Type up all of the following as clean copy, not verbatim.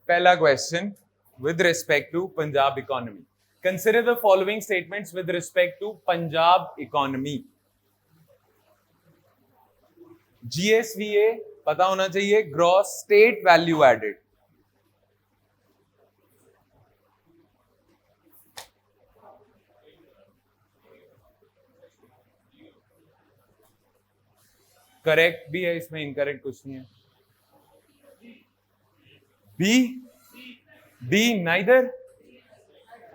पहला question with respect to Punjab economy. Consider the following statements with respect to Punjab economy. GSVA पता होना चाहिए, gross state value added. Correct भी है, इसमें इनकरेक्ट कुछ नहीं है. B neither.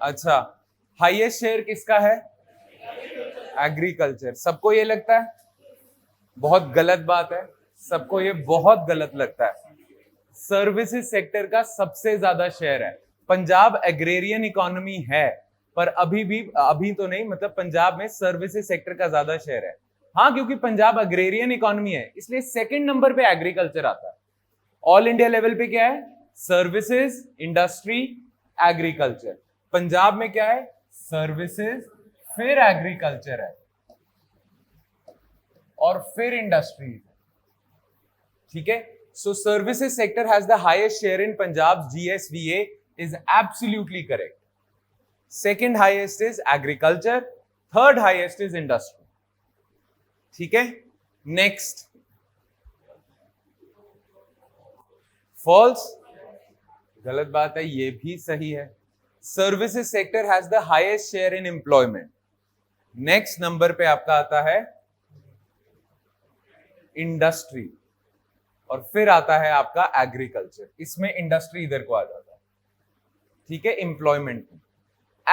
अच्छा, हाईएस्ट शेयर किसका है? एग्रीकल्चर. सबको ये लगता है? बहुत गलत बात है. सबको ये बहुत गलत लगता है. सर्विसेज सेक्टर का सबसे ज्यादा शेयर है. पंजाब एग्रेरियन इकोनॉमी है, पर अभी तो नहीं, मतलब पंजाब में सर्विसेज सेक्टर का ज्यादा शेयर है. हाँ, क्योंकि पंजाब एग्रेरियन इकोनॉमी है, इसलिए सेकंड नंबर पे एग्रीकल्चर आता है. ऑल इंडिया लेवल पे क्या है? Services, industry, agriculture. पंजाब में क्या है? सर्विसेज, फिर एग्रीकल्चर है और फिर इंडस्ट्री. ठीक है. So services sector has the highest share in Punjab. GSVA is absolutely correct. Second highest is agriculture, third highest is industry. ठीक है. Next, false. गलत बात है, ये भी सही है. Services sector has the highest share in employment. Next number पे आपका आता है इंडस्ट्री और फिर आता है आपका एग्रीकल्चर. इसमें इंडस्ट्री इधर को आ जाता है. ठीक है. एम्प्लॉयमेंट में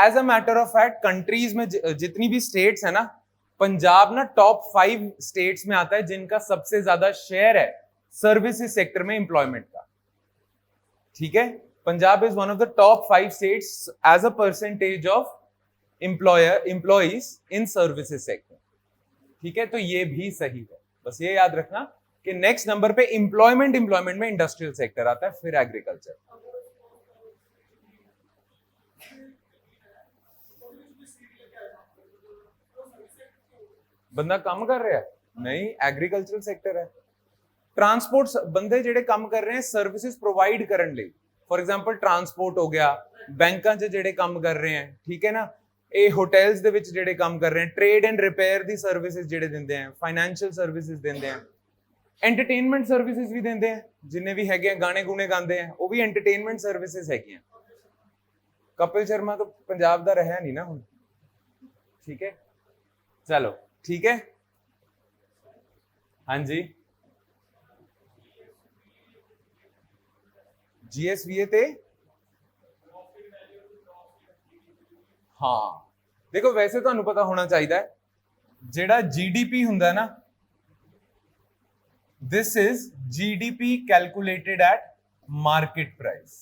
as a matter of fact countries में जितनी भी स्टेट्स है ना, पंजाब ना टॉप 5 स्टेट्स में आता है जिनका सबसे ज्यादा शेयर है सर्विसेज सेक्टर में एम्प्लॉयमेंट का. ठीक है. Punjab is one of the top 5 states as a percentage of employees in services sector. ठीक है. तो ये भी सही है. बस ये याद रखना कि नेक्स्ट नंबर पे एम्प्लॉयमेंट में इंडस्ट्रियल सेक्टर आता है, फिर एग्रीकल्चर. बंदा काम कर रहा है? नहीं, एग्रीकल्चरल सेक्टर है. ट्रांसपोर्ट बंदे ਜਿਹੜੇ ਕੰਮ ਕਰ ਰਹੇ हैं सर्विसेज प्रोवाइड ਕਰਨ ਲਈ. फॉर एग्जांपल ट्रांसपोर्ट हो गया, बैंकां 'ਚ ਜਿਹੜੇ ਕੰਮ ਕਰ ਰਹੇ हैं, ठीक है ना, ਇਹ ਹੋਟਲਸ ਦੇ ਵਿੱਚ ਜਿਹੜੇ ਕੰਮ ਕਰ ਰਹੇ हैं, trade and repair the services ਜਿਹੜੇ ਦਿੰਦੇ हैं, फाइनेंशियल सर्विसेज ਦਿੰਦੇ हैं, एंटरटेनमेंट सर्विसेज भी ਦਿੰਦੇ हैं, जिन्ने भी हैगे गाने गुने गाते हैं वो भी एंटरटेनमेंट सर्विसेज हैगियां. कपिल शर्मा तो पंजाब दा रहा नहीं ना हुण. ठीक है. चलो ठीक है. हाँ जी, GSVA ते हाँ देखो, वैसे ਤੁਹਾਨੂੰ पता होना चाहिए ਜਿਹੜਾ GDP ਹੁੰਦਾ ना, this is GDP calculated at market price.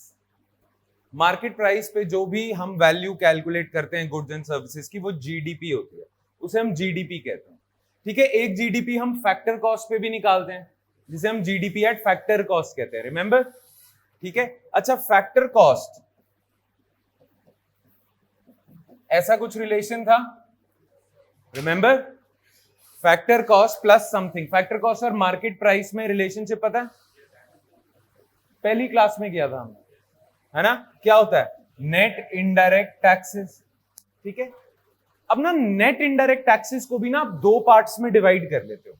Market price पे जो भी हम वैल्यू कैलकुलेट करते हैं गुड्स एंड सर्विसेज की, वो GDP होती है, उसे हम GDP कहते हैं. ठीक है. एक GDP हम फैक्टर कॉस्ट पे भी निकालते हैं, जिसे हम GDP एट फैक्टर कॉस्ट कहते हैं. रिमेंबर. ठीक है. अच्छा, फैक्टर कॉस्ट ऐसा कुछ रिलेशन था, remember. Factor cost plus something. Factor cost और मार्केट प्राइस में रिलेशनशिप पता है? पहली क्लास में किया था हमने, है ना. क्या होता है? Net indirect taxes. ठीक है. अब ना नेट इनडायरेक्ट टैक्सेस को भी ना आप 2 पार्ट्स में डिवाइड कर लेते हो.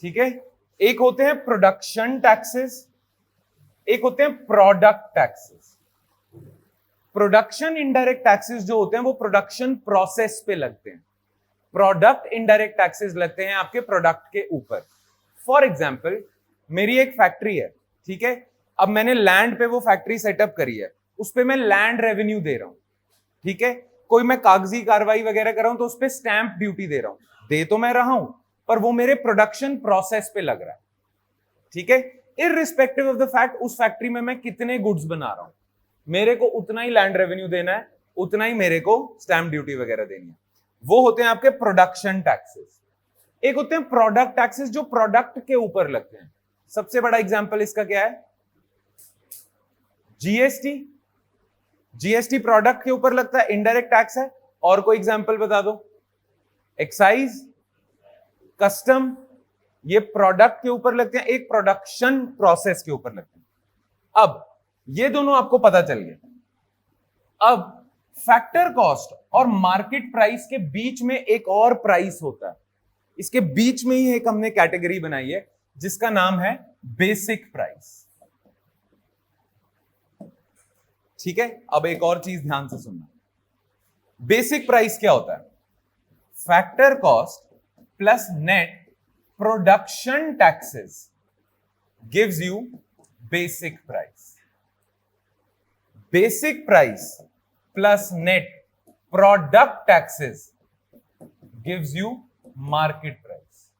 ठीक है. एक होते हैं प्रोडक्शन टैक्सेस, एक होते हैं product taxes. Production indirect taxes जो होते हैं वो प्रोडक्शन प्रोसेस पे लगते हैं. प्रोडक्ट इनडायरेक्ट टैक्सेस लगते हैं आपके प्रोडक्ट के ऊपर. फॉर एग्जांपल, मेरी एक फैक्ट्री है. ठीक है. अब मैंने लैंड पे वो फैक्ट्री सेटअप करी है, उस पे मैं लैंड रेवेन्यू दे रहा हूं. ठीक है. कोई मैं कागजी कार्रवाई वगैरह कर रहा हूं तो उस पे स्टैंप ड्यूटी दे रहा हूं. दे तो मैं रहा हूं, पर वो मेरे प्रोडक्शन प्रोसेस पे लग रहा है. ठीक है. इररिस्पेक्टिव ऑफ द फैक्ट उस फैक्ट्री में मैं कितने गुड्स बना रहा हूं, मेरे को उतना ही लैंड रेवेन्यू देना है, उतना ही मेरे को स्टैंप ड्यूटी वगैरह देनी है. वो होते हैं आपके प्रोडक्शन टैक्सेस. एक होते हैं प्रोडक्ट टैक्सेस जो प्रोडक्ट के ऊपर लगते हैं. सबसे बड़ा एग्जांपल इसका क्या है? जीएसटी. जीएसटी प्रोडक्ट के ऊपर लगता है, इनडायरेक्ट टैक्स है. और कोई एग्जांपल बता दो. एक्साइज, कस्टम, ये प्रोडक्ट के ऊपर लगते हैं, एक प्रोडक्शन प्रोसेस के ऊपर लगते हैं. अब ये दोनों आपको पता चल गया। अब फैक्टर कॉस्ट और मार्केट प्राइस के बीच में एक और प्राइस होता है, इसके बीच में ही एक हमने कैटेगरी बनाई है जिसका नाम है बेसिक प्राइस। ठीक है, अब एक और चीज ध्यान से सुनना। बेसिक प्राइस क्या होता है? Factor cost plus net production taxes gives you basic price. Basic price plus net product taxes gives you market price.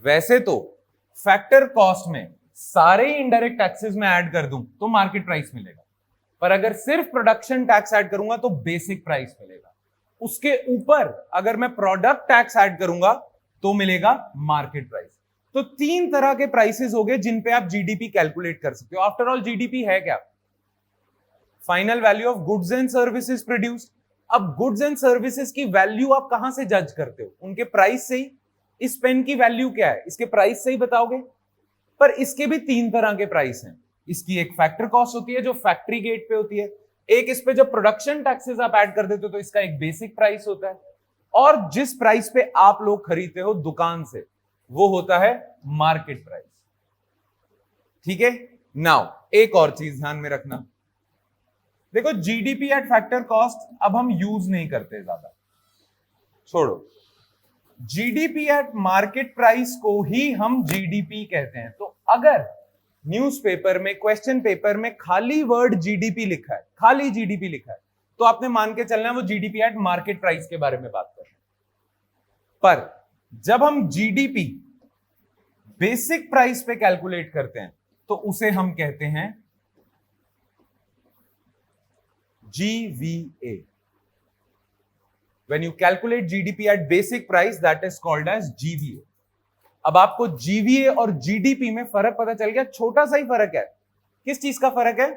वैसे तो फैक्टर कॉस्ट में सारे इनडायरेक्ट टैक्सेस में ऐड कर दूं तो मार्केट प्राइस मिलेगा, पर अगर सिर्फ प्रोडक्शन टैक्स ऐड करूंगा तो बेसिक प्राइस मिलेगा। उसके ऊपर अगर मैं प्रोडक्ट टैक्स ऐड करूंगा तो मिलेगा मार्केट प्राइस। तो तीन तरह के प्राइसेस हो गए जिन पे आप जीडीपी कैलकुलेट कर सकते हो। आफ्टर ऑल जीडीपी है क्या? Final value of goods and services produced. अब गुड्स एंड सर्विसेज की वैल्यू आप कहां से जज करते हो? उनके प्राइस से ही। इस पेन की वैल्यू क्या है? इसके प्राइस से ही बताओगे। पर इसके भी तीन तरह के प्राइस हैं। इसकी एक फैक्टर कॉस्ट होती है जो फैक्ट्री गेट पे होती है, एक इस पे जब प्रोडक्शन टैक्सेस आप ऐड कर देते हो तो इसका एक बेसिक प्राइस होता है, और जिस प्राइस पे आप लोग खरीदते हो दुकान से वो होता है मार्केट प्राइस। ठीक है, नाउ एक और चीज ध्यान में रखना। देखो जीडीपी एट फैक्टर कॉस्ट अब हम यूज नहीं करते ज्यादा, छोड़ो। जीडीपी एट मार्केट प्राइस को ही हम जीडीपी कहते हैं। तो अगर न्यूज़पेपर में, क्वेश्चन पेपर में खाली वर्ड जीडीपी लिखा है, खाली जीडीपी लिखा है, तो आपने मान के चलना है वो जीडीपी एट मार्केट प्राइस के बारे में बात कर रहे हैं। पर जब हम जीडीपी बेसिक प्राइस पे कैलकुलेट करते हैं तो उसे हम कहते हैं GVA। When you calculate GDP at basic price, that is called as GVA। अब आपको GVA और GDP में फर्क पता चल गया, छोटा सा ही फर्क है। किस चीज का फर्क है?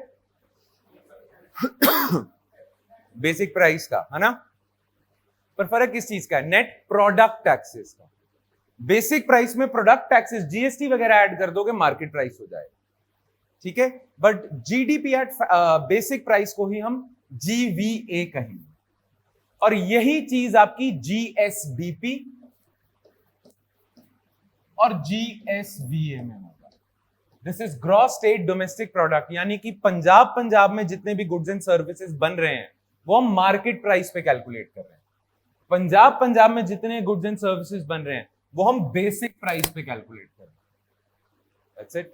बेसिक प्राइस का, है ना? पर फर्क किस चीज का है? नेट प्रोडक्ट टैक्सेस का। बेसिक प्राइस में प्रोडक्ट टैक्सेस, जीएसटी वगैरह ऐड कर दोगे, मार्केट प्राइस हो जाएगा। ठीक है, but GDP at basic price को ही हम GVA कहेंगे। और यही चीज आपकी GSDP और GSVA में होगा। This is gross state domestic product, यानी कि पंजाब में जितने भी गुड्स एंड सर्विसेज बन रहे हैं वो हम मार्केट प्राइस पे कैलकुलेट कर रहे हैं। पंजाब में जितने गुड्स एंड सर्विसेज बन रहे हैं वो हम बेसिक प्राइस पे कैलकुलेट कर रहे हैं। That's it.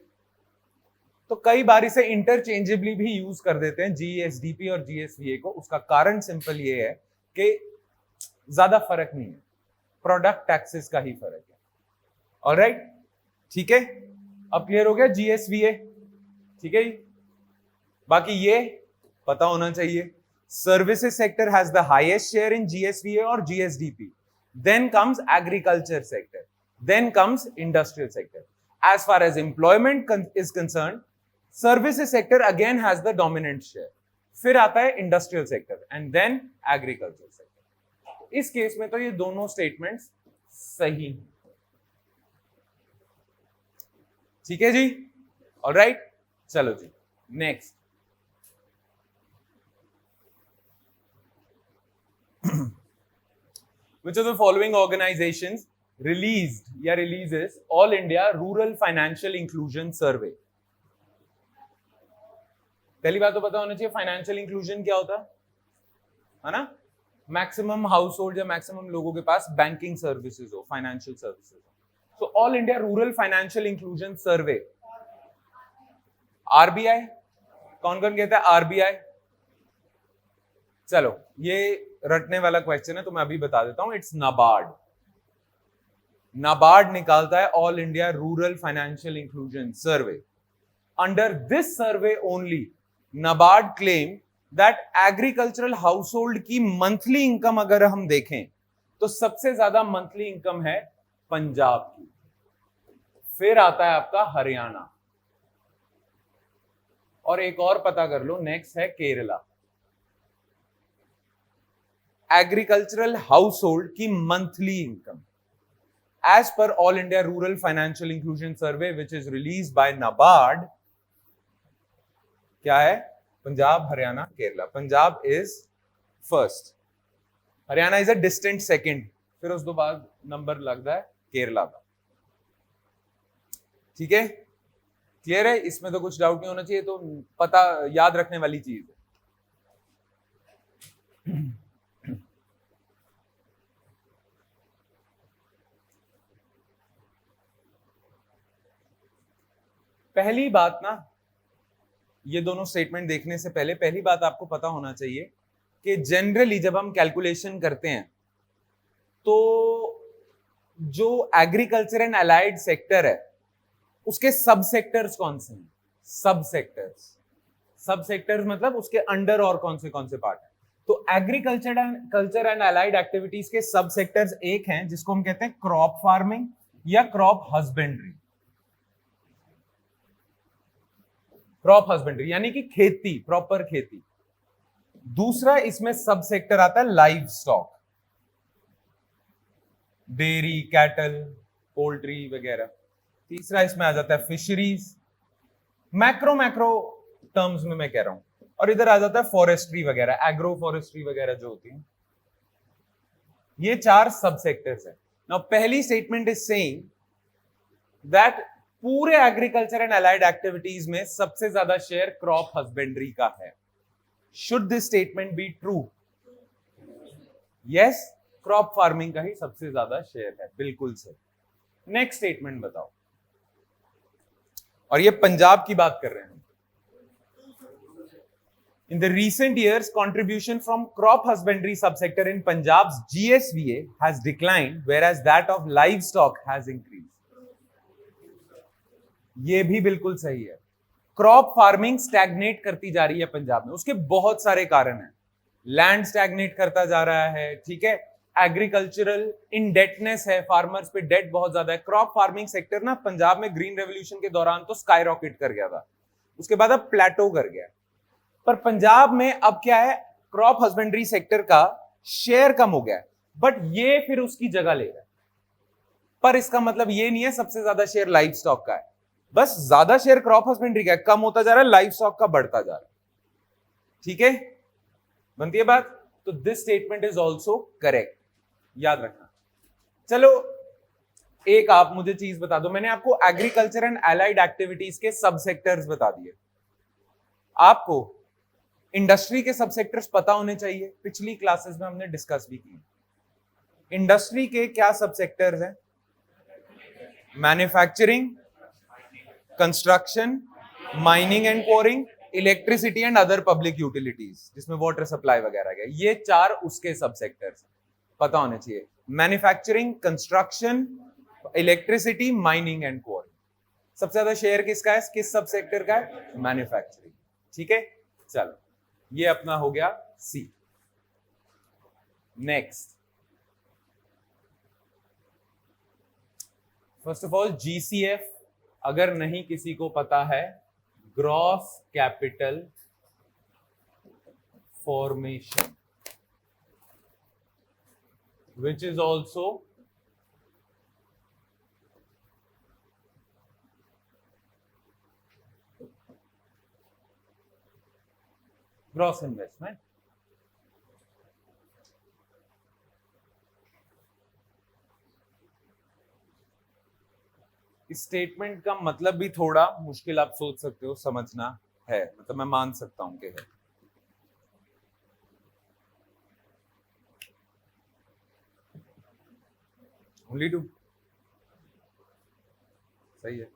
तो कई बार इसे इंटरचेंजेबली भी यूज कर देते हैं GSDP और GSVA को। उसका कारण सिंपल ये है कि ज्यादा फर्क नहीं है, प्रोडक्ट टैक्सेस का ही फर्क है। ऑलराइट, ठीक है, अब क्लियर हो गया GSVA। ठीक है, बाकी ये पता होना चाहिए, services sector has the highest share in GSVA और GSDP, then comes agriculture sector, then comes industrial sector. As far as employment is concern, services sector again has the dominant share, फिर आता है industrial sector and then agriculture sector. इस case में तो ये दोनों statements सही हैं। ठीक है जी, ऑलराइट, चलो जी next. Which of the following organizations released या releases All India Rural Financial Inclusion Survey? पहली बात तो पता होना चाहिए फाइनेंशियल इंक्लूजन क्या होता है ना? मैक्सिमम हाउस होल्ड या मैक्सिमम लोगों के पास बैंकिंग सर्विसेज हो, फाइनेंशियल सर्विसेज हो। So all India rural financial inclusion survey, RBI. कौन कौन कहता है आरबीआई? चलो ये रटने वाला क्वेश्चन है तो मैं अभी बता देता हूं, इट्स नाबार्ड। नाबार्ड निकालता है all India rural financial inclusion survey. Under this survey only NABARD claim that agricultural house hold की मंथली इनकम अगर हम देखें तो सबसे ज्यादा मंथली इनकम है पंजाब की, फिर आता है आपका हरियाणा, और एक और पता कर लो, नेक्स्ट है केरला। एग्रीकल्चरल हाउस होल्ड की monthly income as per All India Rural Financial Inclusion Survey which is released by NABARD, क्या है? Punjab, Haryana, Kerala. Punjab is first, Haryana is a distant second, फिर उस दो बाद नंबर लगता है केरला का। ठीक है, क्लियर है? इसमें तो कुछ डाउट नहीं होना चाहिए, तो पता याद रखने वाली चीज है। पहली बात ना, ये दोनों स्टेटमेंट देखने से पहले पहली बात आपको पता होना चाहिए कि जनरली जब हम कैलकुलेशन करते हैं तो जो एग्रीकल्चर एंड अलाइड सेक्टर है उसके सब सेक्टर्स कौन से हैं? सब सेक्टर्स मतलब उसके अंडर और कौन से पार्ट है? तो एग्रीकल्चर एंड अलाइड एक्टिविटीज के सब सेक्टर्स एक हैं जिसको हम कहते हैं क्रॉप फार्मिंग या क्रॉप हस्बेंड्री। क्रॉप हस्बेंड्री यानी कि खेती, प्रॉपर खेती। दूसरा इसमें सब सेक्टर आता है live stock, dairy, cattle, poultry वगैरह। तीसरा इसमें आ जाता है फिशरीज, मैक्रो टर्म्स में मैं कह रहा हूं। और इधर आ जाता है फॉरेस्ट्री वगैरह, एग्रो फॉरेस्ट्री वगैरह जो होती है। ये चार सब सेक्टर्स है। नाउ पहली स्टेटमेंट इज सेइंग दैट पूरे एग्रीकल्चर एंड अलाइड एक्टिविटीज में सबसे ज्यादा शेयर क्रॉप हस्बेंड्री का है। Should this statement be true? Yes, crop farming का ही सबसे ज्यादा शेयर है, बिल्कुल सही। नेक्स्ट स्टेटमेंट बताओ। और ये पंजाब की बात कर रहे हैं। In the recent years, contribution from crop husbandry subsector in Punjab's GSVA has declined, whereas that of livestock has increased. ये भी बिल्कुल सही है। क्रॉप फार्मिंग स्टैग्नेट करती जा रही है पंजाब में। उसके बहुत सारे कारण हैं। लैंड स्टैग्नेट करता जा रहा है, ठीक है। एग्रीकल्चरल इनडेटनेस है, फार्मर्स पे डेट बहुत ज्यादा है। क्रॉप फार्मिंग सेक्टर ना पंजाब में ग्रीन रेवोल्यूशन के दौरान तो स्काई रॉकेट कर गया था, उसके बाद अब प्लेटो कर गया। पर पंजाब में अब क्या है, क्रॉप हस्बेंड्री सेक्टर का शेयर कम हो गया है, बट ये फिर उसकी जगह ले रहा है। पर इसका मतलब ये नहीं है सबसे ज्यादा शेयर लाइव स्टॉक का है, बस ज्यादा शेयर क्रॉप हस्बेंड्री का है, कम होता जा रहा है, लाइव स्टॉक का बढ़ता जा रहा है। ठीक है, बनती है बात? तो this statement is also correct, याद रखना। चलो एक आप मुझे चीज बता दो, मैंने आपको एग्रीकल्चर एंड एलाइड एक्टिविटीज के सब सेक्टर्स बता दिए। आपको इंडस्ट्री के सब सेक्टर्स पता होने चाहिए, पिछली क्लासेस में हमने डिस्कस भी की। इंडस्ट्री के क्या सब सेक्टर्स हैं? Manufacturing, construction, mining and Koring, electricity and other public utilities, जिसमें वाटर सप्लाई वगैरह गया। ये चार उसके सब सेक्टर्स पता होने चाहिए। Manufacturing, construction, electricity, mining and Koring. सबसे ज्यादा शेयर किसका है, किस सब सेक्टर का है? मैन्युफैक्चरिंग। ठीक है, चलो ये अपना हो गया C. Next, first of all GCF अगर नहीं किसी को पता है, gross capital formation, which is also gross investment। इस स्टेटमेंट का मतलब भी थोड़ा मुश्किल आप सोच सकते हो, समझना है, मतलब मैं मान सकता हूं कि है। ओनली टू, सही है।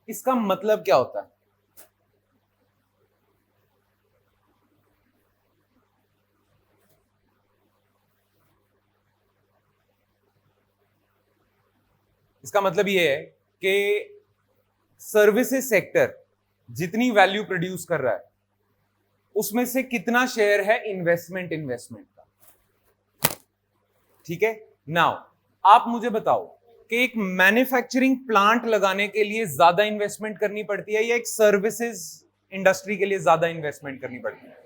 इसका मतलब क्या होता है? इसका मतलब ये है कि सर्विसेज सेक्टर जितनी वैल्यू प्रोड्यूस कर रहा है उसमें से कितना शेयर है इन्वेस्टमेंट का। ठीक है, नाउ आप मुझे बताओ कि एक मैन्युफैक्चरिंग प्लांट लगाने के लिए ज्यादा इन्वेस्टमेंट करनी पड़ती है या एक सर्विसेज इंडस्ट्री के लिए ज्यादा इन्वेस्टमेंट करनी पड़ती है?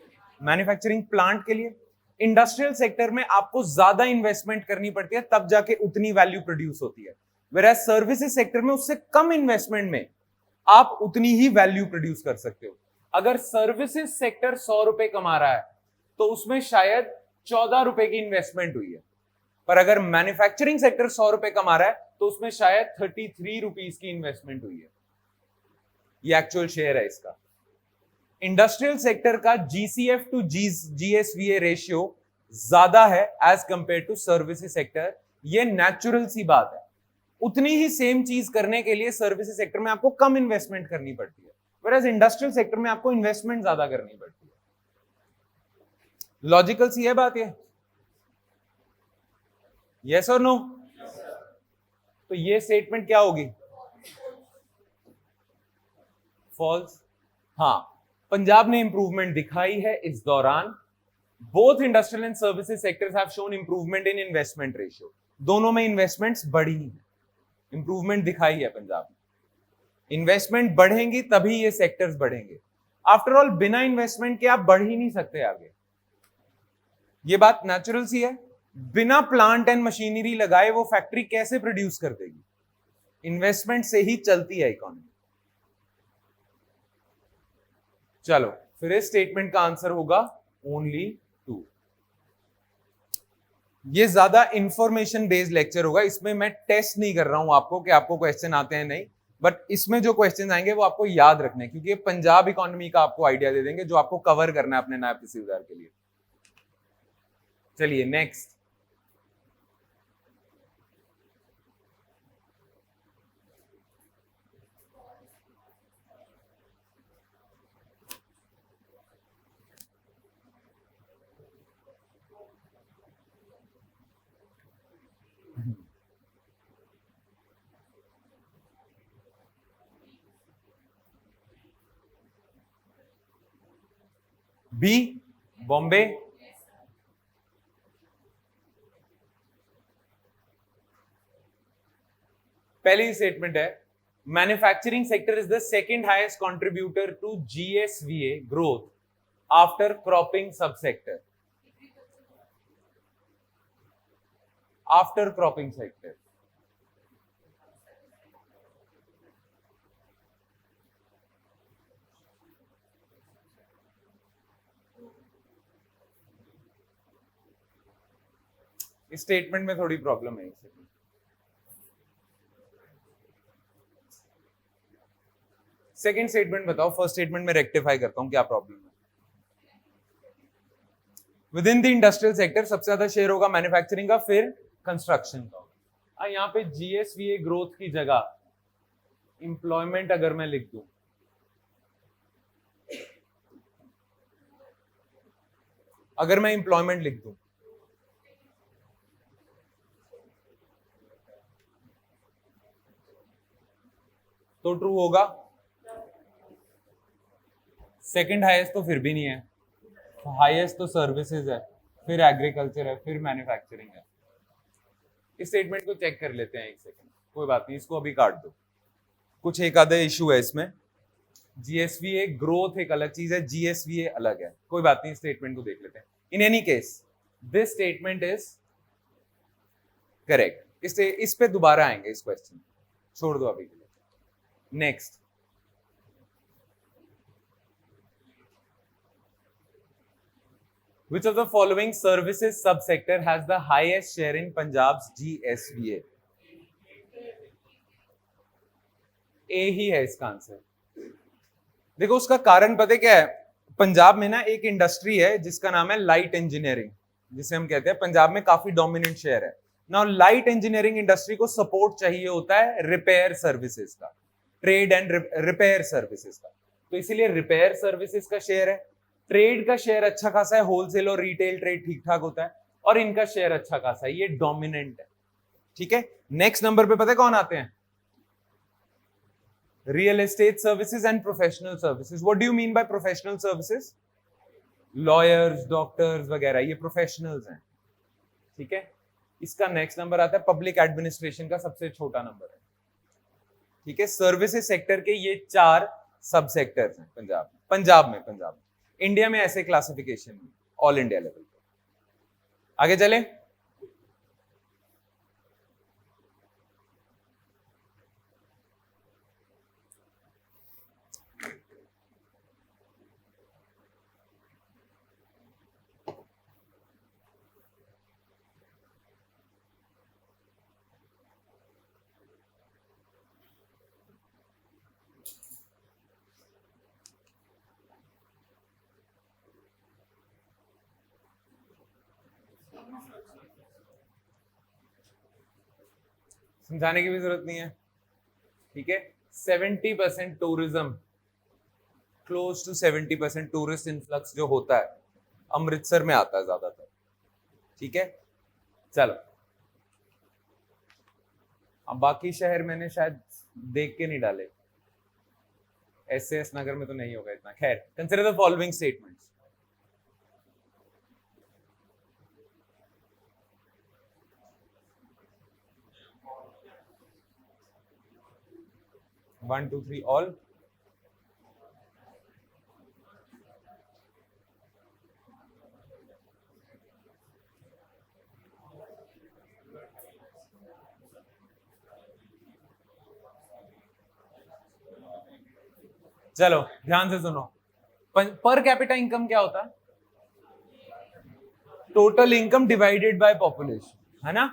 मैन्युफैक्चरिंग प्लांट के लिए। इंडस्ट्रियल सेक्टर में आपको ज्यादा इन्वेस्टमेंट करनी पड़ती है, तब जाके उतनी वैल्यू प्रोड्यूस होती है। वेयर सर्विसेज सेक्टर में उससे कम इन्वेस्टमेंट में आप उतनी ही वैल्यू प्रोड्यूस कर सकते हो। अगर सर्विसेज सेक्टर 100 रुपए कमा रहा है तो उसमें शायद 14 रुपए की इन्वेस्टमेंट हुई है, पर अगर मैन्युफैक्चरिंग सेक्टर 100 रुपए कमा रहा है तो उसमें शायद 33 रुपीज की इन्वेस्टमेंट हुई है। ये एक्चुअल शेयर है इसका। इंडस्ट्रियल सेक्टर का जीसीएफ टू जीएसवीए रेशियो ज्यादा है as compare to services sector. ये नेचुरल सी बात है। उतनी ही सेम चीज करने के लिए सर्विसेज सेक्टर में आपको कम इन्वेस्टमेंट करनी पड़ती है, whereas इंडस्ट्रियल सेक्टर में आपको इन्वेस्टमेंट ज्यादा करनी पड़ती है। लॉजिकल सी है बात ये, यस और नो? तो ये स्टेटमेंट क्या होगी? फॉल्स। हाँ, पंजाब ने इंप्रूवमेंट दिखाई है इस दौरान। Both industrial and services sectors have shown improvement in investment ratio. दोनों में इन्वेस्टमेंट्स बढ़ी हैं, इंप्रूवमेंट दिखाई है पंजाब में। इन्वेस्टमेंट बढ़ेंगी तभी ये सेक्टर्स बढ़ेंगे। आफ्टर ऑल बिना इन्वेस्टमेंट के आप बढ़ ही नहीं सकते आगे, ये बात नेचुरल सी है। बिना प्लांट एंड मशीनरी लगाए वो फैक्ट्री कैसे प्रोड्यूस कर देगी? इन्वेस्टमेंट से ही चलती है इकोनॉमी। चलो फिर इस स्टेटमेंट का आंसर होगा ओनली 2। ये ज्यादा इंफॉर्मेशन बेस्ड लेक्चर होगा, इसमें मैं टेस्ट नहीं कर रहा हूं आपको कि आपको क्वेश्चन आते हैं नहीं, बट इसमें जो क्वेश्चन आएंगे वो आपको याद रखने, क्योंकि ये पंजाब इकोनॉमी का आपको आइडिया दे देंगे जो आपको कवर करना है अपने नायब तहसीलदार के लिए। चलिए नेक्स्ट। बी बॉम्बे, पहली स्टेटमेंट है manufacturing sector is the second highest contributor to GSVA growth after cropping sub sector. After cropping sector इस स्टेटमेंट में थोड़ी प्रॉब्लम है। सेकंड स्टेटमेंट बताओ, फर्स्ट स्टेटमेंट में रेक्टिफाई करता हूं क्या प्रॉब्लम है। Within the industrial sector सबसे ज्यादा शेयर होगा मैन्युफैक्चरिंग का, फिर कंस्ट्रक्शन का। यहाँ पे जीएसवीए ग्रोथ की जगह एम्प्लॉयमेंट अगर मैं लिख दूं, अगर मैं एम्प्लॉयमेंट लिख दूं तो ट्रू होगा। सेकंड हाईएस्ट तो फिर भी नहीं है, हाईएस्ट तो सर्विसेज है, फिर एग्रीकल्चर है, फिर मैन्युफैक्चरिंग है। इस स्टेटमेंट को चेक कर लेते हैं एक सेकंड, कोई बात नहीं, इसको अभी काट दो, कुछ एक आधा इशू है इसमें। जीएसवीए ग्रोथ एक अलग चीज है, जीएसवीए अलग है, कोई बात नहीं, स्टेटमेंट को देख लेते हैं। इन any case this statement is correct. इस पे दोबारा आएंगे, इस क्वेश्चन छोड़ दो अभी के लिए। Next, which of the following services subsector has the highest share in Punjab's GSVA? ए ही है इसका आंसर। देखो उसका कारण पता है क्या है? पंजाब में ना एक इंडस्ट्री है जिसका नाम है लाइट इंजीनियरिंग, जिसे हम कहते हैं पंजाब में काफी डोमिनेंट शेयर है ना। लाइट इंजीनियरिंग इंडस्ट्री को सपोर्ट चाहिए होता है रिपेयर सर्विसेज का, ट्रेड एंड रिपेयर सर्विसेज का, तो इसीलिए रिपेयर सर्विसेज का शेयर है। ट्रेड का शेयर अच्छा खासा है, होलसेल और रिटेल ट्रेड ठीक ठाक होता है, और इनका शेयर अच्छा खासा है, ये डोमिनेंट है। ठीक है, नेक्स्ट नंबर पे पता है कौन आते हैं? Real estate services and professional services. What do you mean by professional services? Lawyers, doctors वगैरह, ये प्रोफेशनल्स हैं। ठीक है, इसका नेक्स्ट नंबर आता है पब्लिक एडमिनिस्ट्रेशन का, सबसे छोटा नंबर है। ठीक है, सर्विसेज सेक्टर के ये 4 सब सेक्टर्स हैं पंजाब में। इंडिया में ऐसे क्लासिफिकेशन ऑल इंडिया लेवल पे। आगे चले। समझाने की भी जरूरत नहीं है, ठीक है। 70% tourism, close to 70% tourist influx जो होता है अमृतसर में आता है ज्यादातर, ठीक है। चलो, अब बाकी शहर मैंने शायद देख के नहीं डाले, एस नगर में तो नहीं होगा इतना। खैर, consider the following statements. One two three all. चलो ध्यान से सुनो, पर कैपिटा इनकम क्या होता है? Total income divided by population, है ना।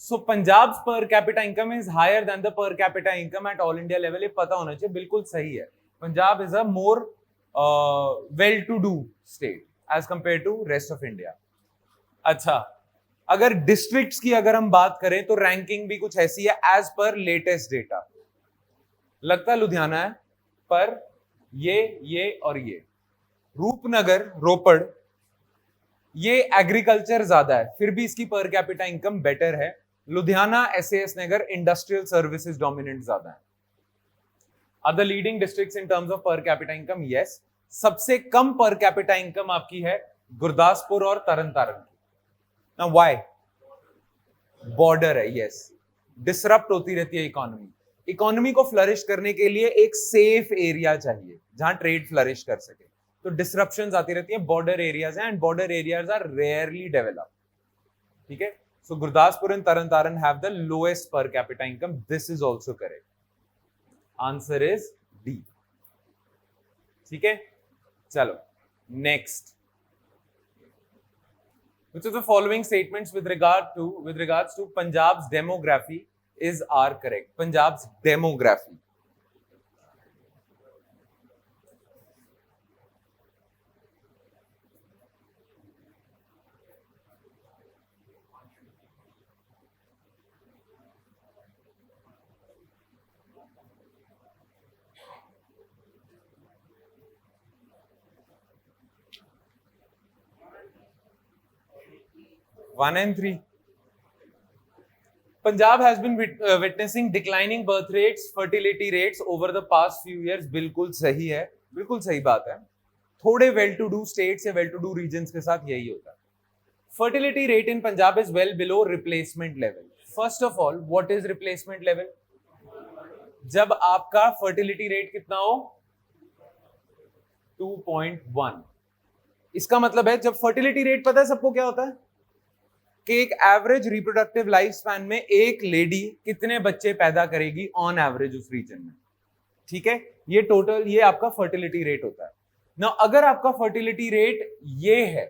So Punjab per capita income is higher than the per capita income at all India level. ये पता होना चाहिए, बिल्कुल सही है। Punjab is a more well to do state as compare to rest of India. अच्छा, अगर डिस्ट्रिक्ट्स की अगर हम बात करें तो रैंकिंग भी कुछ ऐसी है एज पर लेटेस्ट डेटा। लगता लुधियाना है, पर ये और ये रूपनगर, रोपड़, ये एग्रीकल्चर ज्यादा है, फिर भी इसकी पर कैपिटा इनकम बेटर है। लुधियाना, एसएएस नगर, इंडस्ट्रियल सर्विसेज डोमिनेंट ज्यादा है। Other leading districts in terms of पर कैपिटा इनकम, यस। सबसे कम पर कैपिटा इनकम आपकी है गुरदासपुर और तरन तारण की। Now why? बॉर्डर है, यस। डिसरप्ट होती रहती है इकोनॉमी। इकोनॉमी को फ्लरिश करने के लिए एक सेफ एरिया चाहिए जहां ट्रेड फ्लरिश कर सके, तो डिसरप्शंस आती रहती हैं। बॉर्डर एरियाज हैं and border areas are rarely developed, ठीक है। So Gurdaspur and Tarn Taran have the lowest per capita income. This is also correct, answer is D, ठीक है। चलो next, which of the following statements with regards to Punjab's demography are correct? Punjab's demography, one and three. Punjab has been witnessing declining birth rates, fertility rates over the past few years. बिल्कुल सही है, बिल्कुल सही बात है। थोड़े well to do states या well to do regions के साथ यही होता है। Fertility rate in Punjab is well below replacement level. First of all, what is replacement level? जब आपका fertility rate कितना हो? 2.1। इसका मतलब है, जब fertility rate पता है सबको क्या होता है कि एक एवरेज रिप्रोडक्टिव लाइफ स्पैन में एक लेडी कितने बच्चे पैदा करेगी ऑन एवरेज उस रीजन में, ठीक है। ये टोटल, ये आपका फर्टिलिटी रेट होता है ना। अगर आपका फर्टिलिटी रेट ये है,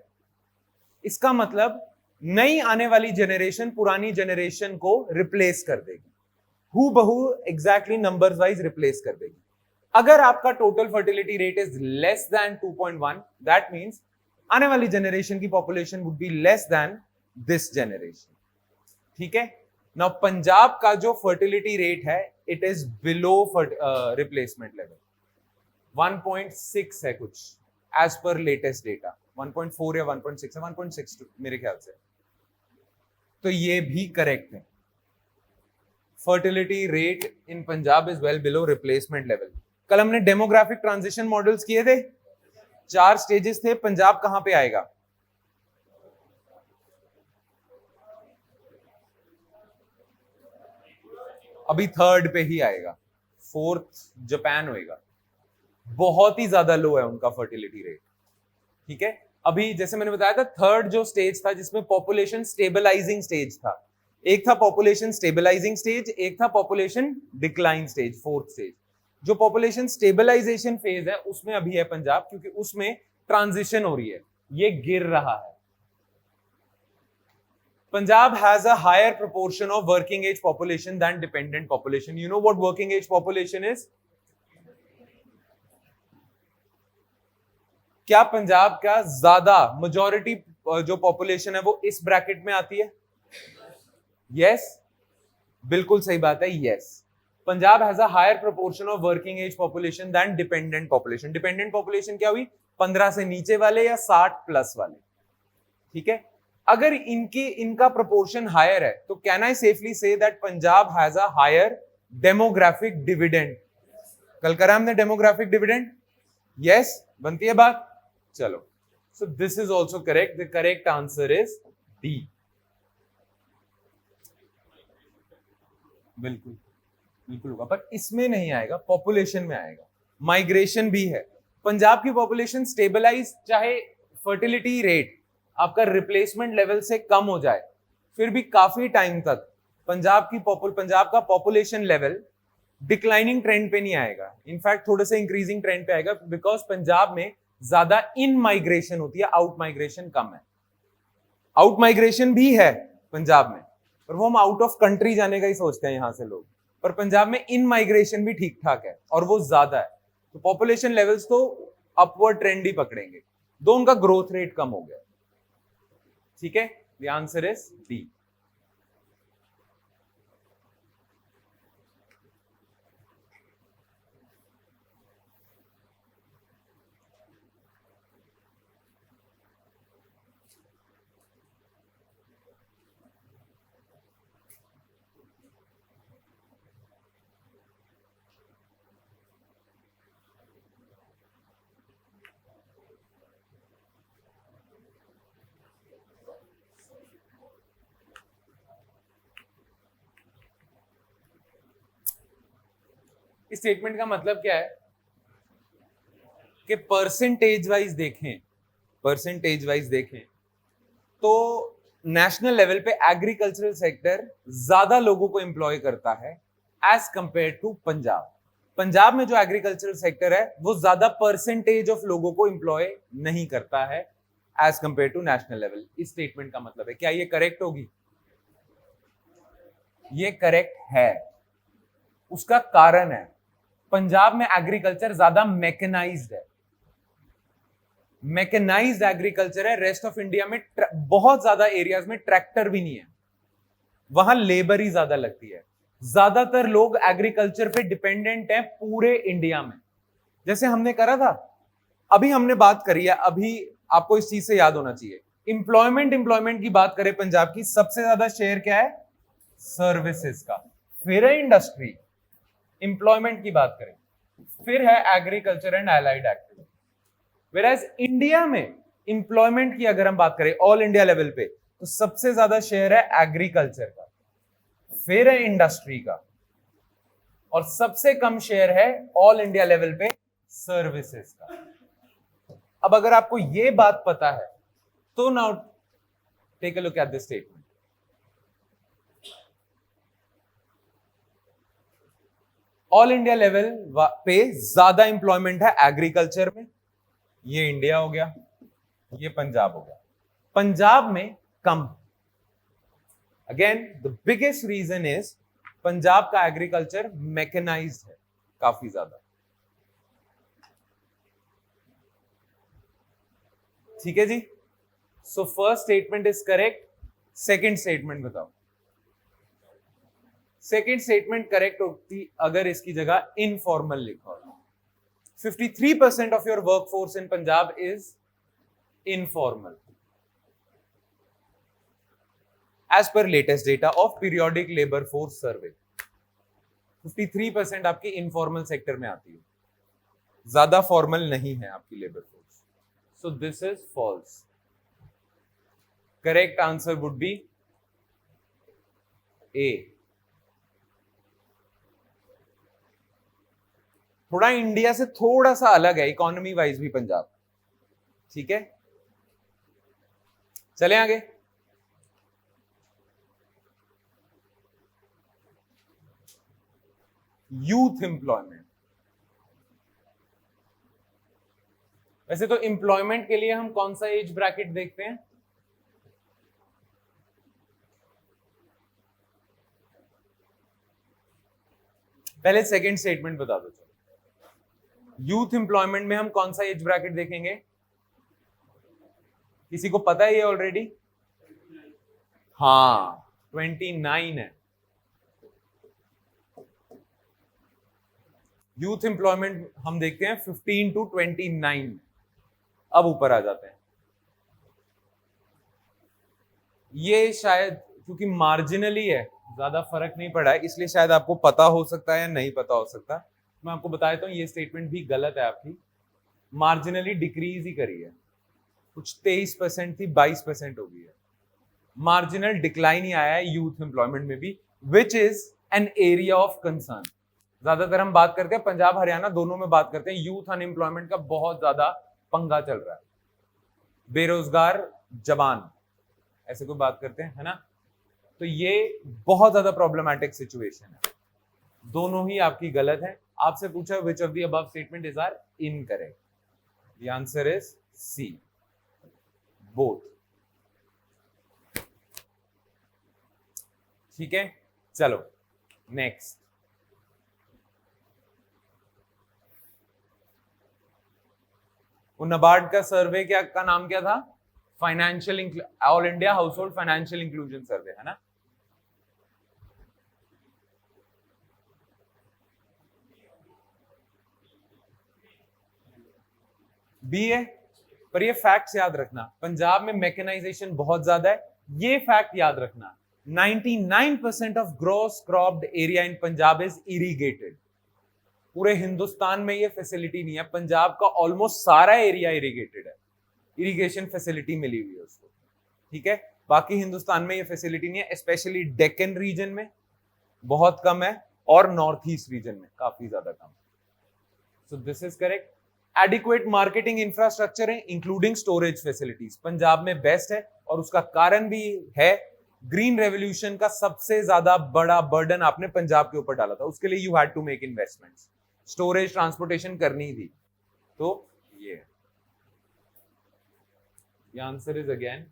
इसका मतलब नई आने वाली जनरेशन पुरानी जनरेशन को रिप्लेस कर देगी, हू बहू एग्जैक्टली नंबर्स वाइज रिप्लेस कर देगी। अगर आपका total fertility rate is less than 2.1, that means आने वाली जनरेशन की population would be less than this generation, ठीक है। नाउ पंजाब का जो फर्टिलिटी रेट है, it is below replacement level, 1.6 है कुछ एज पर लेटेस्ट डेटा। 1.4 या 1.6 है, 1.62 मेरे ख्याल से। तो ये भी करेक्ट है। Fertility rate in Punjab is well below replacement level. कल हमने डेमोग्राफिक ट्रांजिशन मॉडल्स किए थे, 4 स्टेजेस थे। पंजाब कहां पे आएगा? अभी 3rd पे ही आएगा, 4th जापान होएगा। बहुत ही ज्यादा लो है उनका फर्टिलिटी रेट, ठीक है, अभी जैसे मैंने बताया था थर्ड जो स्टेज था जिसमें पॉपुलेशन स्टेबलाइजिंग स्टेज था, एक था पॉपुलेशन स्टेबलाइजिंग स्टेज, एक था population decline stage, fourth stage. जो पॉपुलेशन स्टेबलाइजेशन फेज है उसमें अभी है पंजाब, क्योंकि उसमें ट्रांजिशन हो रही है, ये गिर रहा है। Punjab has a higher proportion of working age population than dependent population. You know what working age population is? क्या पंजाब का ज्यादा मेजॉरिटी जो पॉपुलेशन है वो इस ब्रैकेट में आती है? यस, बिल्कुल सही बात है, yes. Punjab has a higher proportion of working age population than dependent population. Dependent population क्या हुई? 15 से नीचे वाले या 60 प्लस वाले, ठीक है। अगर इनका प्रोपोर्शन हायर है तो can I safely say that Punjab has a higher demographic dividend? कल करा हमने डेमोग्राफिक डिविडेंड, यस, बनती है बात। चलो, सो this is also correct, the correct answer is D. बिल्कुल बिल्कुल होगा, पर इसमें नहीं आएगा, पॉपुलेशन में आएगा। माइग्रेशन भी है। पंजाब की पॉपुलेशन स्टेबलाइज, चाहे फर्टिलिटी रेट आपका रिप्लेसमेंट लेवल से कम हो जाए, फिर भी काफी टाइम तक पंजाब का पॉपुलेशन लेवल डिक्लाइनिंग ट्रेंड पे नहीं आएगा, इनफैक्ट थोड़े से इंक्रीजिंग ट्रेंड पे आएगा, बिकॉज पंजाब में ज्यादा इन माइग्रेशन होती है, आउट माइग्रेशन कम है। आउट माइग्रेशन भी है पंजाब में, पर वो हम आउट ऑफ कंट्री जाने का ही सोचते हैं यहां से लोग, पर पंजाब में इन माइग्रेशन भी ठीक ठाक है और वो ज्यादा है, तो पॉपुलेशन लेवल्स तो अपवर्ड ट्रेंड ही पकड़ेंगे, दो उनका ग्रोथ रेट कम हो गया। ठीक है, द आंसर इज डी। इस स्टेटमेंट का मतलब क्या है कि परसेंटेज वाइज देखें तो नेशनल लेवल पे एग्रीकल्चरल सेक्टर ज्यादा लोगों को एम्प्लॉय करता है as compare to Punjab. Punjab में जो एग्रीकल्चरल सेक्टर है वो ज्यादा परसेंटेज ऑफ लोगों को एम्प्लॉय नहीं करता है as compare to national level. इस स्टेटमेंट का मतलब है, क्या ये करेक्ट होगी? ये करेक्ट है। उसका कारण है पंजाब में एग्रीकल्चर ज्यादा मैकेनाइज्ड है, मैकेनाइज्ड एग्रीकल्चर है। रेस्ट ऑफ इंडिया में बहुत ज्यादा एरियाज में ट्रैक्टर भी नहीं है, वहां लेबर ही ज्यादा लगती है। ज्यादातर लोग एग्रीकल्चर पे डिपेंडेंट हैं पूरे इंडिया में। जैसे हमने करा था, अभी हमने बात करी है, अभी आपको इस चीज से याद होना चाहिए, इंप्लॉयमेंट की बात करें पंजाब की, सबसे ज्यादा शेयर क्या है? सर्विसेज का, फिर है इंडस्ट्री। इंप्लॉयमेंट की बात करें, फिर है agriculture and allied activity. Whereas India में इंप्लॉयमेंट की अगर हम बात करें ऑल इंडिया लेवल पे, तो सबसे ज्यादा शेयर है एग्रीकल्चर का, फिर है इंडस्ट्री का, और सबसे कम शेयर है ऑल इंडिया लेवल पे सर्विसेज का। अब अगर आपको ये बात पता है तो now take a look at this statement. All India level पे ज्यादा इंप्लॉयमेंट है एग्रीकल्चर में, ये इंडिया हो गया, ये पंजाब हो गया। पंजाब में कम। Again the biggest reason is Punjab का एग्रीकल्चर मैकेनाइज्ड है काफी ज्यादा। ठीक है जी, so first statement is correct. Second statement बताओ। सेकंड स्टेटमेंट करेक्ट होती अगर इसकी जगह इनफॉर्मल लिखा हो। 53% of your workforce in Punjab is informal, as per latest data of periodic labor force survey। 53% आपकी इनफॉर्मल सेक्टर में आती है, ज्यादा फॉर्मल नहीं है आपकी labour force. So this is false. Correct answer would be A. थोड़ा इंडिया से थोड़ा सा अलग है इकोनॉमी वाइज भी पंजाब, ठीक है, चले आगे। Youth employment. वैसे तो एम्प्लॉयमेंट के लिए हम कौन सा एज ब्रैकेट देखते हैं? पहले सेकंड स्टेटमेंट बता दो। चलो, यूथ एम्प्लॉयमेंट में हम कौन सा एज ब्रैकेट देखेंगे? किसी को पता है ये ऑलरेडी? हाँ, 29 है। यूथ एम्प्लॉयमेंट हम देखते हैं 15 टू 29। अब ऊपर आ जाते हैं। ये शायद क्योंकि मार्जिनली है, ज्यादा फर्क नहीं पड़ा है, इसलिए शायद आपको पता हो सकता है या नहीं पता हो सकता। मैं आपको बता देता हूँ, ये स्टेटमेंट भी गलत है आपकी। मार्जिनली डिक्रीज ही करी है, कुछ 23% थी 22% हो गई है। मार्जिनल डिक्लाइन ही आया है यूथ एम्प्लॉयमेंट में भी, which is an area of concern. ज्यादातर हम बात करते हैं पंजाब हरियाणा दोनों में बात करते हैं, यूथ अनएम्प्लॉयमेंट का बहुत ज्यादा पंगा चल रहा है। बेरोजगार जवान ऐसे कोई बात करते हैं, है ना? तो ये बहुत ज्यादा प्रॉब्लमैटिक सिचुएशन है। दोनों ही आपकी गलत है। आपसे पूछा which of the above statement is are incorrect? The answer is C, both. ठीक है, चलो नेक्स्ट। वो नबार्ड का सर्वे क्या का नाम क्या था? Financial all India household financial inclusion survey, है ना? बी है। पर ये फैक्ट्स याद रखना, पंजाब में मैकेनाइजेशन बहुत ज्यादा है, ये फैक्ट याद रखना। 99% of gross cropped area in Punjab is irrigated. पूरे हिंदुस्तान में ये फैसिलिटी नहीं है, पंजाब का ऑलमोस्ट सारा एरिया इरिगेटेड है, इरिगेशन फैसिलिटी मिली हुई है उसको। ठीक है, बाकी हिंदुस्तान में ये फैसिलिटी नहीं है, स्पेशली डेक्कन रीजन में बहुत कम है और नॉर्थ ईस्ट रीजन में काफी ज्यादा कम है। So this is correct. Adequate marketing infrastructure है इंक्लूडिंग स्टोरेज फैसिलिटीज पंजाब में बेस्ट है, और उसका कारण भी है, ग्रीन रेवोल्यूशन का सबसे ज्यादा बड़ा बर्डन आपने पंजाब के ऊपर डाला था, उसके लिए you had to make investments, storage transportation करनी थी। तो ये आंसर इज अगेन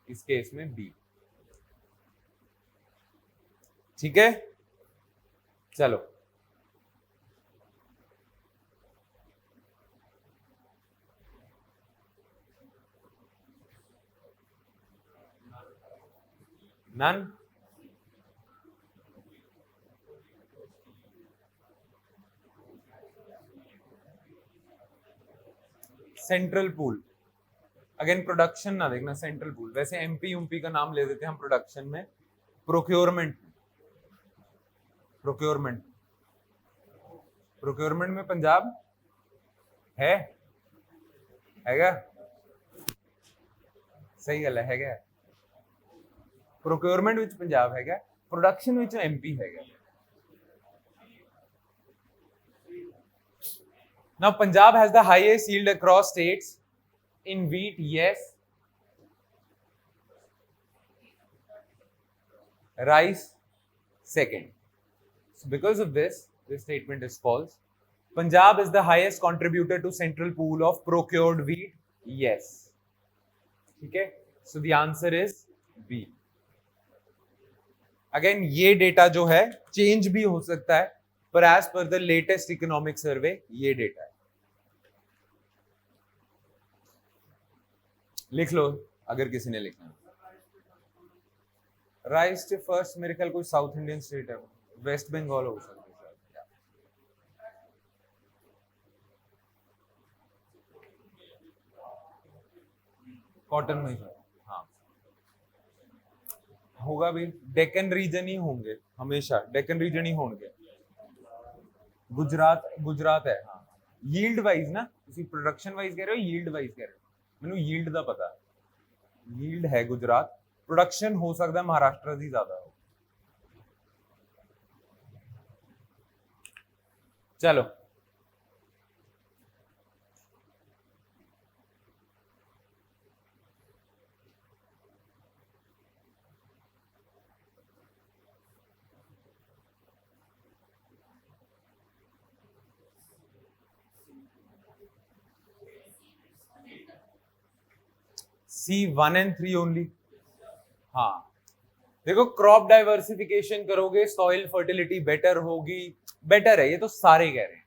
इस केस में बी। ठीक है, चलो none. Central pool, again production ना देखना, सेंट्रल पूल। वैसे एमपी यूपी का नाम ले देते हैं हम प्रोडक्शन में, प्रोक्योरमेंट। प्रोक्योरमेंट प्रोक्योरमेंट में पंजाब हैगा? सही गल है प्रोक्योरमेंट विच पंजाब हैगा, प्रोडक्शन विच एमपी हैगा। Now Punjab has the highest yield across states in wheat, yes. Rice, second. So because of this statement is false. Punjab is the highest contributor to central pool of procured wheat, yes. Okay, so the answer is B. Again, ये data जो है change भी हो सकता है, पर as per the latest economic survey ये data है। लिख लो अगर किसी ने लिखना। राइस के फर्स्ट मेरे ख्याल कोई साउथ इंडियन स्टेट है, वेस्ट बंगाल हो सकता है। कॉटन में हाँ होगा भी, डेक्कन रीजन ही होंगे हमेशा, डेक्कन रीजन ही होंगे। गुजरात है हाँ। यील्ड वाइज ना, उसी प्रोडक्शन वाइज कह रहे हो यील्ड वाइज कह रहे हो? मैंने यील्ड दा पता, यील्ड है गुजरात, प्रोडक्शन हो सकता है महाराष्ट्र से ज्यादा हो। चलो C1 and 3 ओनली। हाँ, देखो क्रॉप डाइवर्सिफिकेशन करोगे, सॉइल फर्टिलिटी बेटर होगी, बेटर है, ये तो सारे कह रहे हैं।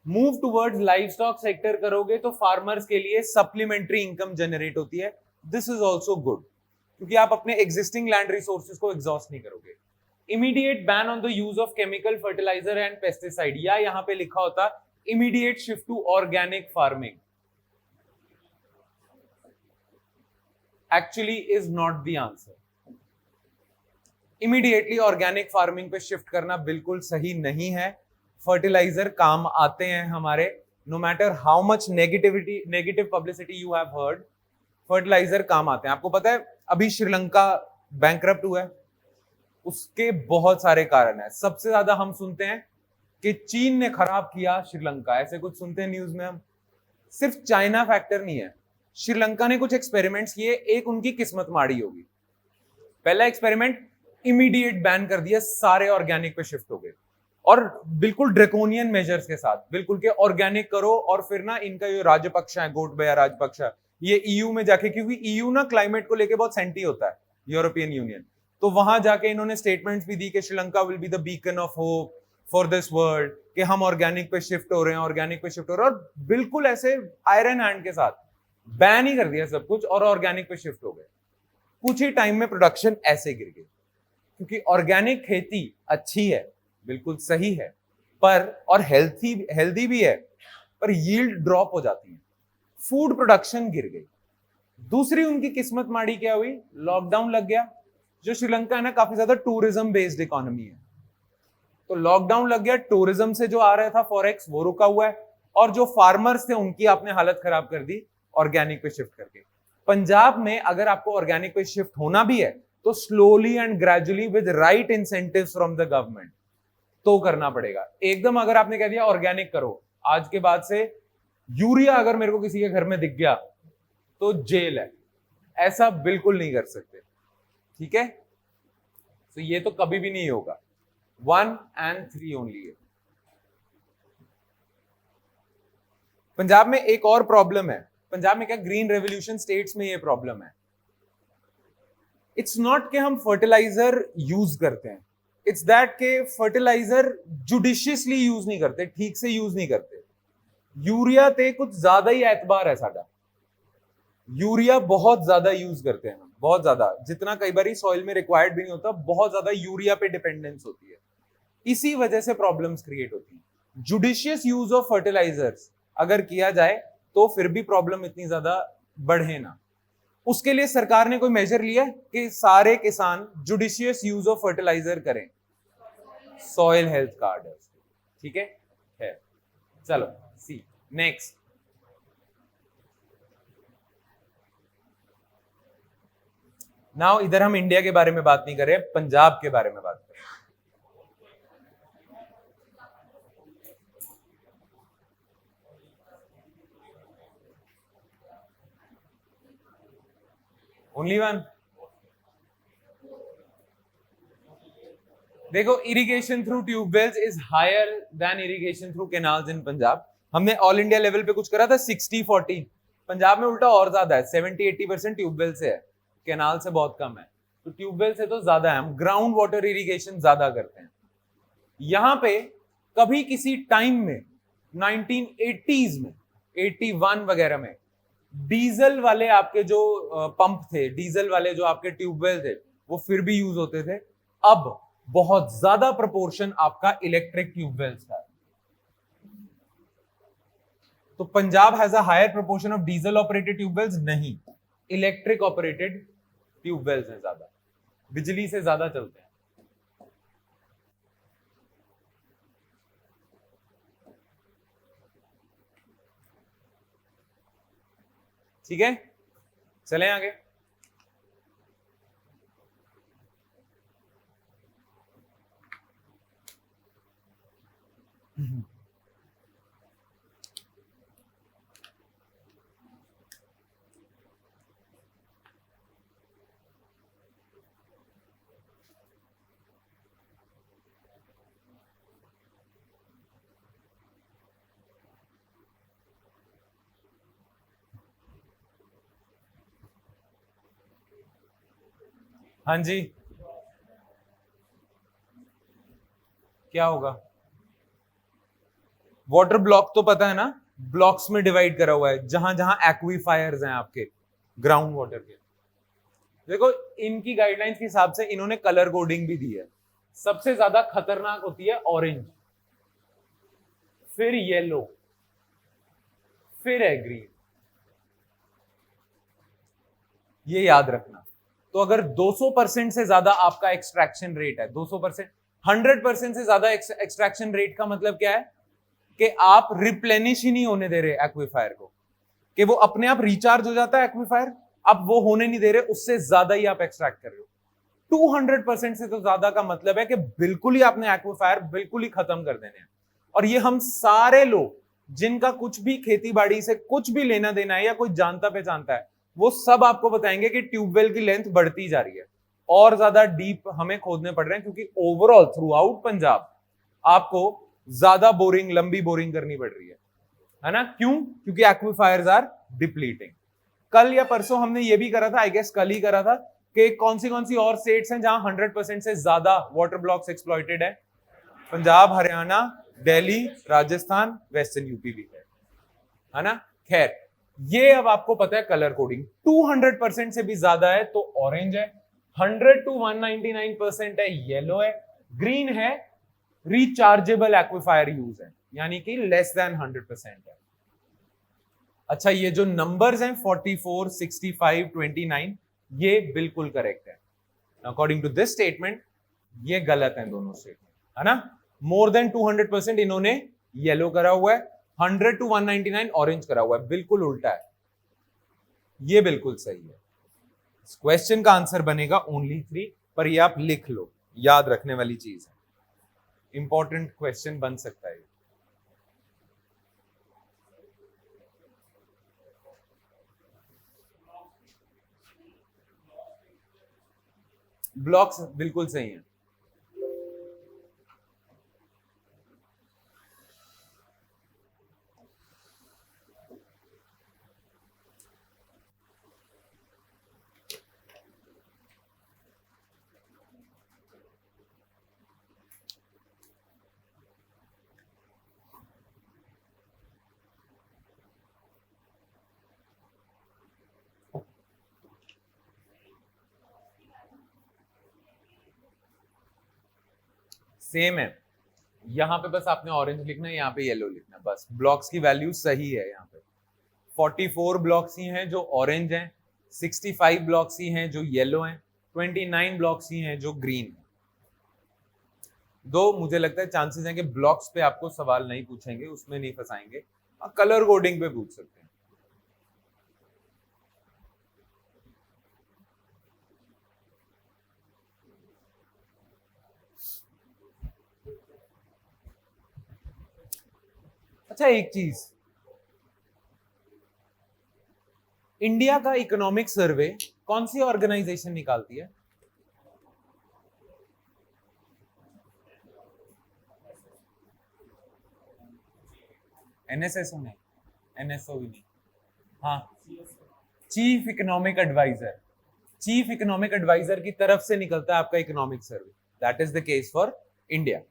मूव टुवर्ड्स लाइवस्टॉक सेक्टर करोगे तो फार्मर्स के लिए सप्लीमेंट्री इनकम जनरेट होती है, दिस इज ऑल्सो गुड, क्योंकि आप अपने एग्जिस्टिंग लैंड रिसोर्सेज को एग्जॉस्ट नहीं करोगे। Immediate ban on the use of chemical fertiliser and pesticide, या यहां पे लिखा होता immediate shift to organic farming, actually is not the answer. Immediately organic farming पे शिफ्ट करना बिल्कुल सही नहीं है। फर्टिलाइजर काम आते हैं हमारे, no matter how much negative publicity you have heard, fertiliser काम आते हैं। आपको पता है अभी श्रीलंका बैंकरप्ट हुआ है, उसके बहुत सारे कारण है। सबसे ज्यादा हम सुनते हैं कि चीन ने खराब किया श्रीलंका, ऐसे कुछ सुनते हैं न्यूज में हम। सिर्फ चाइना फैक्टर नहीं है, श्रीलंका ने कुछ एक्सपेरिमेंट्स किए, एक उनकी किस्मत माड़ी होगी। पहला एक्सपेरिमेंट इमीडिएट बैन कर दिया, सारे ऑर्गेनिक पे शिफ्ट हो गए, और बिल्कुल ड्रेकोनियन मेजर्स के साथ, बिल्कुल के ऑर्गेनिक करो। और फिर ना इनका ये राजपक्षा है, गोटबया राजपक्षा, ये ईयू में जाके, क्योंकि ईयू ना क्लाइमेट को लेके बहुत सेंटी होता है, यूरोपियन यूनियन, तो वहां जाके इन्होंने स्टेटमेंट्स भी दी कि Sri Lanka will be the beacon of hope for this world, कि हम ऑर्गेनिक पे शिफ्ट हो रहे हैं, ऑर्गेनिक पे शिफ्ट हो रहे हैं, और बिल्कुल ऐसे आयरन हैंड के साथ बैन ही कर दिया सब कुछ और ऑर्गेनिक पे शिफ्ट हो गए। कुछ ही टाइम में प्रोडक्शन ऐसे गिर गई, क्योंकि ऑर्गेनिक खेती अच्छी है, बिल्कुल सही है, पर और हेल्दी भी है, पर यील्ड ड्रॉप हो जाती है, फूड प्रोडक्शन गिर गई। दूसरी उनकी किस्मत माड़ी क्या हुई, लॉकडाउन लग गया। जो श्रीलंका है ना, काफी ज्यादा टूरिज्म बेस्ड इकोनॉमी है, तो लॉकडाउन लग गया, टूरिज्म से जो आ रहा था फॉरेक्स वो रुका हुआ है, और जो फार्मर्स थे उनकी आपने हालत खराब कर दी ऑर्गेनिक पे शिफ्ट करके। पंजाब में अगर आपको ऑर्गेनिक पे शिफ्ट होना भी है तो slowly and gradually with right incentives from the government तो करना पड़ेगा। एकदम अगर आपने कह दिया ऑर्गेनिक करो, आज के बाद से यूरिया अगर मेरे को किसी के घर में दिख गया तो जेल है, ऐसा बिल्कुल नहीं कर सकते, ठीक है। तो ये तो कभी भी नहीं होगा, 1 and 3 ओनली है। पंजाब में एक और प्रॉब्लम है, पंजाब में क्या, ग्रीन रेवोल्यूशन स्टेट्स में ये प्रॉब्लम है। इट्स नॉट कि हम फर्टिलाइजर यूज करते हैं, इट्स दैट के फर्टिलाइजर जुडिशियसली यूज नहीं करते, ठीक से यूज नहीं करते। यूरिया ते कुछ ज्यादा ही एतबार है साडा, यूरिया बहुत ज्यादा यूज करते हैं हम, बहुत ज्यादा, जितना कई बार सॉइल में रिक्वायर्ड भी नहीं होता, बहुत ज्यादा यूरिया पे डिपेंडेंस होती है, इसी वजह से प्रॉब्लम्स क्रिएट होती है। जुडिशियस यूज ऑफ फर्टिलाइजर्स अगर किया जाए तो फिर भी प्रॉब्लम इतनी ज्यादा बढ़े ना। उसके लिए सरकार ने कोई मेजर लिया कि सारे किसान जुडिशियस यूज ऑफ फर्टिलाइजर करें, सॉइल हेल्थ कार्ड है, ठीक है। चलो सी नेक्स्ट। नाउ इधर हम इंडिया के बारे में बात नहीं कर रहे, पंजाब के बारे में बात कर रहे हैं। Only one. देखो, irrigation through tubewells is higher than irrigation through canals in Punjab. हमने ऑल इंडिया लेवल पे कुछ करा था 60-40, पंजाब में उल्टा और ज्यादा है, 70-80% ट्यूबवेल से है, कैनाल से बहुत कम है। तो ट्यूबवेल से तो ज्यादा है, हम ग्राउंड वाटर इरिगेशन ज्यादा करते हैं। यहां पे कभी किसी टाइम में 1980s में 81 वगैरह में डीजल वाले आपके जो पंप थे, डीजल वाले जो आपके ट्यूबवेल थे, वो फिर भी यूज होते थे। अब बहुत ज्यादा प्रोपोर्शन आपका इलेक्ट्रिक ट्यूबवेल्स का है। तो Punjab has a higher proportion of diesel operated tubewells, नहीं, इलेक्ट्रिक ऑपरेटेड ट्यूबवेल्स है ज्यादा, बिजली से ज्यादा चलते हैं। ठीक है, चलें आगे। हाँ जी, क्या होगा? वाटर ब्लॉक तो पता है ना, ब्लॉक्स में डिवाइड करा हुआ है, जहां जहां एक्वीफायर्स हैं आपके ग्राउंड वाटर के। देखो, इनकी गाइडलाइंस के हिसाब से इन्होंने कलर कोडिंग भी दी है। सबसे ज्यादा खतरनाक होती है ऑरेंज, फिर येलो, फिर है ग्रीन। ये याद रखना। तो अगर 200% से ज्यादा आपका एक्सट्रैक्शन रेट है, 200%, 100% से ज्यादा एक्सट्रैक्शन रेट का मतलब क्या है? कि आप रिप्लेनिश ही नहीं होने दे रहे एक्वीफायर को, कि वो अपने आप रिचार्ज हो जाता है एक्वीफायर, अब वो होने नहीं दे रहे, उससे ज्यादा ही आप एक्सट्रैक्ट कर रहे हो। 200% से तो ज्यादा का मतलब है कि बिल्कुल ही आपने एक्वीफायर बिल्कुल ही खत्म कर देने हैं। और ये हम सारे लोग जिनका कुछ भी खेती बाड़ी से कुछ भी लेना देना है या कोई जानता पहचानता है, वो सब आपको बताएंगे कि ट्यूबवेल की लेंथ बढ़ती जा रही है और ज्यादा डीप हमें खोदने पड़ रहे हैं, क्योंकि ओवरऑल थ्रू आउट पंजाब आपको ज्यादा बोरिंग, लंबी बोरिंग करनी पड़ रही है ना? क्यों? क्योंकि एक्वीफायर्स आर डिप्लीटिंग। कल या परसों हमने ये भी करा था, आई गेस कल ही करा था, कि कौन सी और स्टेट्स हैं जहां 100% से ज्यादा वाटर ब्लॉक्स एक्सप्लॉइटेड है? पंजाब, हरियाणा, दिल्ली, राजस्थान, वेस्टर्न यूपी भी है ना? खैर, ये अब आपको पता है कलर कोडिंग। 200% से भी ज्यादा है तो ऑरेंज है, 100 to 199% है येलो है, ग्रीन है रिचार्जेबल एक्विफायर यूज है, यानी कि लेस देन 100% है। अच्छा, ये जो नंबर्स हैं 44, 65, 29, ये बिल्कुल करेक्ट है अकॉर्डिंग टू दिस स्टेटमेंट। ये गलत है दोनों स्टेटमेंट, है ना? मोर देन 200% इन्होंने येलो करा हुआ है, 100 to 199 ऑरेंज करा हुआ है, बिल्कुल उल्टा है। ये बिल्कुल सही है। इस क्वेश्चन का आंसर बनेगा ओनली 3, पर ये आप लिख लो, याद रखने वाली चीज है, इंपॉर्टेंट क्वेश्चन बन सकता है। ब्लॉक्स बिल्कुल सही है। सेम है, यहां पे बस आपने ऑरेंज लिखना है, यहाँ पे येलो लिखना है, बस ब्लॉक्स की वैल्यू सही है। यहाँ पे 44 ब्लॉक्स ही हैं जो ऑरेंज हैं, 65 ब्लॉक्स ही हैं जो येलो हैं, 29 ब्लॉक्स ही हैं जो ग्रीन है। दो मुझे लगता है चांसेस हैं कि ब्लॉक्स पे आपको सवाल नहीं पूछेंगे, उसमें नहीं फंसाएंगे, कलर कोडिंग पे पूछ सकते हैं। अच्छा, एक चीज, इंडिया का इकोनॉमिक सर्वे कौन सी ऑर्गेनाइजेशन निकालती है? एनएसएसओ नहीं, एनएसओ भी नहीं, हाँ, chief economic adviser. Chief economic adviser की तरफ से निकलता है आपका economic survey, that is the case for India.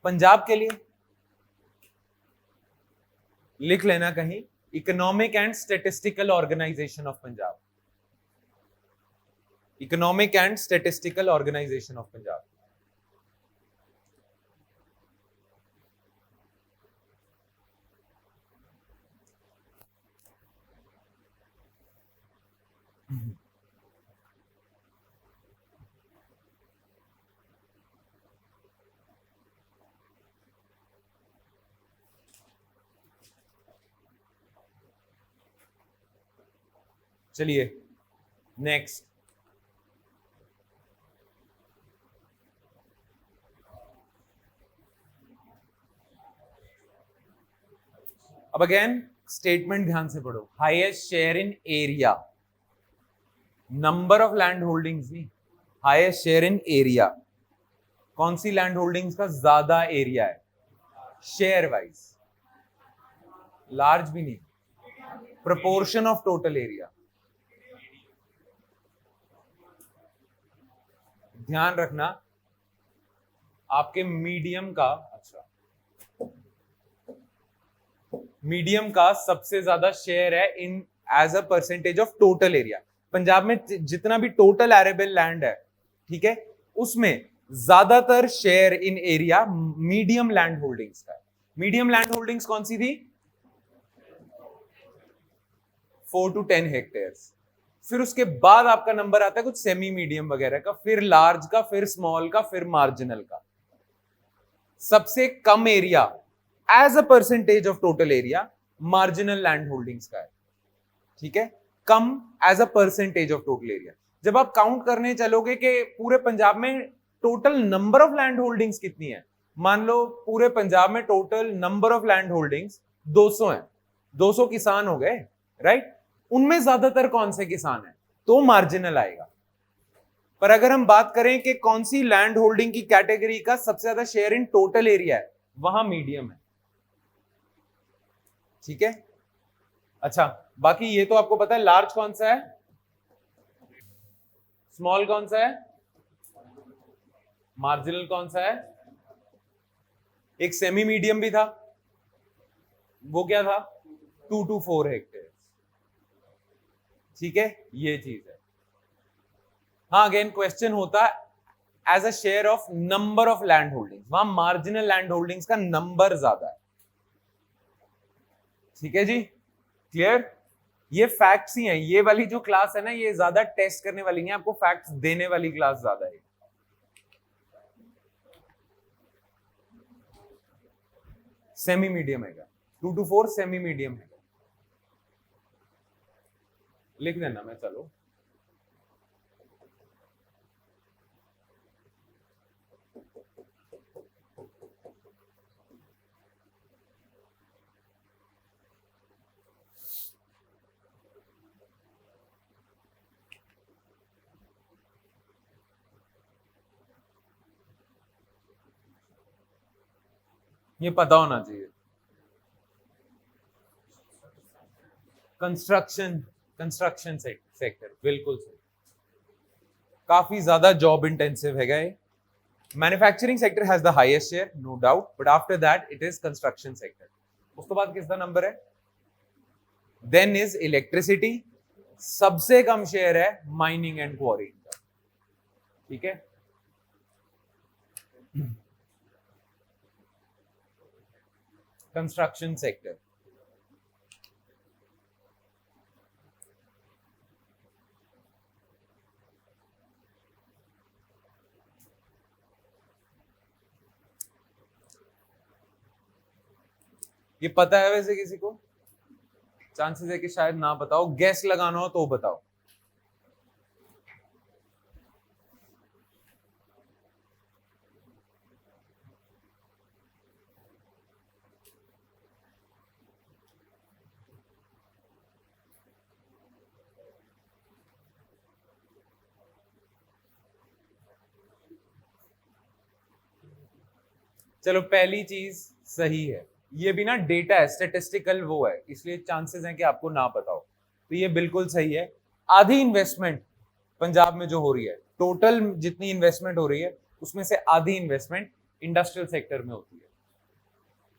Punjab के लिए लिख लेना कहीं, economic and statistical organisation of Punjab, economic and statistical organisation of Punjab. चलिए नेक्स्ट, अब अगेन स्टेटमेंट ध्यान से पढ़ो, highest share in area, number of land holdings नहीं, हाईएस्ट शेयर इन एरिया। कौन सी लैंड होल्डिंग्स का ज्यादा एरिया है शेयर वाइज? लार्ज भी नहीं, प्रोपोर्शन ऑफ टोटल एरिया। ध्यान रखना आपके मीडियम का, अच्छा, मीडियम का सबसे ज्यादा शेयर है in as a percentage of total area. Punjab में जितना भी टोटल एरेबल लैंड है, ठीक है, उसमें ज्यादातर share in area medium land holdings का है। मीडियम लैंड होल्डिंग्स कौन सी थी? 4 to 10 हेक्टेयर्स। फिर उसके बाद आपका नंबर आता है कुछ सेमी मीडियम वगैरह का, फिर लार्ज का, फिर स्मॉल का, फिर मार्जिनल का। सबसे कम area as a percentage of total area marginal land holdings का है, ठीक है, कम as a percentage of total area. जब आप काउंट करने चलोगे कि पूरे पंजाब में total number of land holdings कितनी है, मान लो पूरे पंजाब में total number of land holdings 200 है, 200 किसान हो गए, राइट? उनमें ज्यादातर कौन से किसान है, तो मार्जिनल आएगा। पर अगर हम बात करें कि कौन सी लैंड होल्डिंग की कैटेगरी का सबसे ज्यादा शेयर इन टोटल एरिया है, वहां मीडियम है, ठीक है। अच्छा, बाकी ये तो आपको पता है लार्ज कौन सा है, स्मॉल कौन सा है, मार्जिनल कौन सा है, एक सेमी मीडियम भी था, वो क्या था, 2 to 4 हेक्टेयर, ठीक है, ये चीज है। हाँ, अगेन क्वेश्चन होता है as a share of number of land holdings, वहां मार्जिनल लैंड होल्डिंग्स का नंबर ज्यादा है, ठीक है जी, क्लियर। ये फैक्ट्स ही हैं, ये वाली जो क्लास है ना, ये ज्यादा टेस्ट करने वाली नहीं है, आपको फैक्ट्स देने वाली क्लास ज्यादा है। सेमी मीडियम है, 2 to 4 सेमी मीडियम है, लिख देना मैं, चलो। ये पता होना चाहिए। कंस्ट्रक्शन सेक्टर, बिल्कुल सही, काफी ज्यादा जॉब इंटेंसिव है गए। Manufacturing sector has the highest share, no doubt, but after that it is construction sector. उसके बाद किसका नंबर है? देन इज इलेक्ट्रिसिटी, सबसे कम शेयर है माइनिंग एंड क्वारी का, ठीक है। कंस्ट्रक्शन सेक्टर, ये पता है वैसे किसी को? चांसेस है कि शायद ना बताओ, गैस लगाना हो तो बताओ। चलो, पहली चीज सही है, ये भी ना डेटा है, स्टेटिस्टिकल वो है, इसलिए चांसेस हैं कि आपको ना पता हो, तो ये बिल्कुल सही है। आधी इन्वेस्टमेंट पंजाब में जो हो रही है, टोटल जितनी इन्वेस्टमेंट हो रही है उसमें से आधी इन्वेस्टमेंट इंडस्ट्रियल सेक्टर में होती है,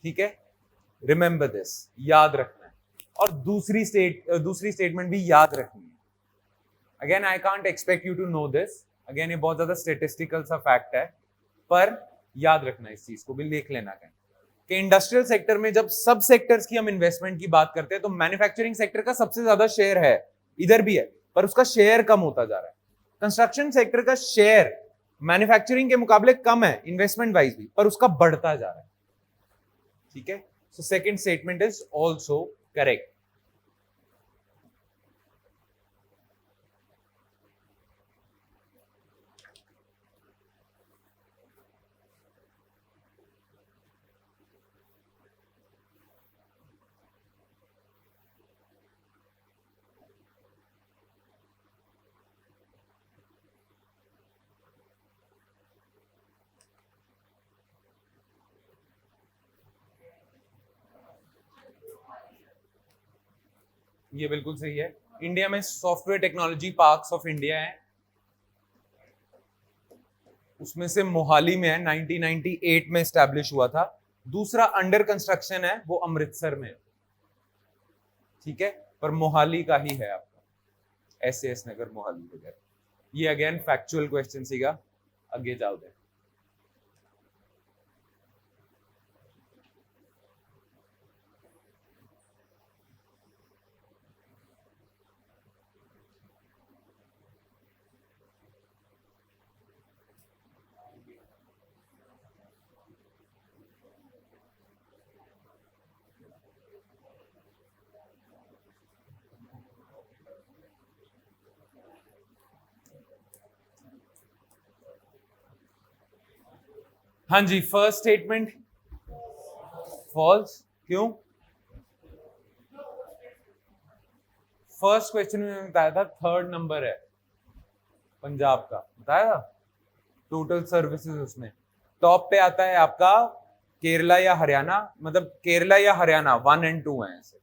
ठीक है, रिमेंबर दिस, याद रखना है। और दूसरी स्टेटमेंट भी याद रखनी है। Again I can't expect you to know this, again ये बहुत ज्यादा स्टेटिस्टिकल सा फैक्ट है, पर याद रखना इस चीज को भी, लिख लेना कहीं कि इंडस्ट्रियल सेक्टर में जब सब सेक्टर्स की हम इन्वेस्टमेंट की बात करते हैं तो मैन्युफैक्चरिंग सेक्टर का सबसे ज्यादा शेयर है, इधर भी है, पर उसका शेयर कम होता जा रहा है। कंस्ट्रक्शन सेक्टर का शेयर मैन्युफैक्चरिंग के मुकाबले कम है इन्वेस्टमेंट वाइज भी, पर उसका बढ़ता जा रहा है, ठीक है। So second statement is also correct. ये बिल्कुल सही है। इंडिया में software technology parks of India है, उसमें से मोहाली में है, 1998 में स्टैब्लिश हुआ था। दूसरा अंडर कंस्ट्रक्शन है, वो अमृतसर में है, ठीक है, पर मोहाली का ही है आपका, SAS नगर मोहाली वगैरह। ये अगेन फैक्चुअल क्वेश्चन सीगा, आगे जाओ दे। हाँ जी, फर्स्ट स्टेटमेंट फॉल्स, क्यों? फर्स्ट क्वेश्चन में बताया था, थर्ड नंबर है पंजाब का, बताया था टोटल सर्विसेज। उसमें टॉप पे आता है आपका केरला या हरियाणा, मतलब केरला या हरियाणा 1 और 2 है ऐसे,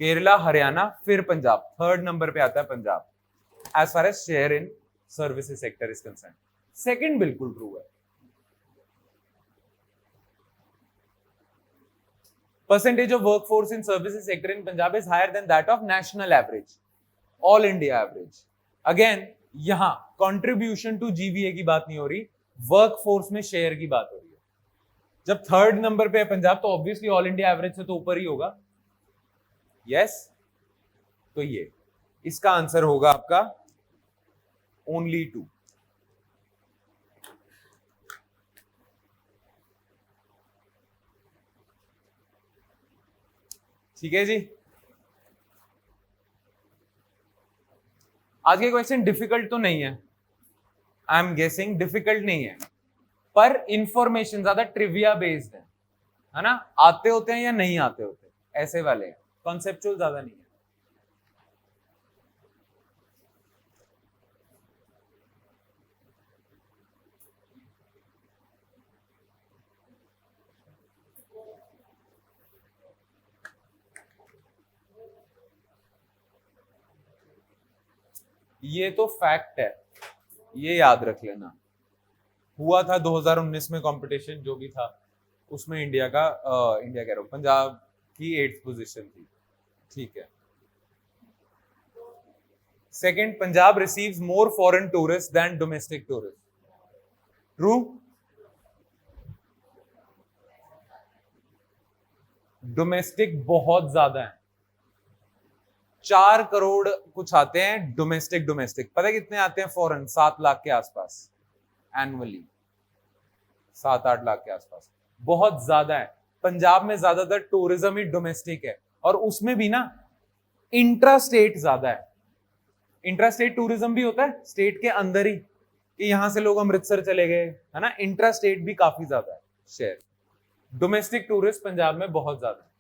केरला हरियाणा फिर पंजाब, थर्ड नंबर पे आता है Punjab as far as share in services sector is concern. Second बिल्कुल ट्रू है। Percentage of workforce in services sector in Punjab is higher than that of national average, all India average. Again, यहां contribution to GVA की बात नहीं हो रही, workforce में share की बात हो रही है। जब थर्ड नंबर पे है पंजाब, तो ऑब्वियसली ऑल इंडिया एवरेज से तो ऊपर ही होगा। यस, तो ये इसका आंसर होगा आपका ओनली 2। ठीक है जी। आज के क्वेश्चन डिफिकल्ट तो नहीं है, आई एम गेसिंग डिफिकल्ट नहीं है, पर इंफॉर्मेशन ज्यादा ट्रिविया बेस्ड है ना, आते होते हैं या नहीं आते होते, ऐसे वाले हैं, कॉन्सेप्चुअल ज्यादा नहीं है। ये तो फैक्ट है, ये याद रख लेना। हुआ था 2019 में कंपटीशन जो भी था, उसमें इंडिया कह रहा हूं, पंजाब की 8th पोजीशन थी, ठीक है। Second, Punjab receives more foreign tourist than domestic tourist, true? Domestic बहुत ज्यादा है, 4 करोड़ कुछ आते हैं डोमेस्टिक। पता है कितने आते हैं फॉरेन? 7 लाख के आसपास एनुअली, 7-8 लाख के आसपास, बहुत ज्यादा है। पंजाब में ज्यादातर टूरिज्म ही डोमेस्टिक है, और उसमें भी ना इंट्रा स्टेट ज्यादा है। इंट्रा स्टेट टूरिज्म भी होता है स्टेट के अंदर ही, कि यहां से लोग अमृतसर चले गए, है ना, इंट्रा स्टेट भी काफी ज्यादा है शेयर। डोमेस्टिक टूरिस्ट पंजाब में बहुत ज्यादा है,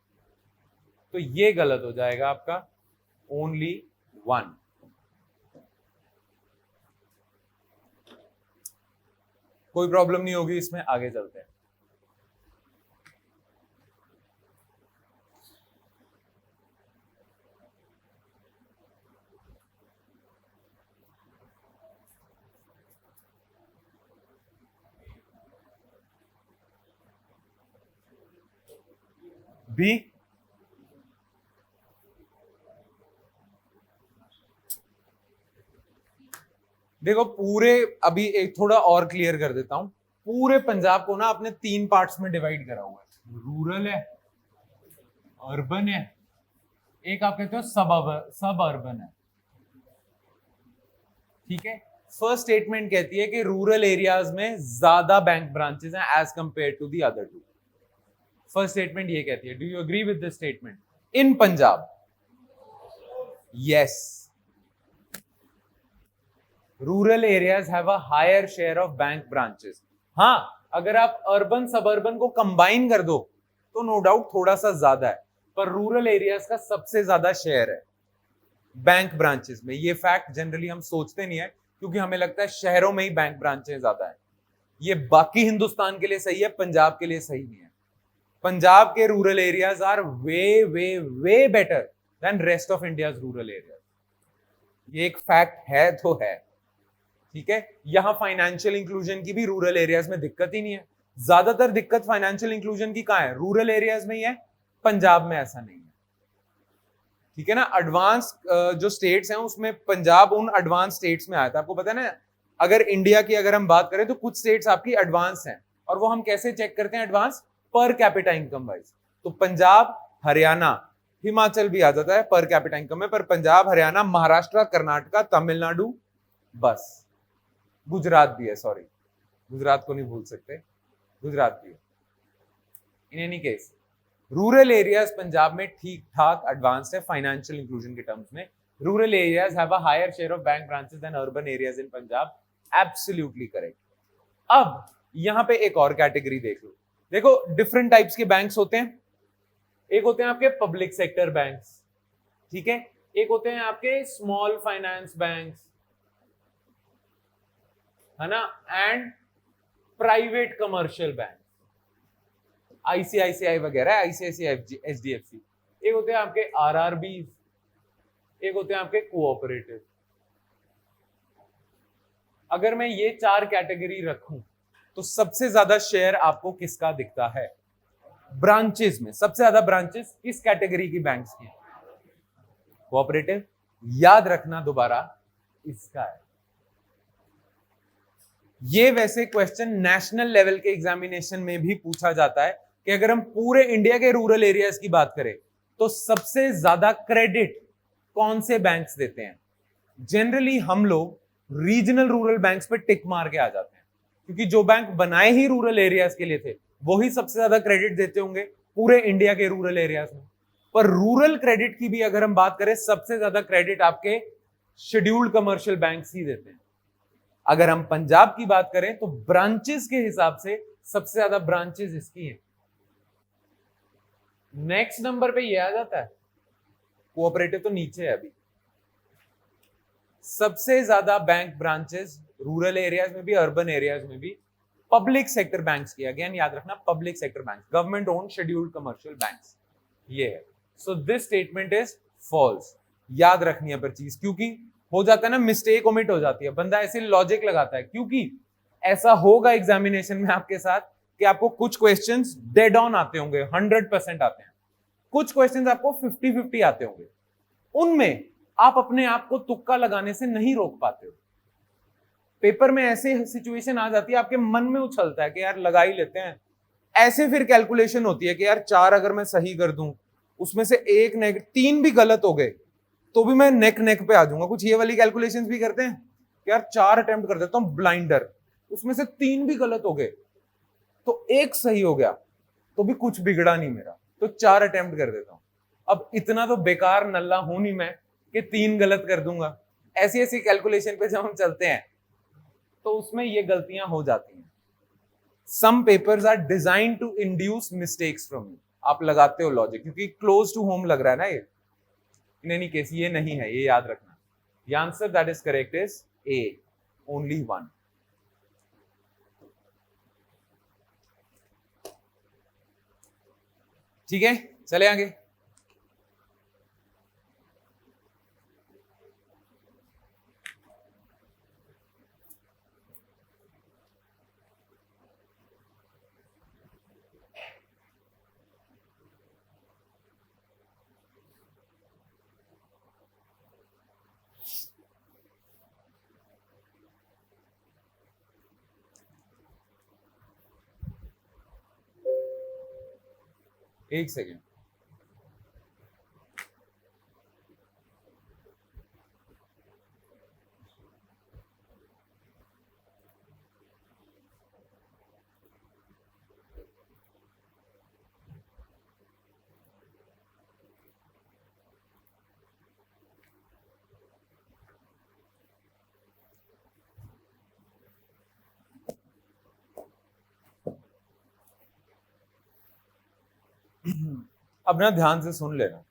तो ये गलत हो जाएगा आपका, ओनली 1। कोई प्रॉब्लम नहीं होगी इसमें, आगे चलते हैं। बी, देखो पूरे, अभी एक थोड़ा और क्लियर कर देता हूं, पूरे पंजाब को ना अपने 3 पार्ट्स में डिवाइड करा हुआ है, रूरल है, अर्बन है, एक आप कहते हो सब अर्बन है, ठीक है। फर्स्ट स्टेटमेंट कहती है कि रूरल एरियाज में ज्यादा बैंक ब्रांचेस हैं as compare to the other 2। First statement ये कहती है। Do you agree with this statement? In Punjab, yes, rural areas have a higher share of bank branches. हाँ, अगर आप अर्बन सबअर्बन को कंबाइन कर दो तो नो डाउट थोड़ा सा ज्यादा है, पर रूरल एरियाज का सबसे ज्यादा शेयर है बैंक ब्रांचेस में। ये फैक्ट जनरली हम सोचते नहीं है, क्योंकि हमें लगता है शहरों में ही बैंक ब्रांचेस ज्यादा है। ये बाकी हिंदुस्तान के लिए सही है, पंजाब के लिए सही नहीं है। पंजाब के rural areas are way way way better than rest of India's rural areas. ये एक फैक्ट है तो है। ठीक है, यहां फाइनेंशियल इंक्लूजन की भी रूरल एरियाज में दिक्कत ही नहीं है। ज्यादातर दिक्कत फाइनेंशियल इंक्लूजन की कहां है? रूरल एरियाज में ही है, पंजाब में ऐसा नहीं है। ठीक है ना, एडवांस जो स्टेट्स हैं उसमें पंजाब उन एडवांस स्टेट्स में आया था। आपको पता है ना, अगर इंडिया की अगर हम बात करें तो कुछ स्टेट्स आपकी एडवांस हैं, और वो हम कैसे चेक करते हैं एडवांस? पर कैपिटा इनकम वाइज। तो पंजाब, हरियाणा, हिमाचल भी आ जाता है पर कैपिटा इनकम में, पर पंजाब, हरियाणा, महाराष्ट्र, कर्नाटका, तमिलनाडु, बस गुजरात भी है, सॉरी गुजरात को नहीं भूल सकते, गुजरात भी है। In any case rural areas Punjab में ठीक ठाक एडवांस्ड है फाइनेंशियल इंक्लूजन के टर्म्स में। Rural areas have a higher share of bank branches than urban areas in Punjab, absolutely correct. अब यहां पे एक और कैटेगरी देख लो। देखो डिफरेंट टाइप्स के बैंक्स होते हैं। एक होते हैं आपके पब्लिक सेक्टर बैंक्स, ठीक है, एक होते हैं आपके स्मॉल फाइनेंस बैंक्स, है ना, and private commercial bank, ICICI वगैरह, आईसीआईसीआई, एचडीएफसी। एक होते हैं आपके आरआरबी, एक होते हैं आपके कोऑपरेटिव। अगर मैं ये चार कैटेगरी रखूं तो सबसे ज्यादा शेयर आपको किसका दिखता है? ब्रांचेस में सबसे ज्यादा ब्रांचेस किस कैटेगरी की बैंक्स की? कोऑपरेटिव। याद रखना दोबारा, इसका है। ये वैसे क्वेश्चन नेशनल लेवल के एग्जामिनेशन में भी पूछा जाता है कि अगर हम पूरे इंडिया के रूरल एरियाज की बात करें तो सबसे ज्यादा क्रेडिट कौन से बैंक्स देते हैं? जनरली हम लोग रीजनल रूरल बैंक्स पे टिक मार के आ जाते हैं, क्योंकि जो बैंक बनाए ही रूरल एरियाज के लिए थे वो ही सबसे ज्यादा क्रेडिट देते होंगे पूरे इंडिया के रूरल एरियाज में। पर रूरल क्रेडिट की भी अगर हम बात करें, सबसे ज्यादा क्रेडिट आपके शेड्यूल्ड कमर्शियल बैंक्स ही देते हैं। अगर हम पंजाब की बात करें तो ब्रांचेस के हिसाब से सबसे ज्यादा ब्रांचेस इसकी हैं। नेक्स्ट नंबर पे ये आ जाता है, कोऑपरेटिव तो नीचे है अभी। सबसे ज्यादा बैंक ब्रांचेस रूरल एरियाज में भी, अर्बन एरियाज में भी पब्लिक सेक्टर बैंक्स की। अगेन याद रखना, public sector banks, government owned scheduled commercial banks, ये है। So this statement is false. याद रखनी है पर चीज, क्योंकि हो जाता है ना, मिस्टेक ओमिट हो जाती है, बंदा ऐसे लॉजिक लगाता है। क्योंकि ऐसा होगा एग्जामिनेशन में आपके साथ कि आपको कुछ क्वेश्चंस डेड ऑन आते होंगे, 100% आते हैं, कुछ क्वेश्चंस आपको 50-50 आते होंगे, उनमें आप अपने आप को तुक्का लगाने से नहीं रोक पाते हो। पेपर में ऐसे सिचुएशन आ जाती है, आपके मन में उछलता है कि यार लगा ही लेते हैं, ऐसे फिर कैलकुलेशन होती है कि यार 4 अगर मैं सही कर दूं, उसमें से एक नेक 3 भी गलत हो गए तो भी मैं नेक नेक पे आ जाऊंगा। कुछ ये वाली कैलकुलेशंस भी करते हैं कि यार 4 अटेम्प्ट कर देता हूं ब्लाइंडर, उसमें से 3 भी गलत हो गए तो एक सही हो गया तो भी कुछ बिगड़ा नहीं मेरा, तो 4 अटेम्प्ट कर देता हूं। अब इतना तो बेकार नल्ला हूं नहीं मैं कि 3 गलत कर दूंगा। ऐसी ऐसी कैलकुलेशन पे जब हम चलते हैं तो उसमें ये गलतियां हो जाती हैं। Some papers are design to induce mistakes from you. आप लगाते हो लॉजिक क्योंकि क्लोज टू होम लग रहा है ना ये। इन एनी केस ये नहीं है, ये याद रखना। The answer that is correct is a, only 1। ठीक है, चले आगे। एक सेकेंड। अब ना ध्यान से सुन लेना,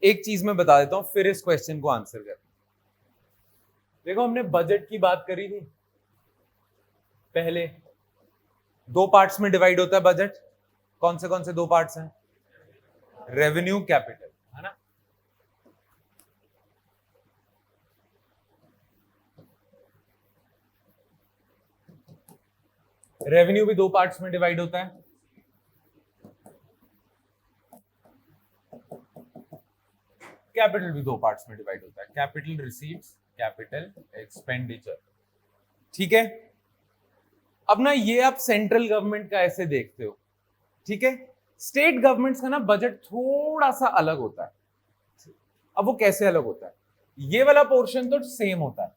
एक चीज मैं बता देता हूं फिर इस क्वेश्चन को आंसर करना। देखो हमने बजट की बात करी थी पहले, 2 पार्ट्स में डिवाइड होता है बजट। कौन से 2 पार्ट्स हैं? रेवेन्यू, कैपिटल, है ना। रेवेन्यू भी दो पार्ट्स में डिवाइड होता है, कैपिटल भी दो पार्ट्स में डिवाइड होता है, कैपिटल रिसीट्स, कैपिटल एक्सपेंडिचर। ठीक है, अब ना ये आप सेंट्रल गवर्नमेंट का ऐसे देखते हो, ठीक है। स्टेट गवर्नमेंट्स का ना बजट थोड़ा सा अलग होता है। अब वो कैसे अलग होता है, ये वाला पोर्शन तो सेम होता है,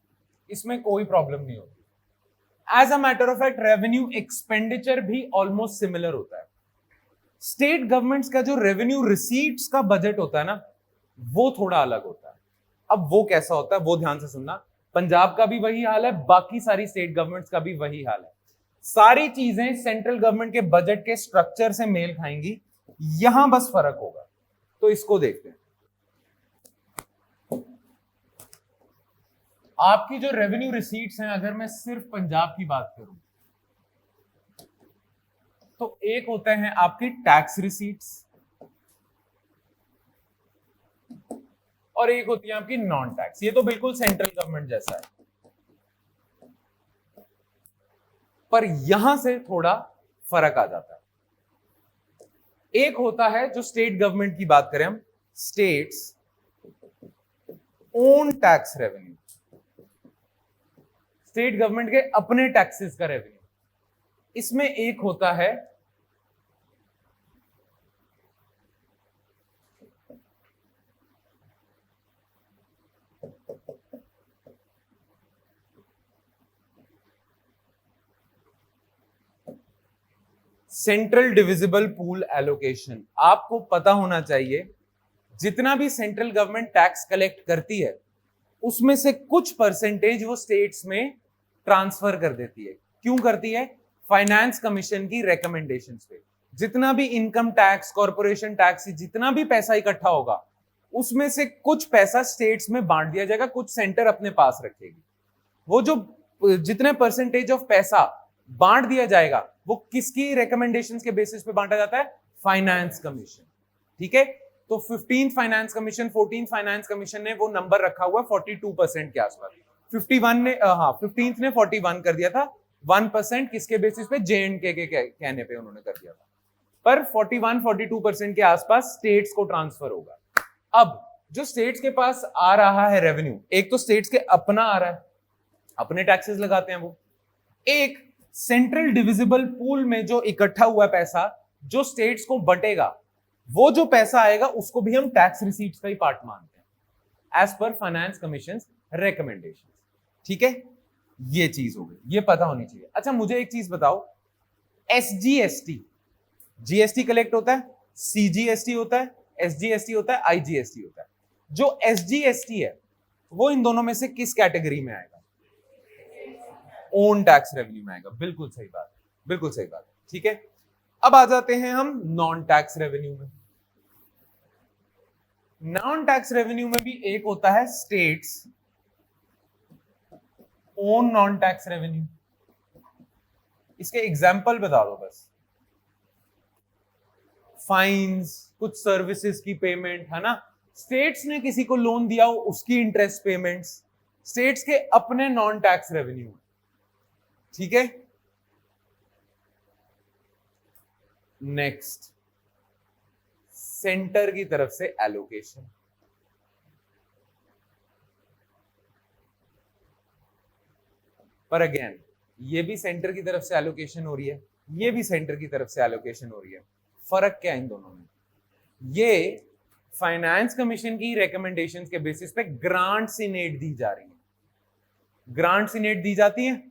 इसमें कोई प्रॉब्लम नहीं होती। As a matter of fact revenue expenditure भी ऑलमोस्ट सिमिलर होता है। स्टेट गवर्नमेंट्स का जो रेवेन्यू रिसीट्स का बजट होता है ना, वो थोड़ा अलग होता है। अब वो कैसा होता है वो ध्यान से सुनना। पंजाब का भी वही हाल है, बाकी सारी स्टेट गवर्नमेंट्स का भी वही हाल है। सारी चीजें सेंट्रल गवर्नमेंट के बजट के स्ट्रक्चर से मेल खाएंगी, यहां बस फर्क होगा। तो इसको देखते हैं। आपकी जो रेवेन्यू रिसीट्स हैं, अगर मैं सिर्फ पंजाब की बात करूं तो एक होते हैं आपकी टैक्स रिसीट्स और एक होती है आपकी नॉन टैक्स। ये तो बिल्कुल सेंट्रल गवर्नमेंट जैसा है, पर यहां से थोड़ा फर्क आ जाता है। एक होता है जो स्टेट गवर्नमेंट की बात करें हम, states own tax revenue, state government के अपने टैक्सेस का रेवेन्यू। इसमें एक होता है सेंट्रल डिविजिबल पूल एलोकेशन। आपको पता होना चाहिए जितना भी सेंट्रल गवर्नमेंट टैक्स कलेक्ट करती है उसमें से कुछ परसेंटेज वो स्टेट्स में ट्रांसफर कर देती है। क्यों करती है? फाइनेंस कमीशन की रिकमेंडेशंस पे। जितना भी इनकम टैक्स, कॉर्पोरेशन टैक्स, जितना भी पैसा इकट्ठा होगा उसमें से कुछ पैसा स्टेट्स में बांट दिया जाएगा, कुछ सेंटर अपने पास रखेगी। वो जो जितने परसेंटेज ऑफ पैसा बांट दिया जाएगा वो किसकी रिकमेंडेशंस के बेसिस पे बांटा जाता है? Finance commission. ठीक है, तो 15th finance commission, 14th finance commission ने वो नंबर रखा हुआ 42% के आसपास। 51 ने 15th ने 41 कर दिया था। 1% किसके बेसिस पे? J&K के कहने पे उन्होंने कर दिया था। पर 41-42% के आसपास स्टेट्स को ट्रांसफर होगा। अब जो स्टेट्स के पास आ रहा है रेवेन्यू, एक तो स्टेट्स के अपना आ रहा है, अपने टैक्सेस लगाते हैं वो। एक सेंट्रल डिविजिबल पूल में जो इकट्ठा हुआ पैसा जो स्टेट्स को बटेगा, वो जो पैसा आएगा उसको भी हम टैक्स रिसीट्स का ही पार्ट मानते हैं as per finance commission recommendation. ठीक है, ये चीज हो गई, ये पता होनी चाहिए। अच्छा मुझे एक चीज बताओ, एसजीएसटी, जीएसटी कलेक्ट होता है, सीजीएसटी होता है, एसजीएसटी होता है, आईजीएसटी होता है। जो एसजीएसटी है वो इन दोनों में से किस कैटेगरी में आएगा? ओन टैक्स रेवेन्यू में आएगा। बिल्कुल सही बात, बिल्कुल सही बात। ठीक है, अब आ जाते हैं हम नॉन टैक्स रेवेन्यू में। नॉन टैक्स रेवेन्यू में भी एक होता है states own non tax revenue. इसके एग्जाम्पल बता दो बस। फाइन्स, कुछ सर्विसेज की पेमेंट, है ना, स्टेट्स ने किसी को लोन दिया हो उसकी इंटरेस्ट पेमेंट्स, स्टेट्स के अपने नॉन टैक्स रेवेन्यू। ठीक है, नेक्स्ट सेंटर की तरफ से एलोकेशन। पर अगेन ये भी सेंटर की तरफ से एलोकेशन हो रही है, ये भी सेंटर की तरफ से एलोकेशन हो रही है। फर्क क्या है इन दोनों में? ये फाइनेंस कमीशन की रिकमेंडेशंस के बेसिस पे ग्रांट्स इन एड दी जा रही है। ग्रांट्स इन एड दी जाती है,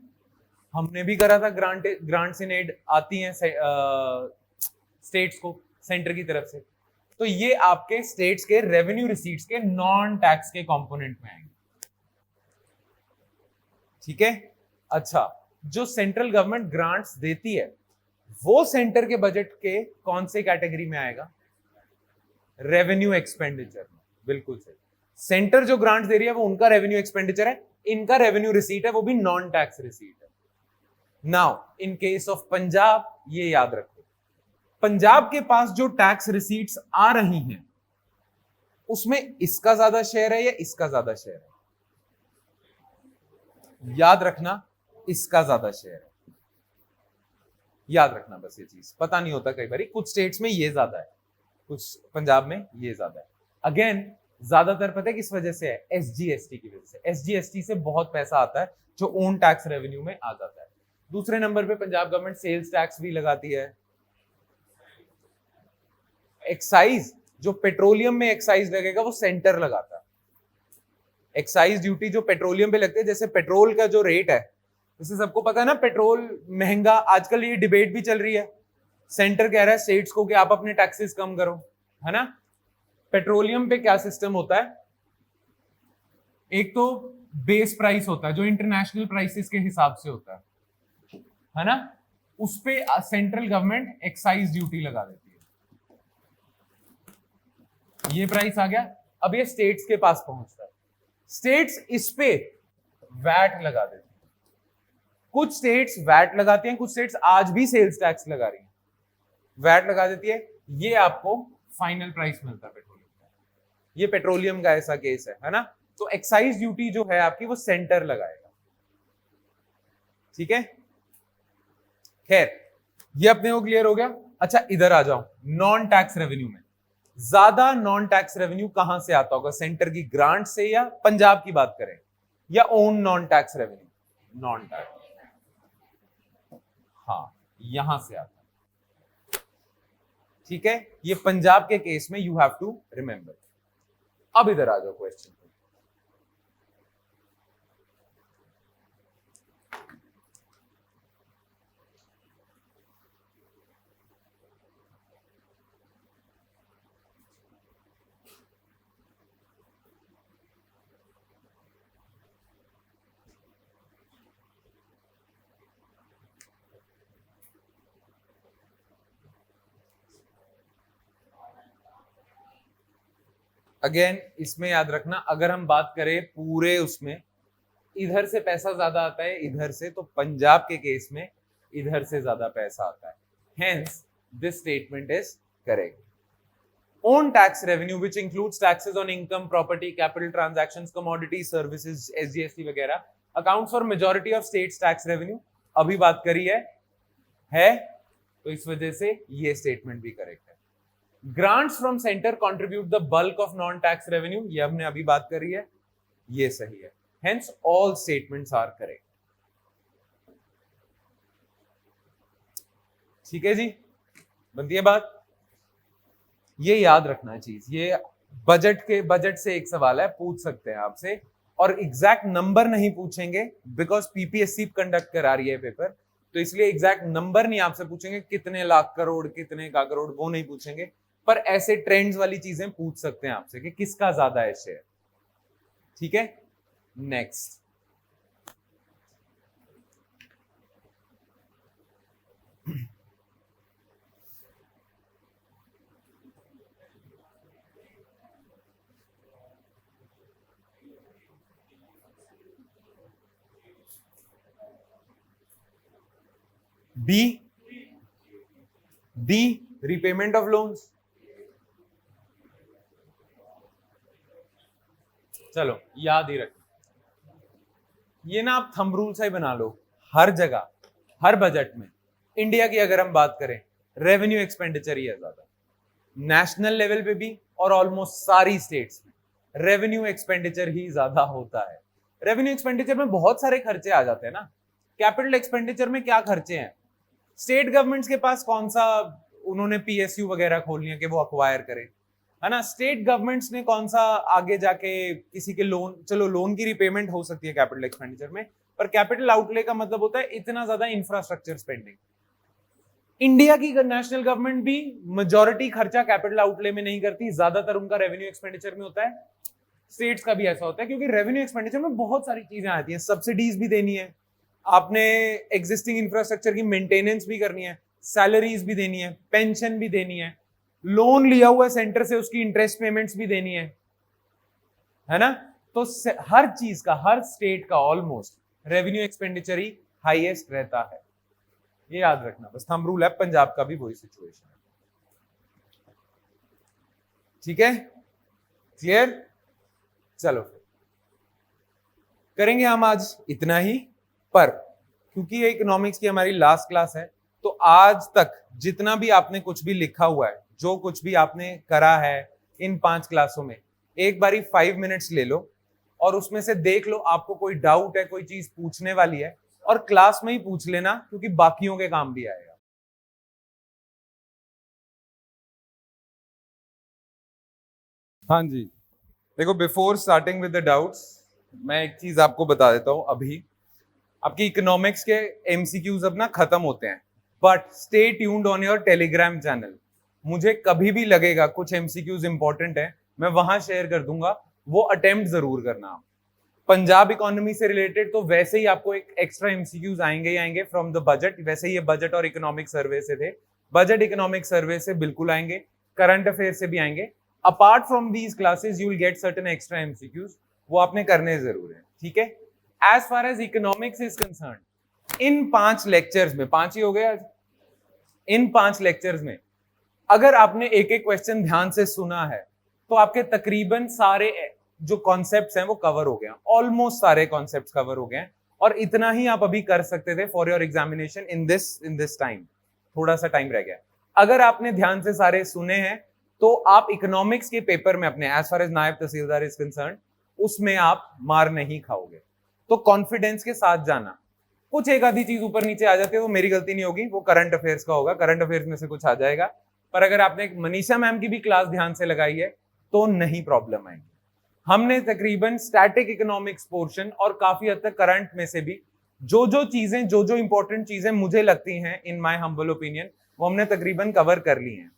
हमने भी करा था। ग्रांट्स इन एड आती हैं स्टेट्स को सेंटर की तरफ से। तो ये आपके स्टेट्स के रेवेन्यू रिसीट्स के नॉन टैक्स के कंपोनेंट में आएंगे। ठीक है, अच्छा जो सेंट्रल गवर्नमेंट ग्रांट्स देती है वो सेंटर के बजट के कौन से कैटेगरी में आएगा? रेवेन्यू एक्सपेंडिचर में। बिल्कुल सही, सेंटर जो ग्रांट्स दे रही है वो उनका रेवेन्यू एक्सपेंडिचर है, इनका रेवेन्यू रिसीट है, वो भी नॉन टैक्स रिसीट है। Now in case of Punjab, ये याद रखो, पंजाब के पास जो टैक्स रिसीट्स आ रही हैं उसमें इसका ज्यादा शेयर है या इसका ज्यादा शेयर है? याद रखना, इसका ज्यादा शेयर है। याद रखना बस ये चीज, पता नहीं होता कई बार, कुछ स्टेट्स में ये ज्यादा है, कुछ पंजाब में ये ज्यादा है। अगेन ज्यादातर पता है किस वजह से है? एसजीएसटी की वजह से। एसजीएसटी से बहुत पैसा आता है जो ओन टैक्स रेवेन्यू में आ जाता है। दूसरे नंबर पे पंजाब गवर्नमेंट सेल्स टैक्स भी लगाती है। एक्साइज, जो पेट्रोलियम में एक्साइज लगेगा वो सेंटर लगाता है। एक्साइज ड्यूटी जो पेट्रोलियम पे लगती है, जैसे पेट्रोल का जो रेट है, जैसे सबको पता है ना पेट्रोल महंगा, आजकल ये डिबेट भी चल रही है, सेंटर कह रहा है स्टेट्स को कि आप अपने टैक्सेस कम करो, है ना। पेट्रोलियम पे क्या सिस्टम होता है? एक तो बेस प्राइस होता है जो इंटरनेशनल प्राइसेस के हिसाब से होता है ना, उस पे सेंट्रल गवर्नमेंट एक्साइज ड्यूटी लगा देती है। ये प्राइस आ गया, अब ये स्टेट्स के पास पहुंचता है, स्टेट्स इस पे वैट लगा देती है। कुछ स्टेट्स वैट लगाती हैं, कुछ स्टेट्स आज भी सेल्स टैक्स लगा रही हैं, वैट लगा देती है, ये आपको फाइनल प्राइस मिलता है पेट्रोलियम का। ये पेट्रोलियम का ऐसा केस है ना। तो एक्साइज ड्यूटी जो है आपकी वो सेंटर लगाएगा, ठीक है। खैर ये अपने को क्लियर हो गया। अच्छा इधर आ जाओ, नॉन टैक्स रेवेन्यू में ज्यादा नॉन टैक्स रेवेन्यू कहां से आता होगा? सेंटर की ग्रांट से, या पंजाब की बात करें, या own non tax revenue? Non tax, हाँ यहां से आता है, ठीक है। ये पंजाब के केस में यू हैव टू रिमेंबर। अब इधर आ जाओ क्वेश्चन। अगेन इसमें याद रखना, अगर हम बात करें पूरे उसमें, इधर से पैसा ज्यादा आता है इधर से, तो पंजाब के केस में इधर से ज्यादा पैसा आता है, hence this statement is correct. Own tax revenue which includes taxes on income, property, capital transactions, commodity, services, SGST वगैरह, accounts for majority of states tax revenue. अभी बात करी है तो इस वजह से ये स्टेटमेंट भी करेक्ट है। Grants from centre contribute the bulk of non tax revenue, ये हमने अभी बात करी है, ये सही है, hence all statements are correct. ठीक है जी, बनती है बात। ये याद रखना है चीज, ये बजट से एक सवाल है, पूछ सकते हैं आपसे, और एग्जैक्ट नंबर नहीं पूछेंगे बिकॉज पीपीएससी कंडक्ट करा रही है पेपर, तो इसलिए एग्जैक्ट नंबर नहीं आपसे पूछेंगे, कितने लाख करोड़, कितने का करोड़, वो नहीं पूछेंगे, पर ऐसे ट्रेंड्स वाली चीजें पूछ सकते हैं आपसे कि किसका ज्यादा है शेयर। ठीक है, next. D repayment of loans. चलो याद ही रखना, ये ना आप थंब रूल से ही बना लो, हर जगह हर बजट में। इंडिया की अगर हम बात करें, रेवेन्यू एक्सपेंडिचर ही है ज्यादा, नेशनल लेवल पे भी और ऑलमोस्ट सारी स्टेट्स में रेवेन्यू एक्सपेंडिचर ही ज्यादा होता है। रेवेन्यू एक्सपेंडिचर में बहुत सारे खर्चे आ जाते हैं ना। कैपिटल एक्सपेंडिचर में क्या खर्चे हैं? स्टेट गवर्नमेंट्स के पास कौन सा, उन्होंने पीएसयू वगैरह खोलनी है कि वो अक्वायर करें, है ना। स्टेट गवर्नमेंट्स ने कौन सा आगे जाके किसी के लोन, चलो लोन की रिपेमेंट हो सकती है कैपिटल एक्सपेंडिचर में, पर कैपिटल आउटले का मतलब होता है इतना ज्यादा इंफ्रास्ट्रक्चर स्पेंडिंग। इंडिया की नेशनल गवर्नमेंट भी मेजॉरिटी खर्चा कैपिटल आउटले में नहीं करती, ज्यादातर उनका रेवेन्यू एक्सपेंडिचर में होता है। स्टेट्स का भी ऐसा होता है, क्योंकि रेवेन्यू एक्सपेंडिचर में बहुत सारी चीजें आती हैं, सब्सिडीज भी देनी है आपने, एग्जिस्टिंग इंफ्रास्ट्रक्चर की मेंटेनेंस भी करनी है, सैलरीज भी देनी है, पेंशन भी देनी है, लोन लिया हुआ सेंटर से उसकी इंटरेस्ट पेमेंट्स भी देनी है ना। तो हर चीज का, हर स्टेट का ऑलमोस्ट रेवेन्यू एक्सपेंडिचर ही हाईएस्ट रहता है, ये याद रखना बस। थंब रूल है, पंजाब का भी वही सिचुएशन है। ठीक है, क्लियर। चलो करेंगे हम आज इतना ही, पर क्योंकि ये इकोनॉमिक्स की हमारी लास्ट क्लास है, तो आज तक जितना भी आपने कुछ भी लिखा हुआ है, जो कुछ भी आपने करा है इन 5 क्लासों में, एक बारी 5 मिनट्स ले लो और उसमें से देख लो आपको कोई डाउट है, कोई चीज पूछने वाली है, और क्लास में ही पूछ लेना, क्योंकि बाकियों के काम भी आएगा। हाँ जी, देखो, before starting with the doubts मैं एक चीज आपको बता देता हूं। अभी आपकी इकोनॉमिक्स के एमसीक्यूज अब ना खत्म होते हैं, but stay tuned on your Telegram channel. मुझे कभी भी लगेगा कुछ एमसीक्यूज इंपॉर्टेंट है, मैं वहां शेयर कर दूंगा, वो अटेम्प्ट जरूर करना आप। पंजाब इकोनॉमी से रिलेटेड तो वैसे ही आपको एक एक्स्ट्रा एमसीक्यूज आएंगे ही आएंगे फ्रॉम द बजट। वैसे ही ये बजट और इकोनॉमिक सर्वे से थे, बजट इकोनॉमिक सर्वे से बिल्कुल आएंगे, करंट अफेयर से भी आएंगे। Apart from these classes you will get certain extra MCQs, वो आपने करने जरूर है, ठीक है। As far as economics is concern, in 5 lectures में, 5 ही हो गए आज, इन 5 लेक्चर्स में अगर आपने एक एक क्वेश्चन ध्यान से सुना है तो आपके तकरीबन सारे जो कॉन्सेप्ट्स हैं वो कवर हो गए, ऑलमोस्ट सारे कॉन्सेप्ट्स कवर हो गए। और इतना ही आप अभी कर सकते थे for your examination in this time. थोड़ा सा टाइम रह गया। अगर आपने ध्यान से सारे सुने हैं तो आप इकोनॉमिक्स के पेपर में अपने, एज फार एज नायब तहसीलदार इज कंसर्न, उसमें आप मार नहीं खाओगे। तो कॉन्फिडेंस के साथ जाना। कुछ एक आधी चीज ऊपर नीचे आ जाती है वो मेरी गलती नहीं होगी, वो करंट अफेयर्स का होगा, करंट अफेयर्स में से कुछ आ जाएगा। पर अगर आपने मनीषा मैम की भी क्लास ध्यान से लगाई है तो नहीं प्रॉब्लम आएगी। हमने तकरीबन स्टैटिक इकोनॉमिक्स पोर्शन और काफी हद तक करंट में से भी जो जो चीजें, जो जो इंपॉर्टेंट चीजें मुझे लगती हैं इन माय हम्बल ओपिनियन, वो हमने तकरीबन कवर कर ली हैं।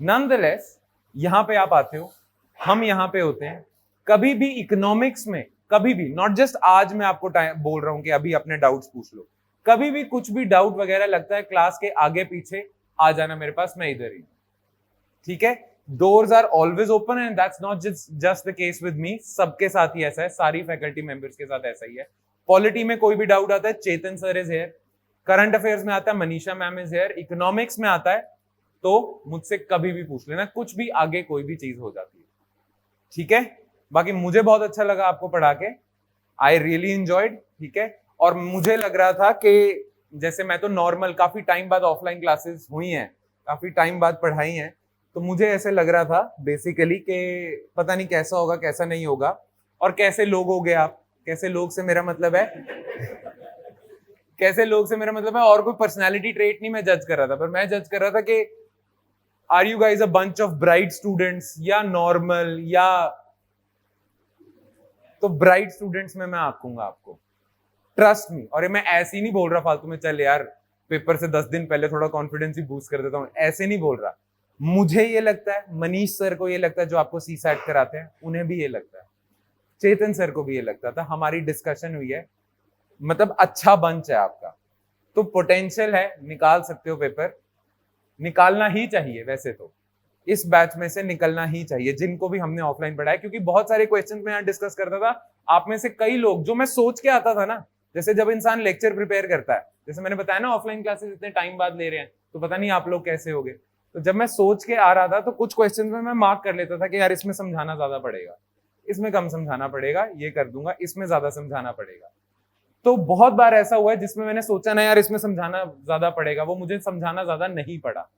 नॉनदलेस यहां पे आप आते हो, हम यहां पे होते हैं। कभी भी इकोनॉमिक्स में, कभी भी, नॉट जस्ट आज मैं आपको बोल रहा हूं कि अभी अपने डाउट्स पूछ लो, कभी भी कुछ भी डाउट वगैरह लगता है क्लास के आगे पीछे आ जाना मेरे पास, मैं इधर ही, ठीक है। Doors are always open and that's not just the case with me, सबके साथ ही ऐसा है, सारी फैकल्टी मेंबर्स के साथ ऐसा ही है। पॉलिटी में कोई भी डाउट आता है, Chetan sir is here. Current affairs में आता है, Manisha ma'am is here. Economics में आता है तो मुझसे कभी भी पूछ लेना, कुछ भी आगे कोई भी चीज हो जाती है, ठीक है। बाकी मुझे बहुत अच्छा लगा आपको पढ़ा के, आई रियली एंजॉयड, ठीक है। और मुझे लग रहा था कि जैसे मैं तो नॉर्मल काफी टाइम बाद ऑफलाइन क्लासेस हुई हैं, काफी टाइम बाद पढ़ाई हैं, तो मुझे ऐसे लग रहा था बेसिकली कि पता नहीं कैसा होगा कैसा नहीं होगा, और कैसे लोग हो गए आप। कैसे लोग से मेरा मतलब है कैसे लोग से मेरा मतलब है, और कोई पर्सनालिटी ट्रेट नहीं मैं जज कर रहा था, पर मैं जज कर रहा था कि are you guys a bunch of bright students या नॉर्मल, या तो ब्राइट स्टूडेंट्स में मैं आंकूंगा आपको, ट्रस्ट मी। और ये मैं ऐसे ही नहीं बोल रहा फालतू में, चल यार पेपर से 10 दिन पहले थोड़ा कॉन्फिडेंस ही बूस्ट कर देता हूँ, ऐसे नहीं बोल रहा। मुझे ये लगता है, मनीष सर को ये लगता है जो आपको सी सैट कराते हैं, उन्हें भी ये लगता है, चेतन सर को भी ये लगता था, हमारी डिस्कशन हुई है, मतलब अच्छा बंच है आपका, तो पोटेंशियल है, निकाल सकते हो पेपर, निकालना ही चाहिए। वैसे तो इस बैच में से निकलना ही चाहिए जिनको भी हमने ऑफलाइन पढ़ाया, क्योंकि बहुत सारे क्वेश्चन में यहाँ डिस्कस करता था। आप में से कई लोग, जो मैं सोच के आता था ना, जैसे जब इंसान लेक्चर प्रिपेयर करता है, जैसे मैंने बताया ना ऑफलाइन क्लासेस इतने टाइम बाद ले रहे हैं, तो पता नहीं आप लोग कैसे होगे। तो जब मैं सोच के आ रहा था तो कुछ क्वेश्चन में मैं मार्क कर लेता था कि यार इसमें समझाना ज्यादा पड़ेगा, इसमें कम समझाना पड़ेगा, ये कर दूंगा, इसमें ज्यादा समझाना पड़ेगा। तो बहुत बार ऐसा हुआ है जिसमें मैंने सोचा ना यार इसमें समझाना ज्यादा पड़ेगा, वो मुझे समझाना ज्यादा नहीं पड़ा,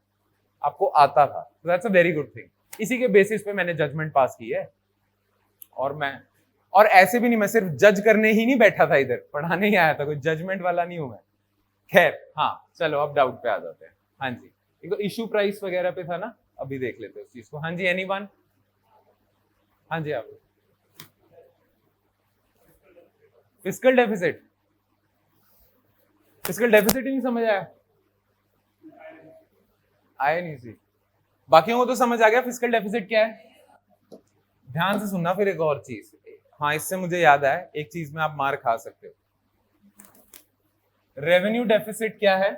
आपको आता था। तो that's a very good thing. इसी के बेसिस पे मैंने जजमेंट पास की है। और ऐसे भी नहीं, मैं सिर्फ जज करने ही नहीं बैठा था, इधर पढ़ाने ही आया था, कोई जजमेंट वाला नहीं हूं मैं। खैर, हाँ चलो अब डाउट पे आ जाते हैं। हाँ जी, एक तो इशू प्राइस वगैरह पे था ना, अभी देख लेते हैं उस चीज को। हाँ जी, एनीवन? हाँ जी, आप फिस्कल डेफिसिट, फिस्कल डेफिसिट ही नहीं समझ आया, आया नहीं सी। बाकियों को तो समझ आ गया फिस्कल डेफिसिट क्या है। ध्यान से सुनना फिर एक और चीज, हाँ इससे मुझे याद आया, एक चीज में आप मार खा सकते हो। रेवेन्यू डेफिसिट क्या है?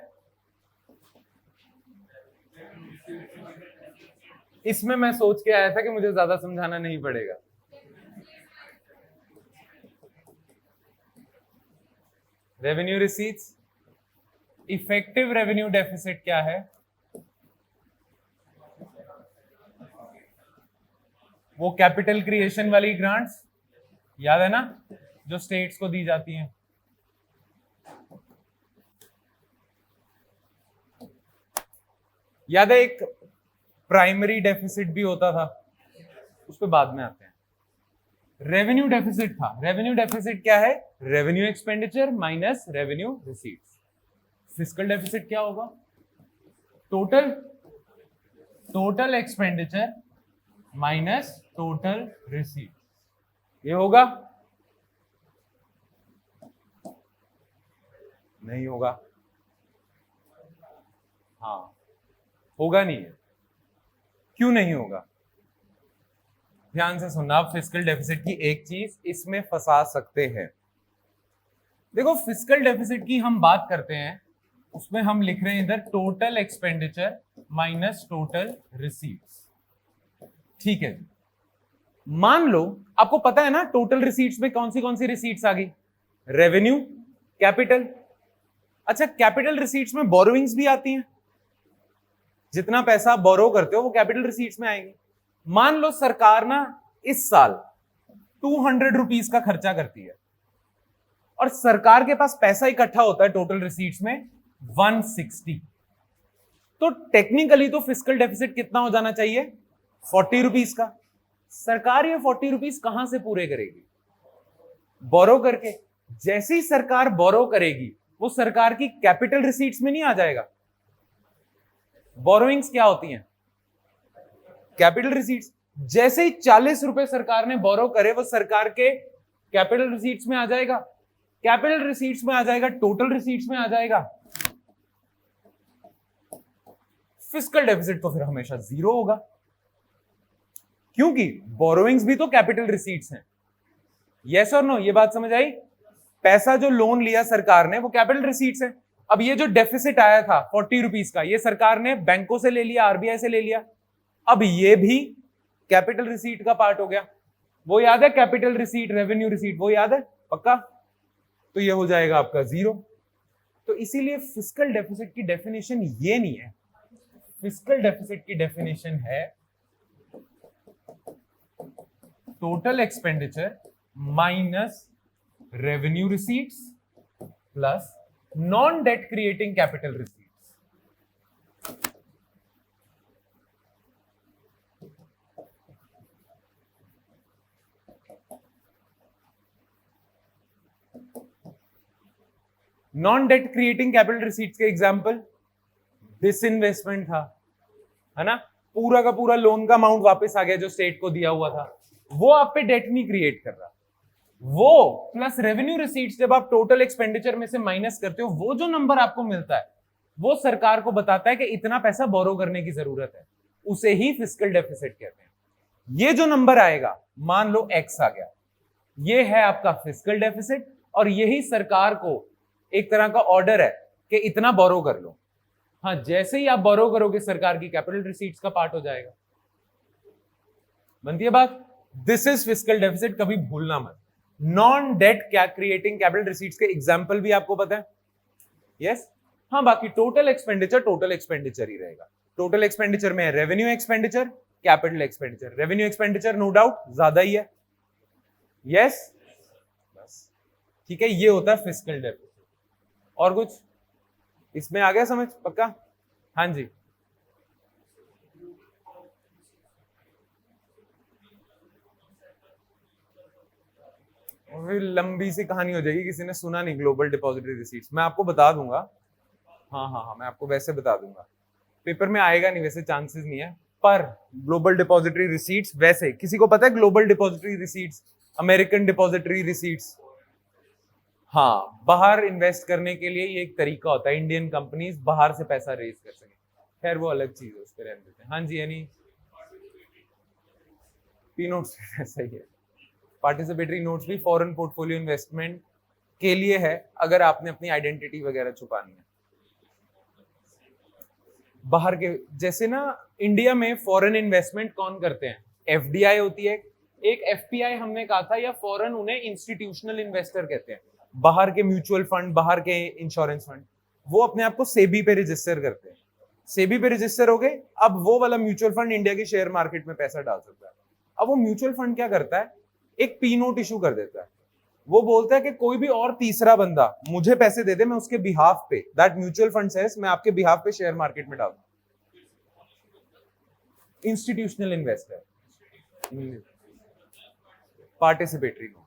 इसमें मैं सोच के आया था कि मुझे ज्यादा समझाना नहीं पड़ेगा। Revenue receipts. Effective revenue deficit क्या है? वो कैपिटल क्रिएशन वाली ग्रांट्स, याद है ना, जो स्टेट्स को दी जाती हैं। याद है एक प्राइमरी डेफिसिट भी होता था, उस पर बाद में आते हैं। रेवेन्यू डेफिसिट था। रेवेन्यू डेफिसिट क्या है? Revenue expenditure minus revenue receipts. Fiscal deficit क्या होगा? Total expenditure minus total receipt. ये होगा? नहीं होगा। हाँ, होगा नहीं है। क्यों नहीं होगा? ध्यान से सुनना, आप फिस्कल डेफिसिट की एक चीज इसमें फंसा सकते हैं। देखो, फिस्कल डेफिसिट की हम बात करते हैं, उसमें हम लिख रहे हैं इधर total expenditure minus total receipts. ठीक है, मान लो आपको पता है ना टोटल रिसीट्स में कौन सी रिसीट्स आ गई? Revenue, capital. अच्छा, कैपिटल रिसीट्स में बोरोइंग्स भी आती हैं। जितना पैसा आप बोरो करते हो वो कैपिटल रिसीट्स में आएंगे। मान लो सरकार ना इस साल 200 रुपीज का खर्चा करती है और सरकार के पास पैसा इकट्ठा होता है टोटल रिसीट्स में 160, तो टेक्निकली तो फिस्कल डेफिसिट कितना हो जाना चाहिए? 40 रुपीज का। सरकार ये 40 रुपीज कहां से पूरे करेगी? बोरो करके। जैसे ही सरकार बोरो करेगी वो सरकार की कैपिटल रिसीट्स में नहीं आ जाएगा? बोरोइंग्स क्या होती हैं? Capital receipts. जैसे ही 40 रुपए सरकार ने बोरो करे वो सरकार के कैपिटल रिसीट्स में आ जाएगा। कैपिटल रिसीट्स में आ जाएगा, टोटल रिसीट्स में आ जाएगा। फिस्कल डेफिसिट तो फिर हमेशा जीरो होगा, क्योंकि बोरोइंग्स भी तो कैपिटल रिसीट्स हैं। यस और नो? ये बात समझ आई? पैसा जो लोन लिया सरकार ने वो कैपिटल रिसीट्स है। अब ये जो डेफिसिट आया था 40 रुपीज का, ये सरकार ने बैंकों से ले लिया, आरबीआई से ले लिया। अब ये भी कैपिटल रिसीट का पार्ट हो गया। वो याद है? कैपिटल रिसीट, रेवेन्यू रिसीट, वो याद है पक्का? तो ये हो जाएगा आपका जीरो। तो इसीलिए फिस्कल डेफिसिट की डेफिनेशन ये नहीं है। फिस्कल डेफिसिट की डेफिनेशन है total expenditure minus revenue receipts plus non debt creating capital receipts. Non debt creating capital receipts के एग्जांपल डिसइन्वेस्टमेंट था, है ना? पूरा का पूरा लोन का अमाउंट वापस आ गया जो स्टेट को दिया हुआ था, वो आप पे डेट नहीं क्रिएट कर रहा। वो प्लस रेवेन्यू रिसीट्स जब आप टोटल एक्सपेंडिचर में से माइनस करते हो, वो जो नंबर आपको मिलता है वो सरकार को बताता है कि इतना पैसा बोरो करने की जरूरत है। उसे ही फिस्कल डेफिसिट कहते हैं। ये जो नंबर आएगा, मान लो एक्स आ गया, ये है आपका फिस्कल डेफिसिट, और यही सरकार को एक तरह का ऑर्डर है कि इतना बोरो कर लो। हाँ, जैसे ही आप बोरो करोगे सरकार की कैपिटल रिसीट्स का पार्ट हो जाएगा। बनती है बात? दिस इज फिस्कल डेफिसिट, कभी भूलना मत। नॉन डेट क्या क्रिएटिंग कैपिटल रिसीट्स के एग्जांपल भी आपको पता है? यस। हाँ, बाकी टोटल एक्सपेंडिचर ही रहेगा। टोटल एक्सपेंडिचर में revenue expenditure, capital expenditure. Revenue expenditure no doubt ज्यादा ही है। यस, बस ठीक है, ये होता है फिस्कल डेफिसिट। और कुछ इसमें आ गया समझ? पक्का? हाँ जी। लंबी सी कहानी हो जाएगी, किसी ने सुना नहीं ग्लोबल डिपॉजिटरी रिसीट्स। मैं आपको बता दूंगा। हाँ, मैं आपको वैसे बता दूंगा। पेपर में आएगा नहीं वैसे, चांसेस नहीं है, पर ग्लोबल डिपॉजिटरी रिसीट्स, वैसे किसी को पता है global depository receipts, American depository receipts? हाँ, बाहर इन्वेस्ट करने के लिए ये एक तरीका होता है, इंडियन कंपनीज बाहर से पैसा रेज कर सके। खैर वो अलग चीज है, उस पर रहने देते हैं। हाँ जी, यानी पी नोट्स ऐसा ही है। पार्टिसिपेटरी नोट्स भी फॉरेन पोर्टफोलियो इन्वेस्टमेंट के लिए है, अगर आपने अपनी आइडेंटिटी वगैरह छुपानी है। बाहर के जैसे ना, इंडिया में फॉरेन इन्वेस्टमेंट कौन करते हैं? एफडीआई होती है, एक एफपीआई हमने कहा था, या फॉरेन उन्हें इंस्टीट्यूशनल इन्वेस्टर कहते हैं। बाहर के म्यूचुअल फंड, बाहर के इंश्योरेंस फंड, वो अपने आप को सेबी पे रजिस्टर करते हैं। सेबी पे रजिस्टर हो गए, अब वो वाला म्यूचुअल फंड इंडिया के शेयर मार्केट में पैसा डाल सकता है। अब वो म्यूचुअल फंड क्या करता है? एक पी नोट इशू कर देता है। वो बोलता है कि कोई भी और तीसरा बंदा मुझे पैसे दे दे, मैं उसके बिहाफ पे, दैट म्यूचुअल फंड सेज, मैं आपके बिहाफ पे शेयर मार्केट में डाल दूं। Institutional investor, participatory loan.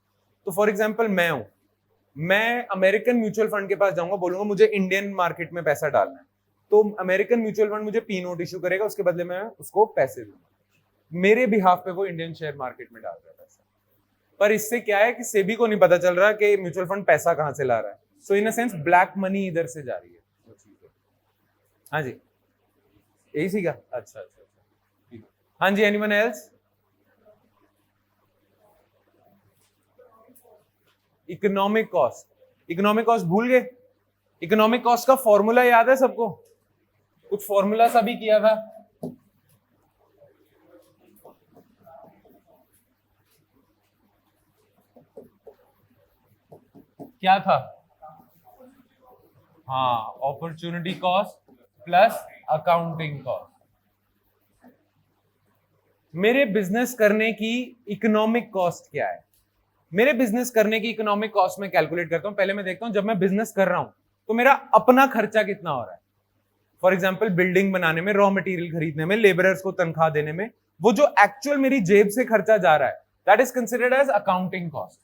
तो फॉर एग्जांपल मैं अमेरिकन म्यूचुअल फंड के पास जाऊंगा, बोलूंगा मुझे इंडियन मार्केट में पैसा डालना है, तो अमेरिकन म्यूचुअल फंड मुझे पी नोट इशू करेगा, उसके बदले में उसको पैसे दूंगा, मेरे बिहाफ पे वो इंडियन शेयर मार्केट में डाल रहा है पैसा। पर इससे क्या है कि सेबी को नहीं पता चल रहा कि म्यूचुअल फंड पैसा कहां से ला रहा है, सो इन अ सेंस ब्लैक मनी इधर से जा रही है वो चीज। हाँ जी, यही सीखा। अच्छा अच्छा अच्छा, हाँ जी, एनीवन एल्स? इकोनॉमिक कॉस्ट भूल गए? इकोनॉमिक कॉस्ट का फॉर्मूला याद है सबको? कुछ फॉर्मूला सा भी किया था। क्या था? हाँ, opportunity cost plus accounting cost. मेरे बिजनेस करने की इकोनॉमिक कॉस्ट क्या है? मेरे बिजनेस करने की इकोनॉमिक कॉस्ट में कैलकुलेट करता हूं। पहले मैं देखता हूं जब मैं बिजनेस कर रहा हूं तो मेरा अपना खर्चा कितना हो रहा है। फॉर एग्जांपल बिल्डिंग बनाने में, रॉ मटेरियल खरीदने में, लेबरर्स को तनख्वाह देने में, वो जो एक्चुअल मेरी जेब से खर्चा जा रहा है, that is considered as accounting cost.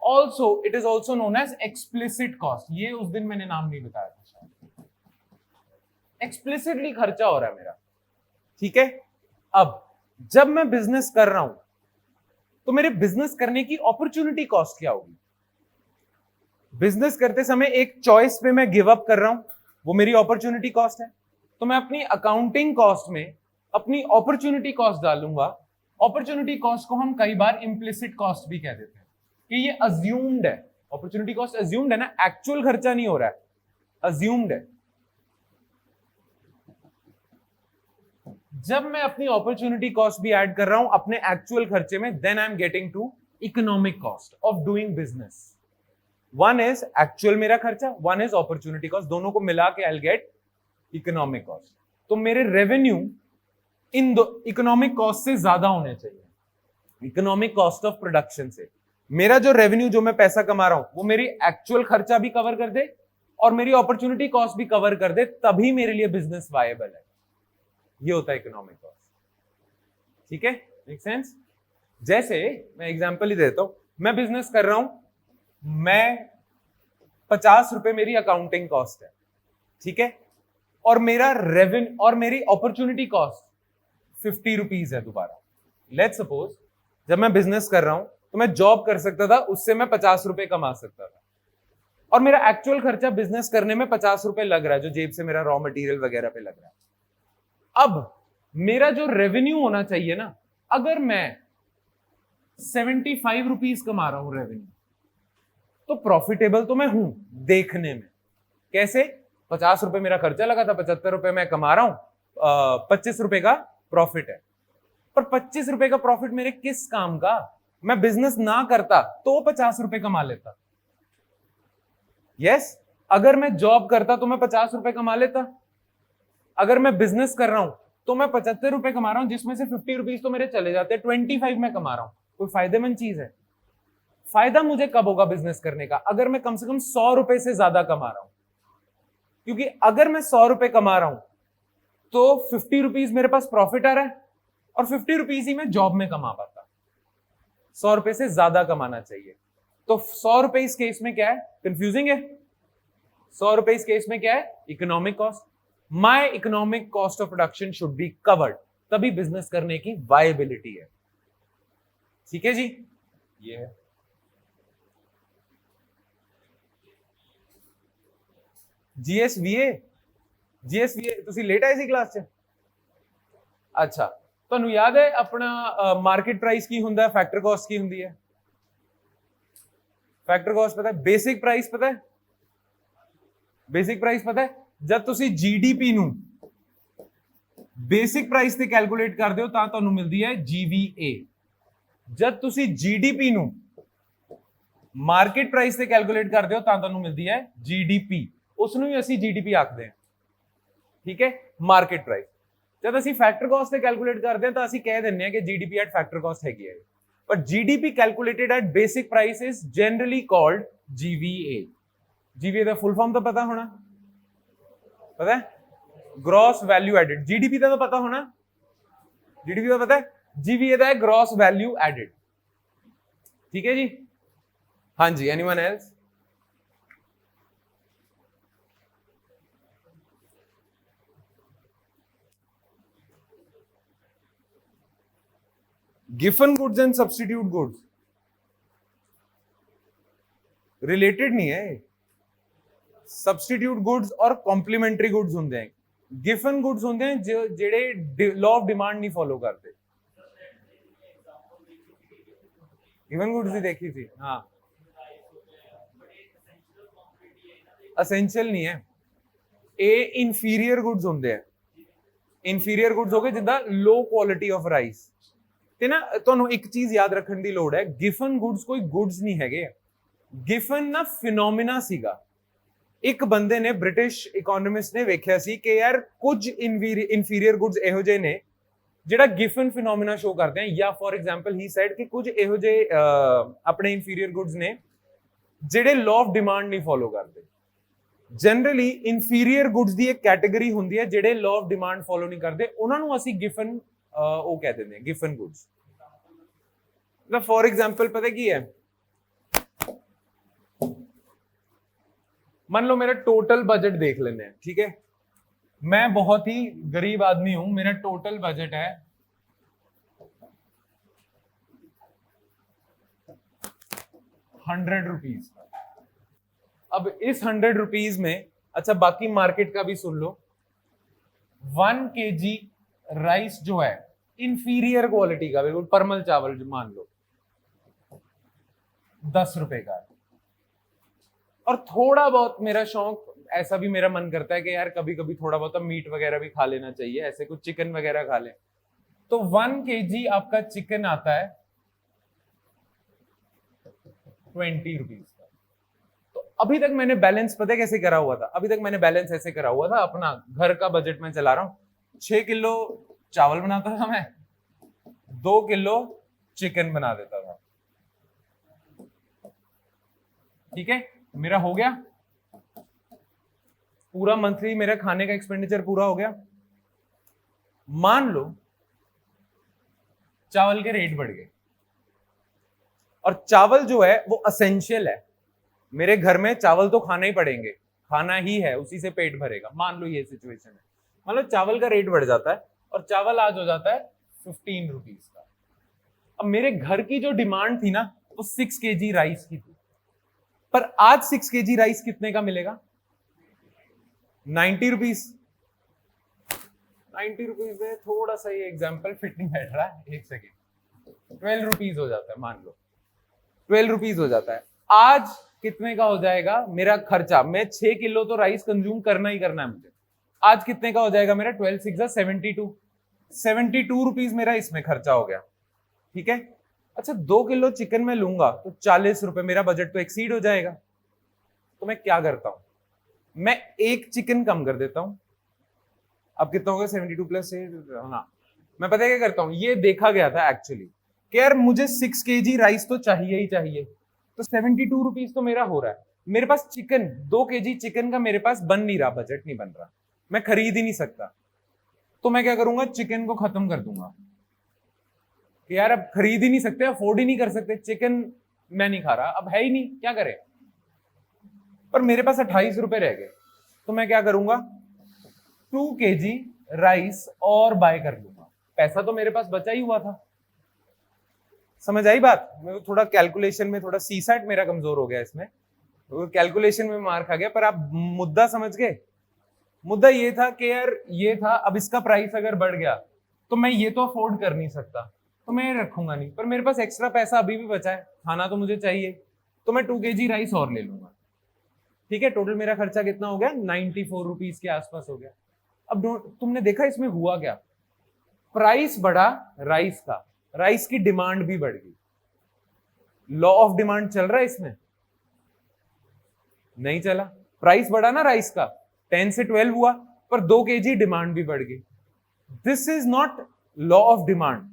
Also it is also known as explicit cost. ये उस दिन मैंने नाम नहीं बताया था शायद। एक्सप्लिसिटली खर्चा हो रहा है मेरा, ठीक है। अब जब मैं बिजनेस कर रहा हूं तो मेरे बिजनेस करने की अपॉर्चुनिटी कॉस्ट क्या होगी? बिजनेस करते समय एक चॉइस पे मैं गिव अप कर रहा हूं, वो मेरी अपॉर्चुनिटी कॉस्ट है। तो मैं अपनी अकाउंटिंग कॉस्ट में अपनी अपॉर्चुनिटी कॉस्ट डालूंगा। अपॉर्चुनिटी कॉस्ट को हम कई बार इम्प्लिसिट कॉस्ट भी कह देते हैं कि ये अज्यूम्ड है। अपॉर्चुनिटी कॉस्ट अज्यूम्ड है ना, एक्चुअल खर्चा नहीं हो रहा है, अज्यूम्ड है। जब मैं अपनी अपॉर्चुनिटी कॉस्ट भी ऐड कर रहा हूं अपने एक्चुअल खर्चे में, then I am getting to economic cost of doing business. One is actual मेरा खर्चा, वन इज अपॉर्चुनिटी कॉस्ट, दोनों को मिला के I will get economic cost. तो मेरे रेवेन्यू इन दो इकोनॉमिक कॉस्ट से ज्यादा होने चाहिए, इकोनॉमिक कॉस्ट ऑफ प्रोडक्शन से। मेरा जो रेवेन्यू, जो मैं पैसा कमा रहा हूं, वो मेरी एक्चुअल खर्चा भी कवर कर दे और मेरी अपॉर्चुनिटी कॉस्ट भी कवर कर दे, तभी मेरे लिए बिजनेस वायबल है। ये होता है इकोनॉमिक कॉस्ट, ठीक है, मेक सेंस? जैसे मैं एग्जांपल ही देता हूं, मैं बिजनेस कर रहा हूं, मैं 50 रुपए मेरी अकाउंटिंग कॉस्ट है, ठीक है, और मेरा रेवेन्यू और मेरी अपॉर्चुनिटी कॉस्ट 50 रुपीज है। दोबारा लेट्स सपोज जब मैं बिजनेस कर रहा हूं तो मैं जॉब कर सकता था, उससे मैं 50 रुपए कमा सकता था, और मेरा एक्चुअल खर्चा बिजनेस करने में 50 रुपए लग रहा है, जो जेब से मेरा रॉ मटेरियल वगैरह पे लग रहा है। अब मेरा जो रेवेन्यू होना चाहिए ना, अगर मैं 75 रुपीज कमा रहा हूं रेवेन्यू, तो प्रॉफिटेबल तो मैं हूं देखने में। कैसे? 50 रुपए मेरा खर्चा लगा था, 75 रुपए मैं कमा रहा हूं, 25 रुपए का प्रॉफिट है। पर 25 रुपए का प्रॉफिट मेरे किस काम का? मैं बिजनेस ना करता तो 50 रुपए कमा लेता। यस, अगर मैं जॉब करता तो मैं 50 रुपए कमा लेता। अगर मैं बिजनेस कर रहा हूं तो मैं 75 रुपए कमा रहा हूं, जिसमें से 50 रुपीज तो मेरे चले जाते हैं, 25 मैं कमा रहा हूं। कोई फायदेमंद चीज है? फायदा मुझे कब होगा बिजनेस करने का? अगर मैं कम से कम 100 रुपए से ज्यादा कमा रहा हूं, क्योंकि अगर मैं 100 रुपए कमा रहा हूं तो 50 रुपीज मेरे पास प्रॉफिट आ रहा है, और 50 रुपीज ही मैं जॉब में कमा पाता। 100 रुपए से ज्यादा कमाना चाहिए। तो 100 रुपए इस केस में क्या है? कंफ्यूजिंग है। 100 रुपए इस केस में क्या है? Economic cost. My economic cost of production should be covered, तभी बिजनेस करने की वायबिलिटी है। ठीक है जी, ये है। जीएसवीए ਤੁਸੀਂ ਲੇਟ ਆਏ ਸੀ ਕਲਾਸ 'ਚ? ਅੱਛਾ, ਤੁਹਾਨੂੰ ਯਾਦ ਹੈ ਆਪਣਾ ਮਾਰਕੀਟ ਪ੍ਰਾइस ਕੀ ਹੁੰਦਾ ਹੈ, ਫੈਕਟਰ ਕਾਸਟ ਕੀ ਹੁੰਦੀ ਹੈ? ਫੈਕਟਰ ਕਾਸਟ ਪਤਾ ਹੈ? ਬੇਸਿਕ ਪ੍ਰਾइस ਪਤਾ ਹੈ? ਬੇਸਿਕ ਪ੍ਰਾइस ਪਤਾ ਹੈ? ਜਦ ਤੁਸੀਂ ਜੀਡੀਪੀ ਨੂੰ ਬੇਸਿਕ ਪ੍ਰਾइस ਤੇ ਕੈਲਕੂਲੇਟ ਕਰਦੇ ਹੋ ਤਾਂ ਤੁਹਾਨੂੰ ਮਿਲਦੀ ਹੈ ਜੀਵੀਏ। ਜਦ ਤੁਸੀਂ ਜੀਡੀਪੀ ਨੂੰ ਮਾਰਕੀਟ ਪ੍ਰਾइस ਤੇ ਕੈਲਕੂਲੇਟ ਕਰਦੇ ਹੋ ਤਾਂ ਤੁਹਾਨੂੰ ਮਿਲਦੀ ਹੈ ਜੀਡੀਪੀ। उसनू ही असी जीडीपी आखते हैं, ठीक है, मार्केट प्राइस। जब असी फैक्टर कॉस्ट कैलकुलेट करते हैं तो असी कह देने कि जीडीपी एट फैक्टर कॉस्ट हैगी है, पर GDP calculated at basic price is generally called GVA. GVA का फुल फॉर्म तो पता होना, पता है? Gross value added. जीडीपी का तो पता होना, जीडीपी का पता है, जीवी ये है ग्रॉस वैल्यू एडेड। ठीक है जी, हाँ जी, anyone else? Given goods and substitute goods related नहीं है। सब्स्टिट्यूट गुड्स और कॉम्प्लीमेंट्री गुड्स होंगे हैं। गिवन गुड्स होंगे हैं जो जेड़े लॉ ऑफ डिमांड नहीं फॉलो करते। गिवन गुड्स ही देखी थी, हाँ। असेंशियल नहीं है, ए इंफीरियर गुड्स होंगे हैं। इंफीरियर गुड्स हो गए जिदा लो क्वालिटी ऑफ राइस। ਤੇ ਨਾ ਤੁਹਾਨੂੰ ਇੱਕ ਚੀਜ਼ ਯਾਦ ਰੱਖਣ ਦੀ ਲੋੜ ਹੈ, ਗਿਫਨ ਗੁੱਡਸ ਕੋਈ ਗੁੱਡਸ ਨਹੀਂ ਹੈਗੇ। ਗਿਫਨ ਨਾ ਫਿਨੋਮੀਨਾ ਸੀਗਾ। ਇੱਕ ਬੰਦੇ ਨੇ, ਬ੍ਰਿਟਿਸ਼ ਇਕਨੋਮਿਸਟ ਨੇ ਵੇਖਿਆ ਸੀ ਕਿ ਯਾਰ ਕੁਝ ਇਨਫੀਰੀਅਰ ਗੁੱਡਸ ਇਹੋ ਜਿਹੇ ਨੇ ਜਿਹੜਾ ਗਿਫਨ ਫਿਨੋਮੀਨਾ ਸ਼ੋ ਕਰਦੇ ਆ, ਜਾਂ ਫॉर ਐਗਜ਼ਾਮਪਲ ਹੀ ਸੈਡ ਕਿ ਕੁਝ ਇਹੋ ਜਿਹੇ ਆਪਣੇ ਇਨਫੀਰੀਅਰ ਗੁੱਡਸ ਨੇ ਜਿਹੜੇ ਲਾਅ ਆਫ ਡਿਮਾਂਡ ਨਹੀਂ ਫੋਲੋ ਕਰਦੇ। ਜਨਰਲੀ ਇਨਫੀਰੀਅਰ ਗੁੱਡਸ ਦੀ ਇੱਕ ਕੈਟਾਗਰੀ ਹੁੰਦੀ ਹੈ ਜਿਹੜੇ ਲਾਅ ਆਫ ਡਿਮਾਂਡ ਫੋਲੋ ਨਹੀਂ ਕਰਦੇ, ਉਹਨਾਂ ਨੂੰ ਅਸੀਂ ਗਿਫਨ ਉਹ ਕਹਿ ਦਿੰਦੇ हैं गिवन गुड्स। मतलब फॉर एग्जांपल पता की है, मान लो मेरा टोटल बजट देख लेते हैं, ठीक है। मैं बहुत ही गरीब आदमी हूं, मेरा टोटल बजट है 100 रुपीज। अब इस 100 रुपीज में, अच्छा बाकी मार्केट का भी सुन लो, 1 kg राइस जो है इंफीरियर क्वालिटी का, बिल्कुल परमल चावल जो मान लो 10 रुपए का। और थोड़ा बहुत मेरा शौक, ऐसा भी मेरा मन करता है कि यार कभी कभी थोड़ा बहुत मीट वगैरह भी खा लेना चाहिए, ऐसे कुछ चिकन वगैरह खा ले, तो 1 kg आपका चिकन आता है 20 रुपीज का। तो अभी तक मैंने बैलेंस पता कैसे करा हुआ था, अभी तक मैंने बैलेंस ऐसे करा हुआ था, अपना घर का बजट में चला रहा हूं। 6 किलो चावल बनाता था मैं, 2 किलो चिकन बना देता था। ठीक है, मेरा हो गया पूरा मंथली, मेरा खाने का एक्सपेंडिचर पूरा हो गया। मान लो चावल के रेट बढ़ गए, और चावल जो है वो असेंशियल है, मेरे घर में चावल तो खाना ही पड़ेंगे, खाना ही है, उसी से पेट भरेगा। मान लो ये सिचुएशन है, मतलब चावल का रेट बढ़ जाता है और चावल आज हो जाता है 15 रुपीज का। अब मेरे घर की जो डिमांड थी ना वो 6 kg राइस की थी, पर आज 6 kg राइस कितने का मिलेगा? 90 रुपीज। 90 रुपीज में थोड़ा सा ये एग्जाम्पल फिट नहीं बैठ रहा है, एक सेकेंड। 12 रुपीज हो जाता है, मान लो 12 रुपीज हो जाता है। आज कितने का हो जाएगा मेरा खर्चा? मैं 6 किलो तो राइस कंज्यूम करना ही करना है मुझे, आज कितने का हो जाएगा मेरा? 12 6 72 रुपीज मेरा इसमें खर्चा हो गया। ठीक है, अच्छा 2 किलो चिकन में लूंगा तो 40 रुपए, मेरा बजट तो एक्सीड हो जाएगा। तो मैं क्या करता हूं, मैं एक चिकन कम कर देता हूं। अब कितना होगा? 72 प्लस, हाँ, मैं पता है क्या करता हूं, ये देखा गया था एक्चुअली कि यार मुझे 6 kg राइस तो चाहिए ही चाहिए, तो 72 रुपीज तो मेरा हो रहा है, मेरे पास चिकन 2 kg चिकन का मेरे पास बन नहीं रहा, बजट नहीं बन रहा, मैं खरीद ही नहीं सकता। तो मैं क्या करूंगा, चिकन को खत्म कर दूंगा कि यार अब खरीद ही नहीं सकते, अफोर्ड ही नहीं कर सकते, चिकन मैं नहीं खा रहा, अब है ही नहीं, क्या करें। पर मेरे पास 28 रुपए रह गए, तो मैं क्या करूंगा, 2 kg राइस और बाय कर लूंगा, पैसा तो मेरे पास बचा ही हुआ था। समझ आई बात? मैं थोड़ा कैलकुलेशन में, थोड़ा सीसैट मेरा कमजोर हो गया इसमें, तो कैलकुलेशन में मार खा गया, पर आप मुद्दा समझ गए। मुद्दा ये था कि यार ये था, अब इसका प्राइस अगर बढ़ गया तो मैं ये तो अफोर्ड कर नहीं सकता, तो मैं रखूंगा नहीं, पर मेरे पास एक्स्ट्रा पैसा अभी भी बचा है, खाना तो मुझे चाहिए, तो मैं 2 kg राइस और ले लूंगा। ठीक है, टोटल मेरा खर्चा कितना हो गया? 94 रुपीज के आसपास हो गया। अब तुमने देखा इसमें हुआ क्या, प्राइस बढ़ा राइस का, राइस की डिमांड भी बढ़ गई। लॉ ऑफ डिमांड चल रहा है इसमें? नहीं चला। प्राइस बढ़ा ना राइस का, 10 से 12 हुआ, पर 2 kg डिमांड भी बढ़ गई। This is not law of demand.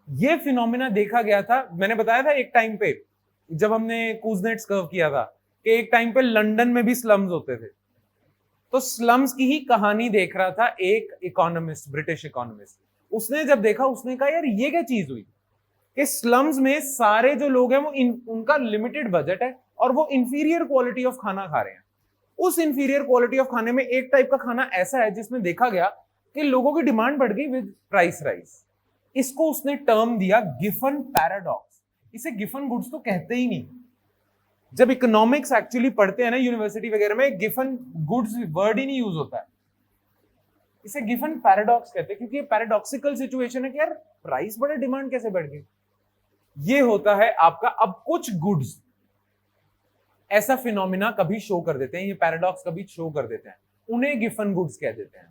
ये फिनोमिना देखा गया था, मैंने बताया था एक टाइम पे जब हमने कूजनेट्स कर्व किया था कि एक टाइम पे लंदन में भी स्लम्स होते थे, तो स्लम्स की ही कहानी देख रहा था एक इकोनॉमिस्ट, ब्रिटिश इकोनॉमिस्ट। उसने जब देखा, उसने कहा यार ये क्या चीज हुई कि स्लम्स में सारे जो लोग हैं वो उनका लिमिटेड बजट है और वो इंफीरियर क्वालिटी ऑफ खाना खा रहे हैं। उस इंफीरियर क्वालिटी ऑफ खाने में एक टाइप का खाना ऐसा है जिसमें देखा गया कि लोगों की डिमांड बढ़ गई विद प्राइस राइज। इसको उसने टर्म दिया गिफन पैराडॉक्स। इसे गिफन गुड्स तो कहते ही नहीं। जब इकोनॉमिक्स एक्चुअली पढ़ते हैं ना यूनिवर्सिटी वगैरह में, गिफन गुड्स वर्ड ही नहीं यूज होता है, इसे गिफन पैराडॉक्स कहते हैं, क्योंकि ये पैराडॉक्सिकल सिचुएशन है कि यार प्राइस बढ़े, डिमांड कैसे बढ़ गई। ये होता है आपका। अब कुछ गुड्स ऐसा फिनोमिना कभी शो कर देते हैं, ये पैराडॉक्स कभी शो कर देते हैं, उन्हें गिफन गुड्स कह देते हैं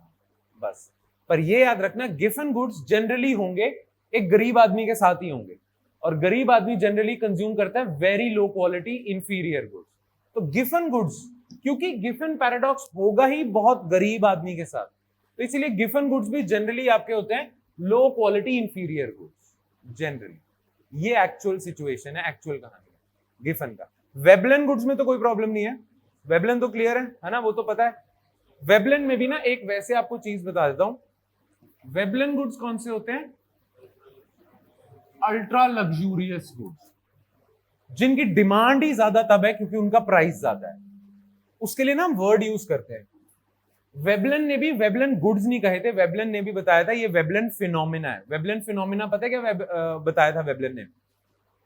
बस। पर ये याद रखना, गिफन गुड्स जनरली होंगे एक गरीब आदमी के साथ ही होंगे, और गरीब आदमी जनरली कंज्यूम करता है very low quality inferior goods. तो गिफन गुड्स, क्योंकि गिफन पैराडॉक्स होगा ही बहुत गरीब आदमी के साथ, तो इसीलिए गिफन गुड्स भी जनरली आपके होते हैं low quality inferior goods generally. ये एक्चुअल सिचुएशन है, एक्चुअल कहानी है गिफन का। वेबलन गुड्स में तो कोई प्रॉब्लम नहीं है, वेबलन तो क्लियर है ना, वो तो पता है। वेबलन में भी ना एक वैसे आपको चीज बता देता हूं, वेबलन गुड्स कौन से होते हैं? अल्ट्रा लग्जूरियस गुड्स, जिनकी डिमांड ही ज्यादा तब है क्योंकि उनका प्राइस ज्यादा है। उसके लिए ना हम वर्ड यूज करते हैं। वेबलन ने भी वेबलन गुड्स नहीं कहे थे, वेबलन ने भी बताया था ये वेबलन फिनोमिना है। वेबलन फिनोमिना पता है क्या बताया था वेबलन ने?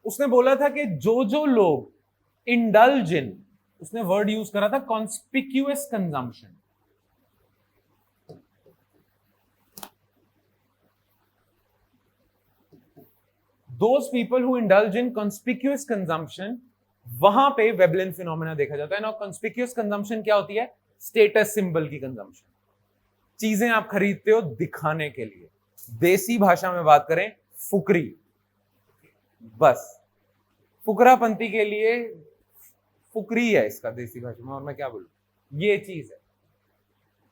उसने बोला था कि जो लोग इंडल्ज इन, उसने वर्ड यूज करा था conspicuous consumption. Those people who indulge in conspicuous consumption, वहां पे वेबलन फिनोमेना देखा जाता है ना। conspicuous consumption क्या होती है? स्टेटस सिंबल की कंजम्पशन। चीजें आप खरीदते हो दिखाने के लिए, देसी भाषा में बात करें फुकरी, बस फुकरापंती के लिए फुकरी है इसका देसी भाषा में, और मैं क्या बोलूं, ये चीज है,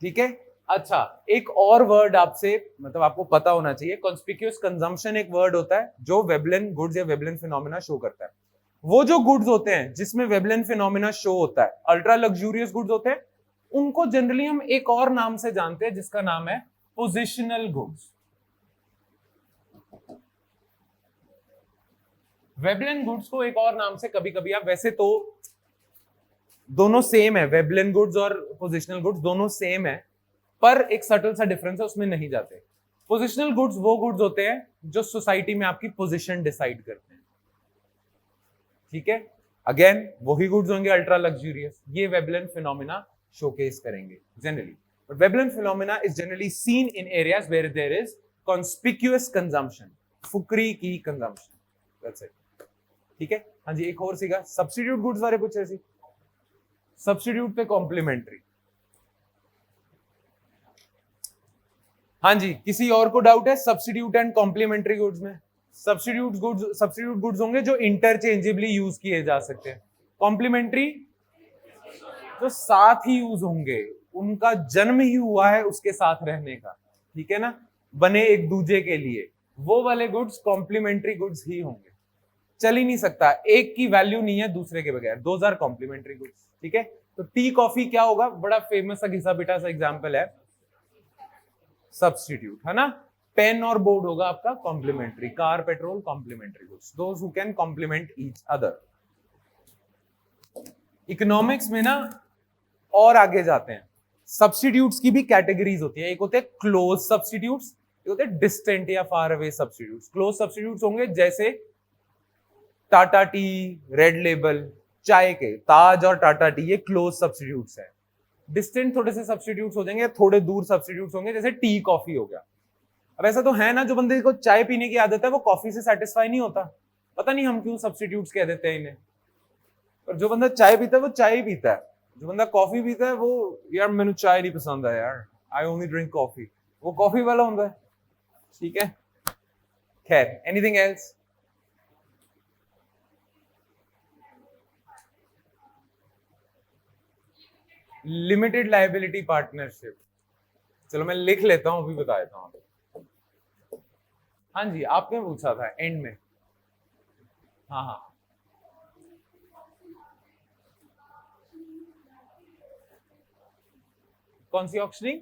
ठीक है। अच्छा, एक और वर्ड आपसे मतलब आपको पता होना चाहिए, कॉन्स्पिक्यूअस कंजम्पशन एक वर्ड होता है जो वेबलन गुड्स या वेबलन फिनोमेना शो करता है। वो जो गुड्स होते हैं जिसमें वेबलन फिनोमेना शो होता है, अल्ट्रा लग्जूरियस गुड्स होते हैं, उनको जनरली हम एक और नाम से जानते हैं जिसका नाम है पोजिशनल गुड्स। वेबलन गुड्स को एक और नाम से कभी कभी आप, वैसे तो दोनों सेम है, वेबलन गुड्स और पोजिशनल गुड्स दोनों सेम है, पर एक सटल सा डिफरेंस है, उसमें नहीं जाते। पोजिशनल गुड्स वो गुड्स होते हैं जो सोसाइटी में आपकी पोजीशन डिसाइड करते हैं, ठीक है। अगेन वही गुड्स होंगे अल्ट्रा लग्जूरियस, ये वेबलन फिनोमेना शोकेस करेंगे generally. But Veblen phenomena is generally seen in areas where there is conspicuous consumption, फुकरी की कंजम्पशन, दैट्स इट, ठीक है। हाँ जी, एक और सीगा सब्स्टिट्यूट गुड्स बारे पूछ रहे थे, सब्स्टिट्यूट पे कॉम्प्लीमेंट्री। हाँ जी, किसी और को डाउट है सब्स्टिट्यूट एंड कॉम्प्लीमेंट्री गुड्स में? सब्स्टिट्यूट गुड्स होंगे जो इंटरचेंजेबली यूज किए जा सकते हैं। कॉम्प्लीमेंट्री जो साथ ही यूज होंगे, उनका जन्म ही हुआ है उसके साथ रहने का, ठीक है ना, बने एक दूसरे के लिए, वो वाले गुड्स कॉम्प्लीमेंट्री गुड्स ही होंगे। चल ही नहीं सकता, एक की वैल्यू नहीं है दूसरे के बगैर, दोज आर कॉम्प्लीमेंट्री गुड्स, ठीक है। तो टी कॉफी क्या होगा? बड़ा फेमस सा घिसा पिटा सा एग्जाम्पल है, सब्स्टिट्यूट, है ना। पेन और बोर्ड होगा आपका complementary, car petrol complementary goods, those who can complement each other. Economics में ना और आगे जाते हैं, सब्स्टिट्यूट्स की भी कैटेगरीज होती है। एक होते हैं क्लोज सब्स्टिट्यूट्स, एक होते हैं डिस्टेंट या far away substitutes. Close substitutes होंगे जैसे टाटा टी, रेड लेबल, चाय के ताज और टाटा टी, ये क्लोज सब्स्टिट्यूट्स है। डिस्टेंट थोड़े से सब्स्टिट्यूट्स हो जाएंगे, थोड़े दूर सब्स्टिट्यूट्स होंगे, जैसे टी कॉफी हो गया। अब ऐसा तो है ना, जो बंदे को चाय पीने की आदत है वो कॉफी से सेटिस्फाई नहीं होता, पता नहीं हम क्यों सब्स्टिट्यूट्स कह देते हैं इन्हें। पर जो बंदा चाय पीता है वो चाय ही पीता है, जो बंदा कॉफी पीता है वो यार मैंने चाय नहीं पसंद है यार, आई ओनली ड्रिंक कॉफी, वो कॉफी वाला होता है, ठीक है। खैर, anything else? Limited liability partnership, चलो मैं लिख लेता हूं, अभी बता देता हूं। हाँ जी, आपने पूछा था एंड में। हाँ हाँ, कौन सी ऑक्शनिंग?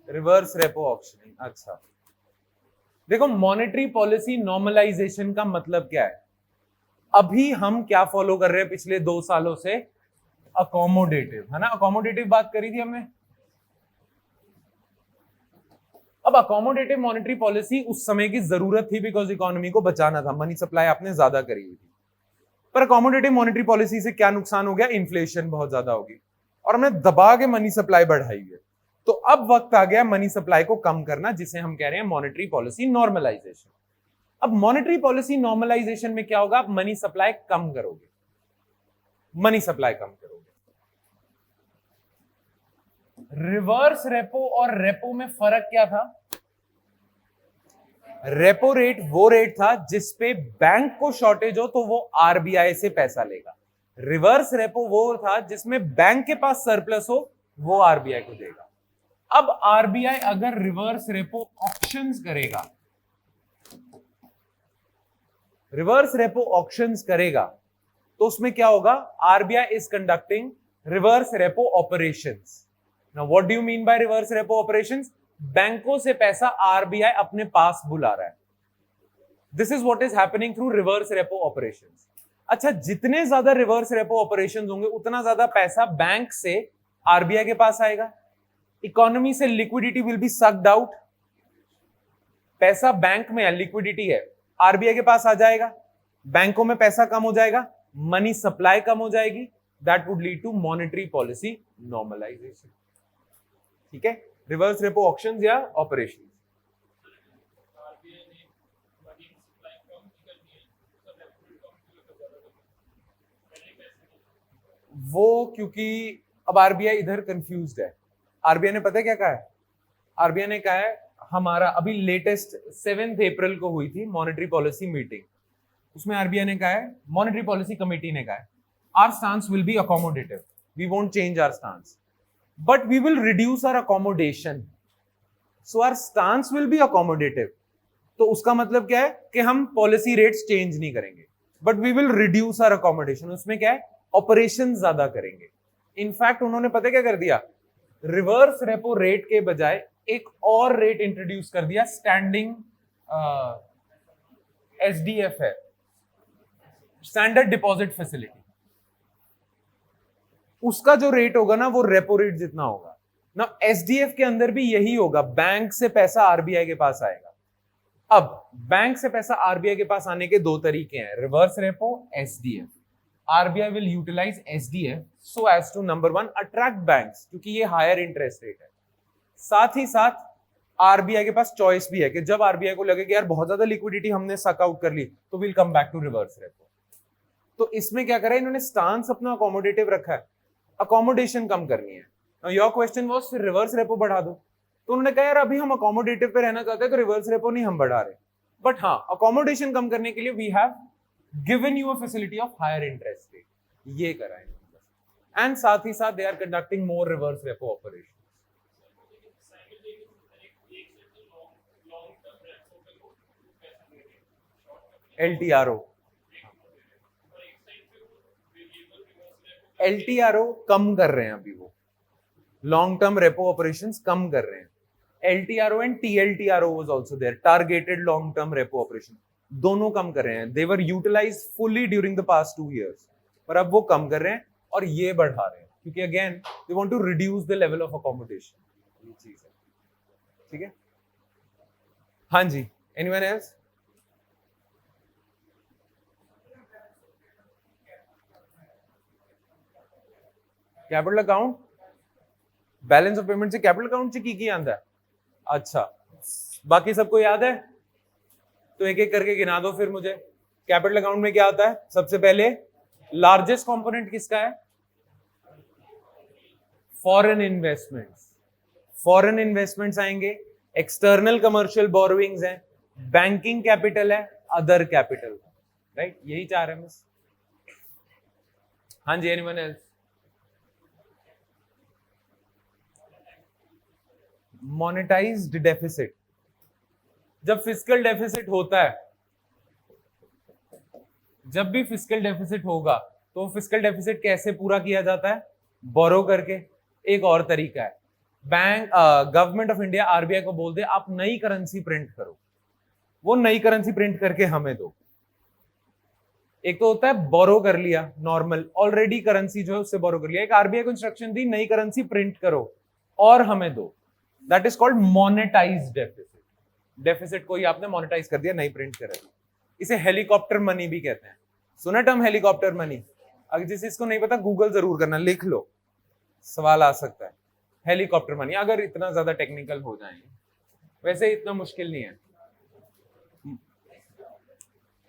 Reverse repo auctioning. अच्छा, देखो मॉनेटरी पॉलिसी नॉर्मलाइजेशन का मतलब क्या है? अभी हम क्या फॉलो कर रहे हैं पिछले 2 सालों से? अकोमोडेटिव, है ना? अकोमोडेटिव बात करी थी हमने। अब अकोमोडेटिव मॉनेटरी पॉलिसी उस समय की जरूरत थी बिकॉज इकोनॉमी को बचाना था, मनी सप्लाई आपने ज्यादा करी हुई थी। पर अकोमोडेटिव मॉनेटरी पॉलिसी से क्या नुकसान हो गया? इन्फ्लेशन बहुत ज्यादा होगी और हमने दबा के मनी सप्लाई बढ़ाई है। तो अब वक्त आ गया मनी सप्लाई को कम करना, जिसे हम कह रहे हैं मॉनेटरी पॉलिसी नॉर्मलाइजेशन। अब मॉनेटरी पॉलिसी नॉर्मलाइजेशन में क्या होगा? आप मनी सप्लाई कम करोगे, मनी सप्लाई कम करोगे। रिवर्स रेपो और रेपो में फर्क क्या था? रेपो रेट वो रेट था जिसपे बैंक को शॉर्टेज हो तो वो आरबीआई से पैसा लेगा। रिवर्स रेपो वो था जिसमें बैंक के पास सरप्लस हो, वो आरबीआई को देगा। अब आरबीआई अगर रिवर्स रेपो ऑक्शंस करेगा, रिवर्स रेपो ऑक्शंस करेगा, तो उसमें क्या होगा? RBI is conducting reverse repo operations. Now what do you mean by reverse repo operations? बैंकों से पैसा आरबीआई अपने पास बुला रहा है। This is what is happening through reverse repo operations. अच्छा, जितने ज्यादा रिवर्स रेपो ऑपरेशंस होंगे उतना ज्यादा पैसा बैंक से आरबीआई के पास आएगा। इकोनॉमी से liquidity will be sucked out. पैसा बैंक में है, लिक्विडिटी है, आरबीआई के पास आ जाएगा, बैंकों में पैसा कम हो जाएगा, मनी सप्लाई कम हो जाएगी। That would lead to monetary policy normalisation. ठीक है, रिवर्स रेपो ऑक्शंस या ऑपरेशन। वो क्योंकि अब आरबीआई इधर कंफ्यूज्ड है। आरबीआई ने पता है क्या कहा है? आरबीआई ने कहा है, हमारा अभी लेटेस्ट 7 अप्रैल को हुई थी मॉनेटरी पॉलिसी मीटिंग, उसमें आरबीआई ने कहा है, मॉनेटरी पॉलिसी कमेटी ने कहा है, our stance will be accommodative, we won't change our stance, but we will reduce our accommodation. So our stance will be accommodative. तो उसका मतलब क्या है कि हम पॉलिसी रेट्स चेंज नहीं करेंगे, but we will reduce our accommodation. उसमें क्या है? ऑपरेशन ज्यादा करेंगे। इनफैक्ट उन्होंने पता क्या कर दिया? रिवर्स रेपो रेट के बजाय एक और रेट इंट्रोड्यूस कर दिया, स्टैंडिंग एसडीएफ है, स्टैंडर्ड डिपॉजिट फैसिलिटी। उसका जो रेट होगा ना, वो रेपो रेट जितना होगा ना। एसडीएफ के अंदर भी यही होगा, बैंक से पैसा आरबीआई के पास आएगा। अब बैंक से पैसा आरबीआई के पास आने के 2 तरीके हैं, reverse repo, SDF. RBI will utilise SDF so as to number 1 attract banks, क्योंकि ये हायर इंटरेस्ट रेट है। साथ ही साथ आरबीआई के पास चॉइस भी है कि जब आरबीआई को लगे कि यार बहुत ज्यादा लिक्विडिटी हमने सक आउट कर ली, तो will come back to reverse repo. तो इसमें क्या करा, इन्होंने स्टांस अपना अकोमोडेटिव रखा है, अकोमोडेशन कम करनी है। योर क्वेश्चन वाज फिर रिवर्स रेपो बढ़ा दो, तो उन्होंने कहा यार अभी हम अकोमोडेटिव पे रहना चाहते हैं, तो रिवर्स रेपो नहीं हम बढ़ा रहे, बट हाँ अकोमोडेशन कम करने के लिए we have given you a facility of higher interest rate. ये करा है, एंड साथ ही साथ they are conducting more reverse repo operation. LTRO, LTRO कम कर रहे हैं अभी, वो लॉन्ग टर्म रेपो ऑपरेशंस कम कर रहे हैं। LTRO and TLTRO was also there, targeted long term repo operation, दोनों कम कर रहे हैं। They were utilized fully during the past 2 years, पर अब वो कम कर रहे हैं और ये बढ़ा रहे हैं, क्योंकि again they want to reduce the level of accommodation. ये चीज है, ठीक है। हाँ जी, anyone else? Capital account, balance of payment से कैपिटल अकाउंट से की आंदा है। अच्छा, बाकी सबको याद है? तो एक एक करके गिना दो फिर मुझे। कैपिटल अकाउंट में क्या आता है? सबसे पहले लार्जेस्ट कंपोनेंट किसका है? Foreign investments. फॉरेन इन्वेस्टमेंट्स आएंगे, एक्सटर्नल कमर्शियल बोरोइंग्स हैं, बैंकिंग कैपिटल है, अदर कैपिटल, राइट? यही 4 है बस। हाँ जी, एनीवन एल्स? Monetised deficit. जब फिस्कल डेफिसिट होता है, जब भी फिस्कल डेफिसिट होगा, तो फिस्कल डेफिसिट कैसे पूरा किया जाता है? बोरो करके। एक और तरीका है, bank government of India RBI को बोल दे आप नई करेंसी प्रिंट करो, वो नई करेंसी प्रिंट करके हमें दो। एक तो होता है बोरो कर लिया, नॉर्मल ऑलरेडी करेंसी जो है उससे बोरो कर लिया। एक आरबीआई को इंस्ट्रक्शन दी नई करेंसी प्रिंट करो और हमें दो, that is called monetised deficit. Deficit को ही आपने मोनेटाइज कर दिया, नहीं प्रिंट कर दिया। इसे हेलीकॉप्टर मनी भी कहते हैं। सुना टर्म हेलीकॉप्टर मनी? अगर जिस इसको नहीं पता गूगल जरूर करना, लिख लो, सवाल आ सकता है। हेलीकॉप्टर मनी, अगर इतना ज्यादा टेक्निकल हो जाएंगे, वैसे इतना मुश्किल नहीं है।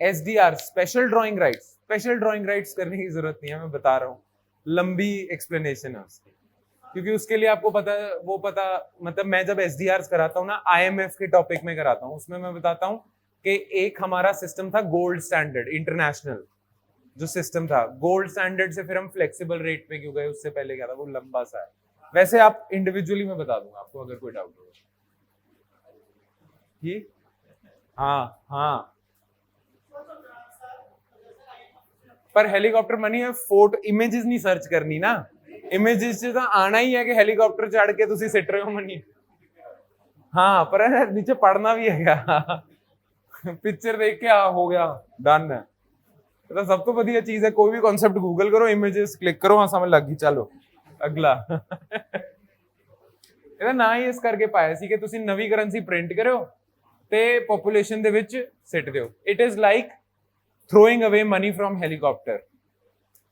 SDR special drawing rights, special drawing rights करने की जरूरत नहीं है, मैं बता रहा हूँ, लंबी एक्सप्लेनेशन है उसकी, क्योंकि उसके लिए आपको पता वो पता मतलब मैं जब SDRs कराता हूँ ना, IMF के टॉपिक में कराता हूँ, उसमें मैं बताता हूँ कि एक हमारा सिस्टम था गोल्ड स्टैंडर्ड इंटरनेशनल, जो सिस्टम था गोल्ड स्टैंडर्ड से फिर हम फ्लेक्सिबल रेट पे क्यों गए, उससे पहले क्या था, वो लंबा सा है। वैसे आप इंडिविजुअली मैं बता दूंगा आपको अगर कोई डाउट हो। ठीक, हाँ हाँ, पर हेलीकॉप्टर मनी है, फोटो इमेजेस नहीं सर्च करनी ना, इमेजेस से तो आना ही है कि हेलीकॉप्टर चढ़ के तुसी सिट रहे हो मनी। हाँ पर नीचे पढ़ना भी है क्या? पिक्चर देख के हो गया डन है, तो सब तो बढ़िया चीज है। कोई भी कॉन्सेप्ट गूगल करो, इमेजेस क्लिक करो, हाँ समझ लग गई, चलो अगला। ਇਹਦਾ ਨਾ ਹੀ ਇਸ ਕਰਕੇ ਪਾਇਆ ਸੀ ਕਿ ਤੁਸੀਂ ਨਵੀਂ ਕਰੰਸੀ ਪ੍ਰਿੰਟ ਕਰਿਓ ਤੇ ਪੋਪੂਲੇਸ਼ਨ ਦੇ ਵਿੱਚ ਸਿੱਟ ਦਿਓ। It is like throwing away money from helicopter।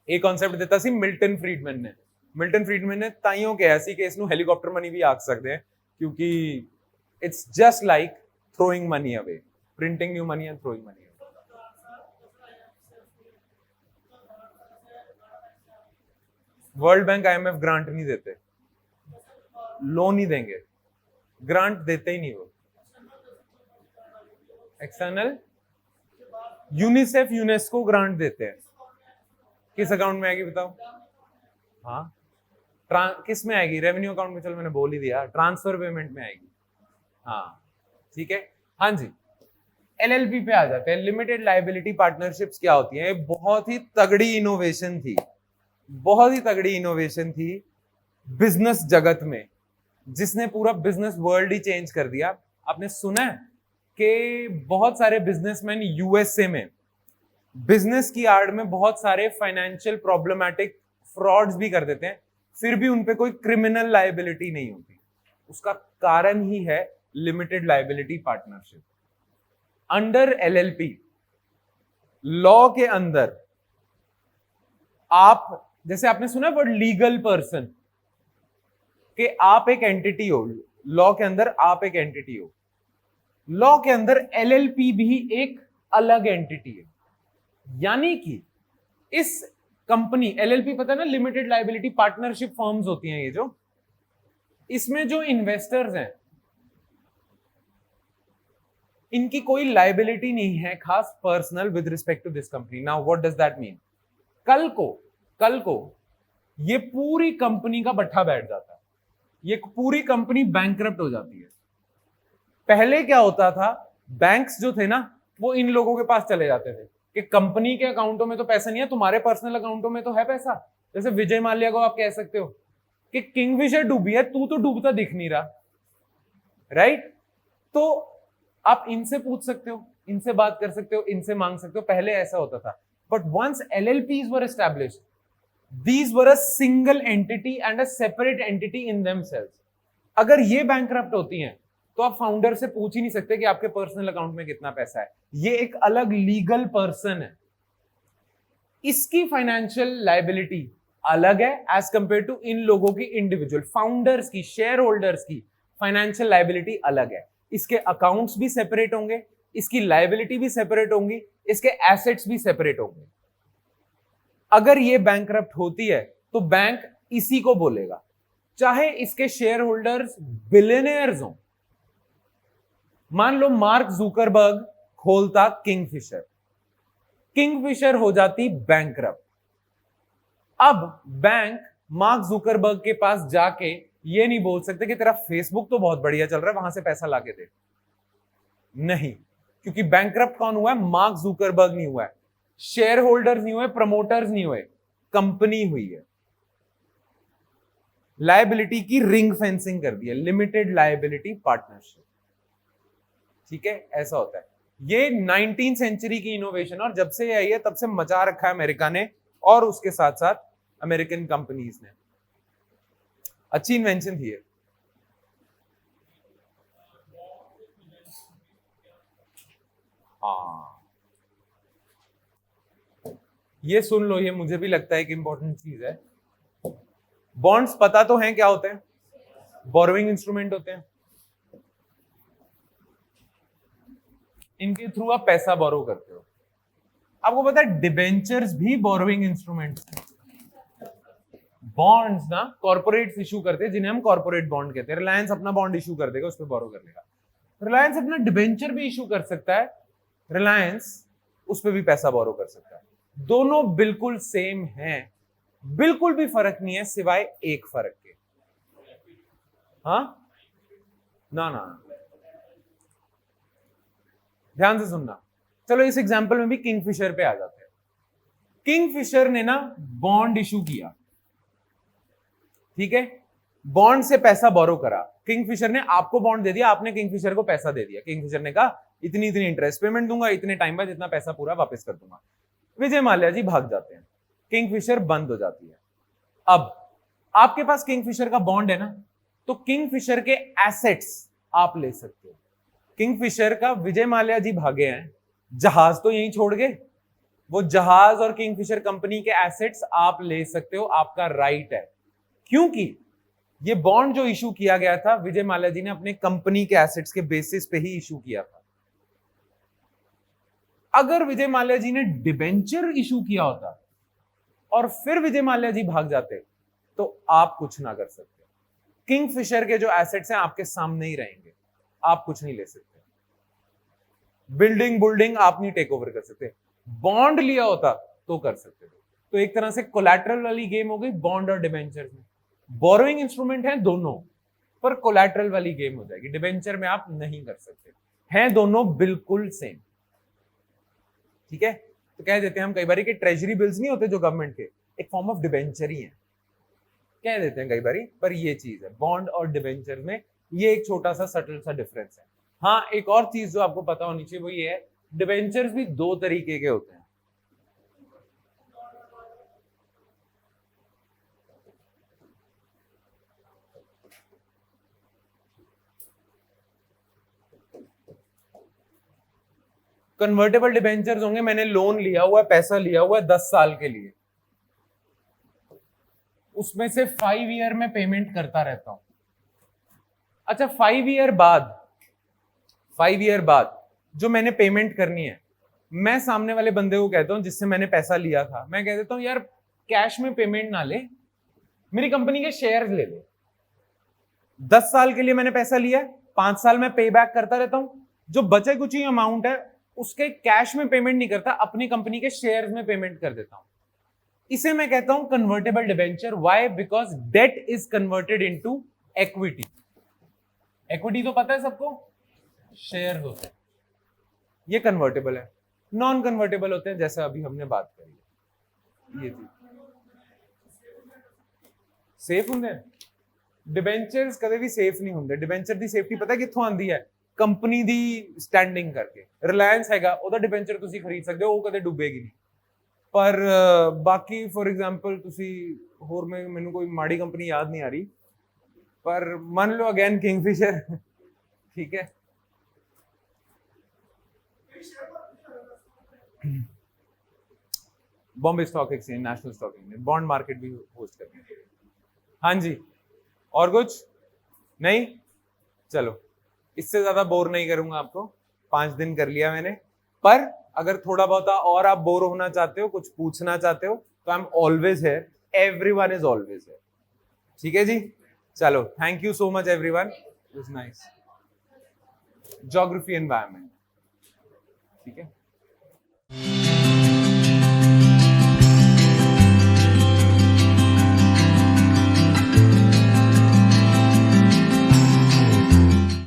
ਇਹ ਕਨਸੈਪਟ ਦਿੱਤਾ ਸੀ ਮਿਲਟਨ ਫਰੀਡਮੈਨ ਨੇ। ਮਿਲਟਨ ਫਰੀਡਮੈਨ ਨੇ ਤਾਈਓ ਕਿਹਾ ਸੀ ਕਿ ਇਸ ਨੂੰ ਹੈਲੀਕਾਪਟਰ ਮਨੀ ਵੀ ਆਖ ਸਕਦੇ ਆ, ਕਿਉਂਕਿ it's just like throwing money away, printing new money and throwing money away। World bank IMF grant नहीं देते, लोन ही देंगे, ग्रांट देते ही नहीं वो। एक्सटर्नल यूनिसेफ यूनेस्को ग्रांट देते हैं। किस अकाउंट में आएगी बताओ? हाँ किस में आएगी? रेवेन्यू अकाउंट में, चलो मैंने बोल ही दिया, ट्रांसफर पेमेंट में आएगी। हाँ ठीक है, हाँ जी। LLP पे आ जाते हैं, लिमिटेड लायबिलिटी पार्टनरशिप्स क्या होती है? बहुत ही तगड़ी इनोवेशन थी, बहुत ही तगड़ी इनोवेशन थी बिजनेस जगत में, जिसने पूरा बिजनेस वर्ल्ड ही चेंज कर दिया। आपने सुना है कि बहुत सारे बिजनेसमैन USA में बिजनेस की आड़ में बहुत सारे फाइनेंशियल प्रॉब्लमैटिक फ्रॉड्स भी कर देते हैं, फिर भी उनपे कोई क्रिमिनल लायबिलिटी नहीं होती। उसका कारण ही है limited liability partnership. Under LLP law के अंदर आप, जैसे आपने सुना है वर्ड लीगल पर्सन, कि आप एक एंटिटी हो, लॉ के अंदर आप एक एंटिटी हो, लॉ के अंदर LLP भी एक अलग एंटिटी है। यानी कि इस कंपनी LLP, पता है ना, लिमिटेड लायबिलिटी पार्टनरशिप फर्म्स होती हैं ये जो, इसमें जो इन्वेस्टर्स हैं इनकी कोई लायबिलिटी नहीं है खास personal with respect to this company. Now what does that mean? कल को ये पूरी कंपनी का बट्ठा बैठ जाता है, ये पूरी कंपनी बैंकरप्ट हो जाती है। पहले क्या होता था, बैंक्स जो थे ना वो इन लोगों के पास चले जाते थे कि कंपनी के अकाउंटों में तो पैसा नहीं है, तुम्हारे पर्सनल अकाउंटों में तो है पैसा। जैसे विजय माल्या को आप कह सकते हो कि किंगफिशर डूबी है, तू तो डूबता दिख नहीं रहा, राइट? तो आप इनसे पूछ सकते हो, इनसे बात कर सकते हो, इनसे मांग सकते हो। पहले ऐसा होता था, but once LLPs were established, these were a single entity and a separate entity in themselves। अगर ये बैंकरप्ट होती हैं तो आप फाउंडर से पूछ ही नहीं सकते कि आपके पर्सनल अकाउंट में कितना पैसा है। ये एक अलग लीगल पर्सन है, इसकी फाइनेंशियल लायबिलिटी अलग है एज कंपेयर टू इन लोगों की इंडिविजुअल फाउंडर्स की, शेयर होल्डर्स की फाइनेंशियल लायबिलिटी अलग है। इसके अकाउंट्स भी सेपरेट होंगे, इसकी लायबिलिटी भी सेपरेट होंगी, इसके एसेट्स भी सेपरेट होंगे। अगर ये बैंकरप्ट होती है तो बैंक इसी को बोलेगा, चाहे इसके शेयर होल्डर्स बिलियनियर्स हो। मान लो मार्क जुकरबर्ग खोलता किंगफिशर, किंगफिशर हो जाती बैंकरप्ट। अब बैंक मार्क जुकरबर्ग के पास जाके ये नहीं बोल सकते कि तेरा फेसबुक तो बहुत बढ़िया चल रहा है, वहां से पैसा लाके दे। नहीं, क्योंकि बैंकरप्ट कौन हुआ है? मार्क जुकरबर्ग नहीं हुआ है, शेयर होल्डर्स नहीं हुए, प्रमोटर्स नहीं हुए, कंपनी हुई है। लायबिलिटी की रिंग फेंसिंग कर दी है, लिमिटेड लायबिलिटी पार्टनरशिप। ठीक है, ऐसा होता है। ये 19th सेंचुरी की इनोवेशन, और जब से ये आई है तब से मचा रखा है अमेरिका ने और उसके साथ साथ अमेरिकन कंपनीज ने। अच्छी इन्वेंशन थी ये। हाँ, ये सुन लो, ये मुझे भी लगता है कि इंपॉर्टेंट चीज है। बॉन्ड्स पता तो है क्या होते हैं? बोरोइंग इंस्ट्रूमेंट होते हैं, इनके थ्रू आप पैसा बोरो करते हो। आपको पता है डिबेंचर्स भी बोरोइंग इंस्ट्रूमेंट्स हैं। बॉन्ड्स ना कॉर्पोरेट्स इशू करते हैं, जिन्हें हम कॉर्पोरेट बॉन्ड कहते हैं। रिलायंस अपना बॉन्ड इशू कर देगा, उस पर बोरो कर लेगा। रिलायंस अपना डिबेंचर भी इशू कर सकता है, रिलायंस उस पर भी पैसा बोरो कर सकता है। दोनों बिल्कुल सेम हैं, बिल्कुल भी फर्क नहीं है सिवाय एक फर्क के। हाँ ना ना, ध्यान से सुनना। चलो इस एग्जांपल में भी किंगफिशर पे आ जाते हैं। किंगफिशर ने ना बॉन्ड इशू किया, ठीक है, बॉन्ड से पैसा बोरो करा। किंगफिशर ने आपको बॉन्ड दे दिया, आपने किंगफिशर को पैसा दे दिया। किंगफिशर ने कहा इतनी इतनी इंटरेस्ट पेमेंट दूंगा, इतने टाइम बाद इतना पैसा पूरा वापस कर दूंगा। विजय माल्या जी भाग जाते हैं, किंगफिशर बंद हो जाती है। अब आपके पास किंगफिशर का बॉन्ड है ना, तो किंगफिशर के एसेट्स आप ले सकते हो। किंगफिशर का विजय माल्या जी भागे हैं, जहाज तो यहीं छोड़ गए, वो जहाज और किंगफिशर कंपनी के एसेट्स आप ले सकते हो, आपका राइट है। क्योंकि ये बॉन्ड जो इशू किया गया था, विजय माल्या जी ने अपने कंपनी के एसेट्स के बेसिस पे ही इशू किया था। अगर विजय माल्या जी ने डिबेंचर इशू किया होता और फिर विजय माल्या जी भाग जाते, तो आप कुछ ना कर सकते। किंगफिशर के जो एसेट्स हैं आपके सामने ही रहेंगे, आप कुछ नहीं ले सकते। बिल्डिंग आप नहीं टेक ओवर कर सकते। बॉन्ड लिया होता तो कर सकते थे। तो एक तरह से कोलैटरल वाली गेम हो गई बॉन्ड और डिबेंचर में। बोरोइंग इंस्ट्रूमेंट है दोनों, पर कोलैटरल वाली गेम हो जाएगी। डिबेंचर में आप नहीं कर सकते, हैं दोनों बिल्कुल सेम, ठीक है। तो कह देते हैं हम कई बार कि ट्रेजरी बिल्स नहीं होते जो गवर्नमेंट के, एक फॉर्म ऑफ डिबेंचर ही है, कह देते हैं कई बार। पर ये चीज है बॉन्ड और डिबेंचर में, ये एक छोटा सा सटल सा डिफरेंस है। हाँ, एक और चीज जो आपको पता होनी चाहिए वो ये है, डिबेंचर्स भी दो तरीके के होते हैं। कन्वर्टेबल डिबेंचर्स होंगे, मैंने लोन लिया हुआ है, पैसा लिया हुआ है 10 साल के लिए, उसमें से 5 ईयर में पेमेंट करता रहता हूं। अच्छा, 5 ईयर बाद जो मैंने पेमेंट करनी है, मैं सामने वाले बंदे को कहता हूं जिससे मैंने पैसा लिया था, मैं कह देता हूं यार कैश में पेमेंट ना ले, मेरी कंपनी के शेयर्स ले ले। 10 साल के लिए मैंने पैसा लिया, 5 साल में पे बैक करता रहता हूं, जो बचे कुछ ही अमाउंट है उसके कैश में पेमेंट नहीं करता, अपनी कंपनी के शेयर्स में पेमेंट कर देता हूं। इसे मैं कहता हूं convertible debenture. Why? Because debt is converted into equity. Equity तो पता है सबको, शेयर होते हैं, ये कन्वर्टेबल है। नॉन कन्वर्टेबल होते हैं जैसे अभी हमने बात करी, ये थी सेफ होंगे। डिबेंचर्स कदे भी सेफ नहीं होंगे। डिबेंचर ਦੀ ਸੇਫਟੀ ਪਤਾ ਕਿੱਥੋਂ ਆਂਦੀ ਹੈ? ਕੰਪਨੀ ਦੀ ਸਟੈਂਡਿੰਗ ਕਰਕੇ। ਰਿਲਾਇੰਸ ਹੈਗਾ, ਉਹਦਾ ਡਿਬੈਂਚਰ ਤੁਸੀਂ ਖਰੀਦ ਸਕਦੇ ਹੋ, ਉਹ ਕਦੇ ਡੁੱਬੇਗੀ ਨਹੀਂ। ਪਰ ਬਾਕੀ ਫॉर एग्जांपल ਤੁਸੀਂ ਹੋਰ ਮੈਨੂੰ ਕੋਈ ਮਾੜੀ ਕੰਪਨੀ ਯਾਦ ਨਹੀਂ ਆ ਰਹੀ, पर मान लो अगेन किंगफिशर, ठीक है। Bombay stock exchange, national stock exchange, bond market भी होस्ट करते हैं। हाँ जी, और कुछ नहीं? चलो, इससे ज्यादा बोर नहीं करूंगा आपको, 5 दिन कर लिया मैंने। पर अगर थोड़ा बहुत और आप बोर होना चाहते हो, कुछ पूछना चाहते हो, तो I am always here, everyone is always here, ठीक है जी। चलो, thank you so much everyone, it was nice. Geography environment, ठीक है।